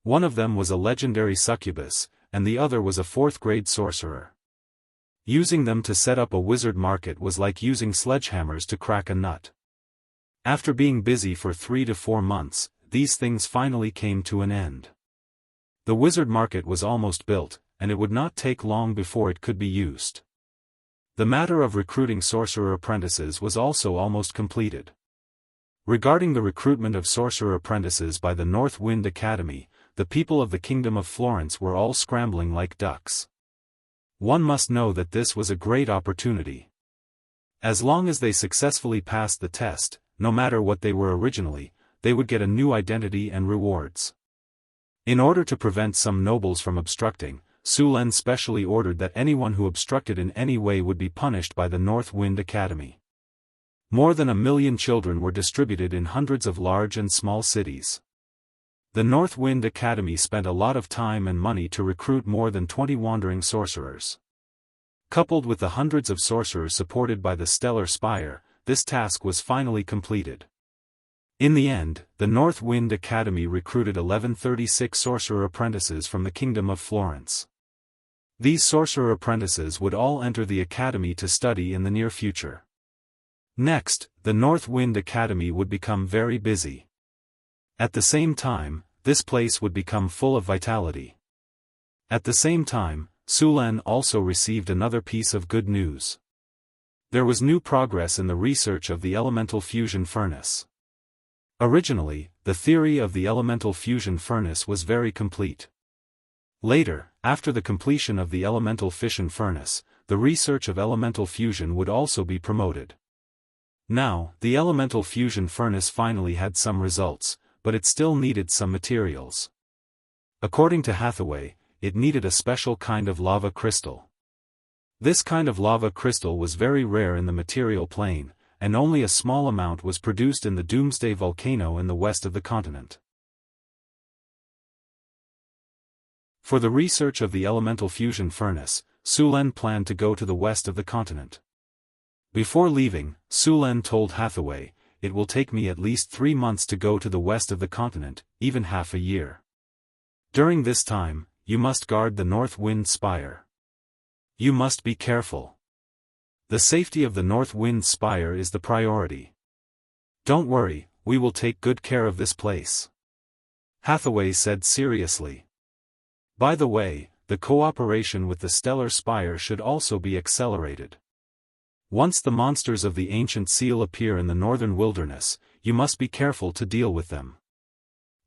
One of them was a legendary succubus, and the other was a 4th-grade sorcerer. Using them to set up a wizard market was like using sledgehammers to crack a nut. After being busy for 3 to 4 months, these things finally came to an end. The wizard market was almost built, and it would not take long before it could be used. The matter of recruiting sorcerer apprentices was also almost completed. Regarding the recruitment of sorcerer apprentices by the North Wind Academy, the people of the Kingdom of Florence were all scrambling like ducks. One must know that this was a great opportunity. As long as they successfully passed the test, no matter what they were originally, they would get a new identity and rewards. In order to prevent some nobles from obstructing, Su Len specially ordered that anyone who obstructed in any way would be punished by the North Wind Academy. More than 1 million children were distributed in hundreds of large and small cities. The North Wind Academy spent a lot of time and money to recruit more than 20 wandering sorcerers. Coupled with the hundreds of sorcerers supported by the Stellar Spire, this task was finally completed. In the end, the North Wind Academy recruited 1136 sorcerer apprentices from the Kingdom of Florence. These sorcerer apprentices would all enter the academy to study in the near future. Next, the North Wind Academy would become very busy. At the same time, this place would become full of vitality. At the same time, Sulan also received another piece of good news. There was new progress in the research of the elemental fusion furnace. Originally, the theory of the elemental fusion furnace was very complete. Later, after the completion of the elemental fission furnace, the research of elemental fusion would also be promoted. Now, the elemental fusion furnace finally had some results, but it still needed some materials. According to Hathaway, it needed a special kind of lava crystal. This kind of lava crystal was very rare in the material plane, and only a small amount was produced in the Doomsday volcano in the west of the continent. For the research of the elemental fusion furnace, Sulan planned to go to the west of the continent. Before leaving, Sulan told Hathaway, "It will take me at least 3 months to go to the west of the continent, even half a year. During this time, you must guard the North Wind Spire. You must be careful. The safety of the North Wind Spire is the priority. Don't worry, we will take good care of this place," Hathaway said seriously. By the way, the cooperation with the Stellar Spire should also be accelerated. Once the monsters of the Ancient Seal appear in the northern wilderness, you must be careful to deal with them.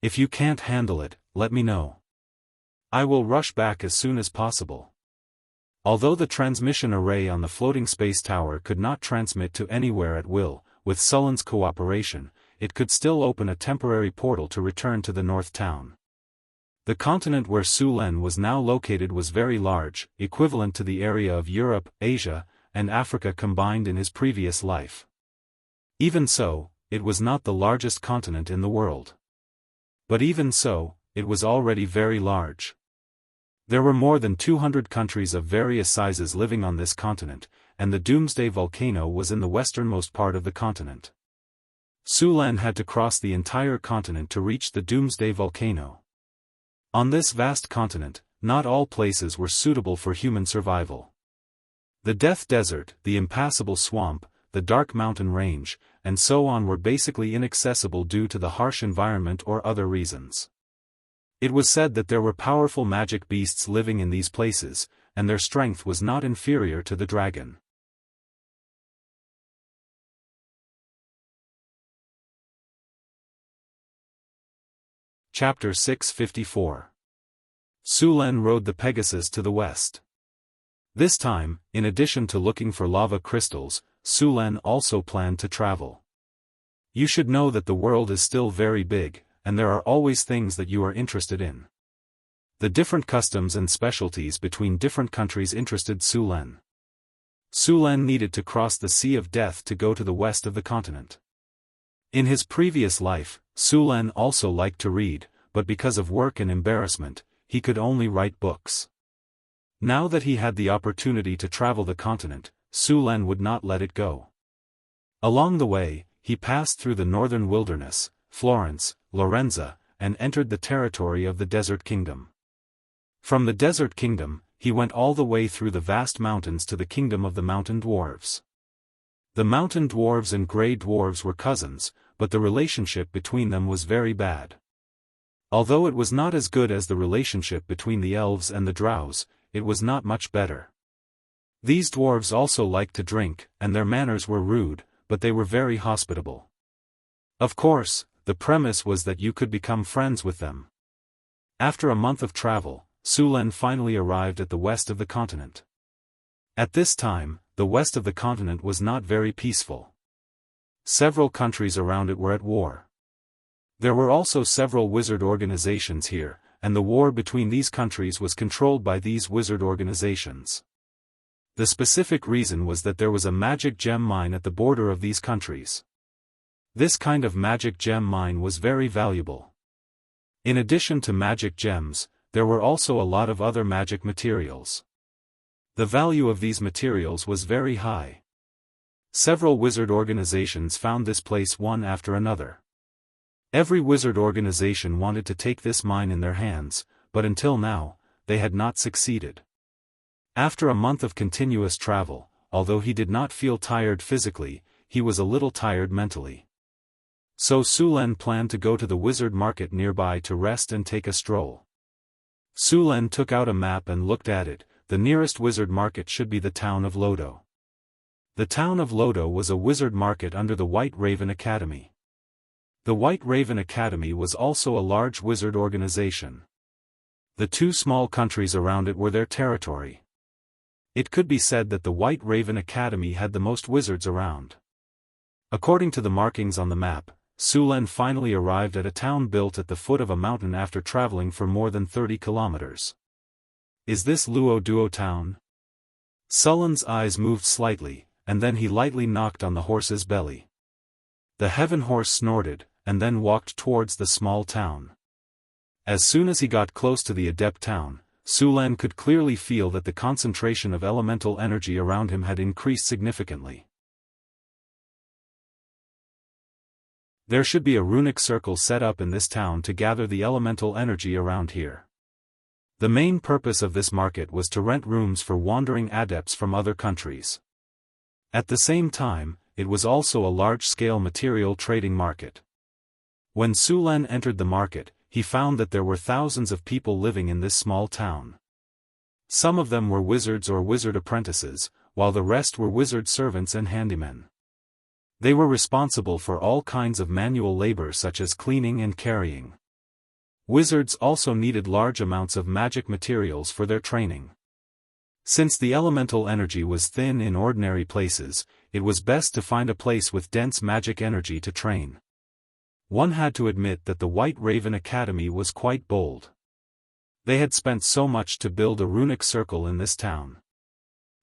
If you can't handle it, let me know. I will rush back as soon as possible. Although the transmission array on the floating space tower could not transmit to anywhere at will, with Sulan's cooperation, it could still open a temporary portal to return to the North Town. The continent where Sulan was now located was very large, equivalent to the area of Europe, Asia, and Africa combined in his previous life. Even so, it was not the largest continent in the world. But even so, it was already very large. There were more than 200 countries of various sizes living on this continent, and the Doomsday volcano was in the westernmost part of the continent. Sulan had to cross the entire continent to reach the Doomsday volcano. On this vast continent, not all places were suitable for human survival. The Death Desert, the impassable swamp, the dark mountain range, and so on were basically inaccessible due to the harsh environment or other reasons. It was said that there were powerful magic beasts living in these places, and their strength was not inferior to the dragon. Chapter 654. Sulan rode the Pegasus to the west. This time, in addition to looking for lava crystals, Sulan also planned to travel. You should know that the world is still very big, and there are always things that you are interested in. The different customs and specialties between different countries interested Sulan. Sulan needed to cross the Sea of Death to go to the west of the continent. In his previous life, Sulan also liked to read, but because of work and embarrassment, he could only write books. Now that he had the opportunity to travel the continent, Sulan would not let it go. Along the way, he passed through the northern wilderness, Florence, Lorenza, and entered the territory of the Desert Kingdom. From the Desert Kingdom, he went all the way through the vast mountains to the kingdom of the Mountain Dwarves. The Mountain Dwarves and Grey Dwarves were cousins, but the relationship between them was very bad. Although it was not as good as the relationship between the elves and the drows, it was not much better. These dwarves also liked to drink, and their manners were rude, but they were very hospitable. Of course, the premise was that you could become friends with them. After a month of travel, Sulan finally arrived at the west of the continent. At this time, the west of the continent was not very peaceful. Several countries around it were at war. There were also several wizard organizations here, and the war between these countries was controlled by these wizard organizations. The specific reason was that there was a magic gem mine at the border of these countries. This kind of magic gem mine was very valuable. In addition to magic gems, there were also a lot of other magic materials. The value of these materials was very high. Several wizard organizations found this place one after another. Every wizard organization wanted to take this mine in their hands, but until now, they had not succeeded. After a month of continuous travel, although he did not feel tired physically, he was a little tired mentally. So Sulen planned to go to the wizard market nearby to rest and take a stroll. Sulen took out a map and looked at it. The nearest wizard market should be the town of Lodo. The town of Lodo was a wizard market under the White Raven Academy. The White Raven Academy was also a large wizard organization. The two small countries around it were their territory. It could be said that the White Raven Academy had the most wizards around. According to the markings on the map, Sulen finally arrived at a town built at the foot of a mountain after traveling for more than 30 kilometers. Is this Luo Duo town? Sulen's eyes moved slightly, and then he lightly knocked on the horse's belly. The heaven horse snorted, and then walked towards the small town. As soon as he got close to the adept town, Sulen could clearly feel that the concentration of elemental energy around him had increased significantly. There should be a runic circle set up in this town to gather the elemental energy around here. The main purpose of this market was to rent rooms for wandering adepts from other countries. At the same time, it was also a large-scale material trading market. When Sulen entered the market, he found that there were thousands of people living in this small town. Some of them were wizards or wizard apprentices, while the rest were wizard servants and handymen. They were responsible for all kinds of manual labor such as cleaning and carrying. Wizards also needed large amounts of magic materials for their training. Since the elemental energy was thin in ordinary places, it was best to find a place with dense magic energy to train. One had to admit that the White Raven Academy was quite bold. They had spent so much to build a runic circle in this town.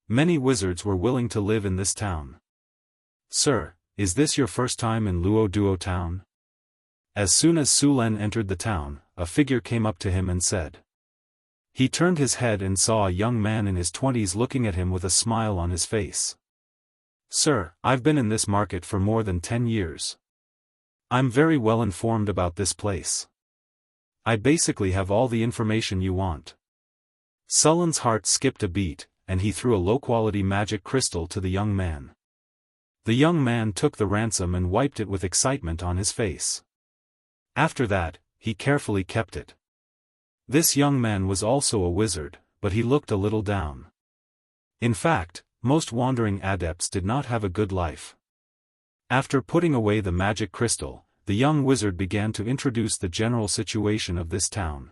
Many wizards were willing to live in this town. Sir, is this your first time in Luo Duo town? As soon as Sulen entered the town, a figure came up to him and said. He turned his head and saw a young man in his 20s looking at him with a smile on his face. Sir, I've been in this market for more than 10 years. I'm very well informed about this place. I basically have all the information you want. Sulen's heart skipped a beat, and he threw a low-quality magic crystal to the young man. The young man took the ransom and wiped it with excitement on his face. After that, he carefully kept it. This young man was also a wizard, but he looked a little down. In fact, most wandering adepts did not have a good life. After putting away the magic crystal, the young wizard began to introduce the general situation of this town.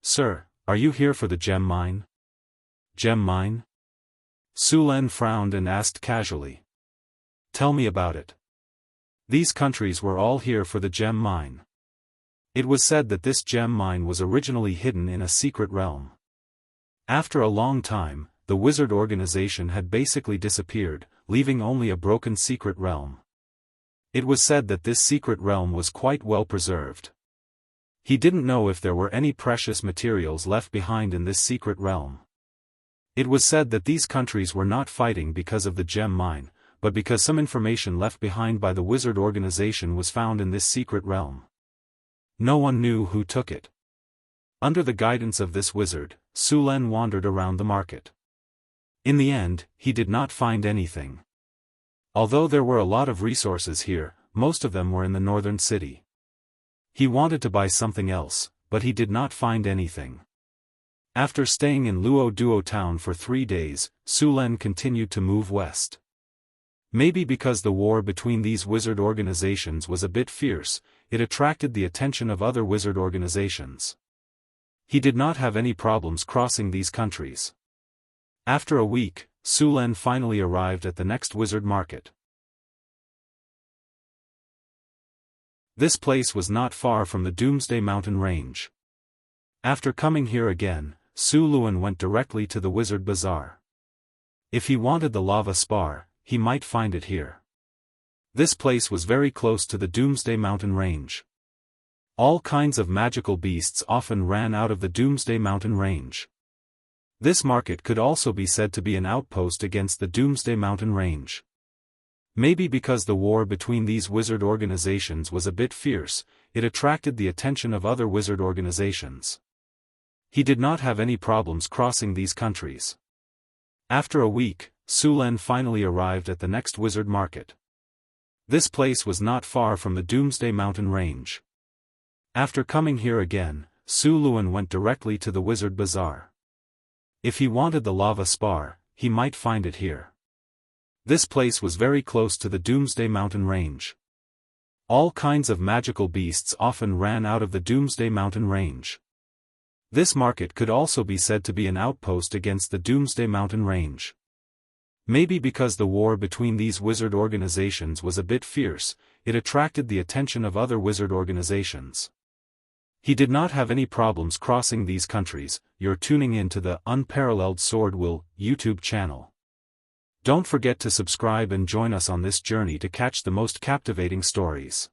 Sir, are you here for the gem mine? Gem mine? Sulen frowned and asked casually. Tell me about it. These countries were all here for the gem mine. It was said that this gem mine was originally hidden in a secret realm. After a long time, the wizard organization had basically disappeared, leaving only a broken secret realm. It was said that this secret realm was quite well preserved. He didn't know if there were any precious materials left behind in this secret realm. It was said that these countries were not fighting because of the gem mine, but because some information left behind by the wizard organization was found in this secret realm. No one knew who took it. Under the guidance of this wizard, Sulen wandered around the market. In the end, he did not find anything. Although there were a lot of resources here, most of them were in the northern city. He wanted to buy something else, but he did not find anything. After staying in Luo Duo town for 3 days, Sulen continued to move west. Maybe because the war between these wizard organizations was a bit fierce, it attracted the attention of other wizard organizations. He did not have any problems crossing these countries. After a week, Sulen finally arrived at the next wizard market. This place was not far from the Doomsday Mountain Range. After coming here again, Sulen went directly to the Wizard Bazaar. If he wanted the lava spar, he might find it here. This place was very close to the Doomsday Mountain Range. All kinds of magical beasts often ran out of the Doomsday Mountain range. This market could also be said to be an outpost against the Doomsday Mountain range. Maybe because the war between these wizard organizations was a bit fierce, it attracted the attention of other wizard organizations. He did not have any problems crossing these countries. After a week, Su Len finally arrived at the next wizard market. This place was not far from the Doomsday Mountain range. After coming here again, Su Luen went directly to the Wizard Bazaar. If he wanted the lava spar, he might find it here. This place was very close to the Doomsday Mountain range. All kinds of magical beasts often ran out of the Doomsday Mountain range. This market could also be said to be an outpost against the Doomsday Mountain range. Maybe because the war between these wizard organizations was a bit fierce, it attracted the attention of other wizard organizations. He did not have any problems crossing these countries. You're tuning in to the Unparalleled SwordWill YouTube channel. Don't forget to subscribe and join us on this journey to catch the most captivating stories.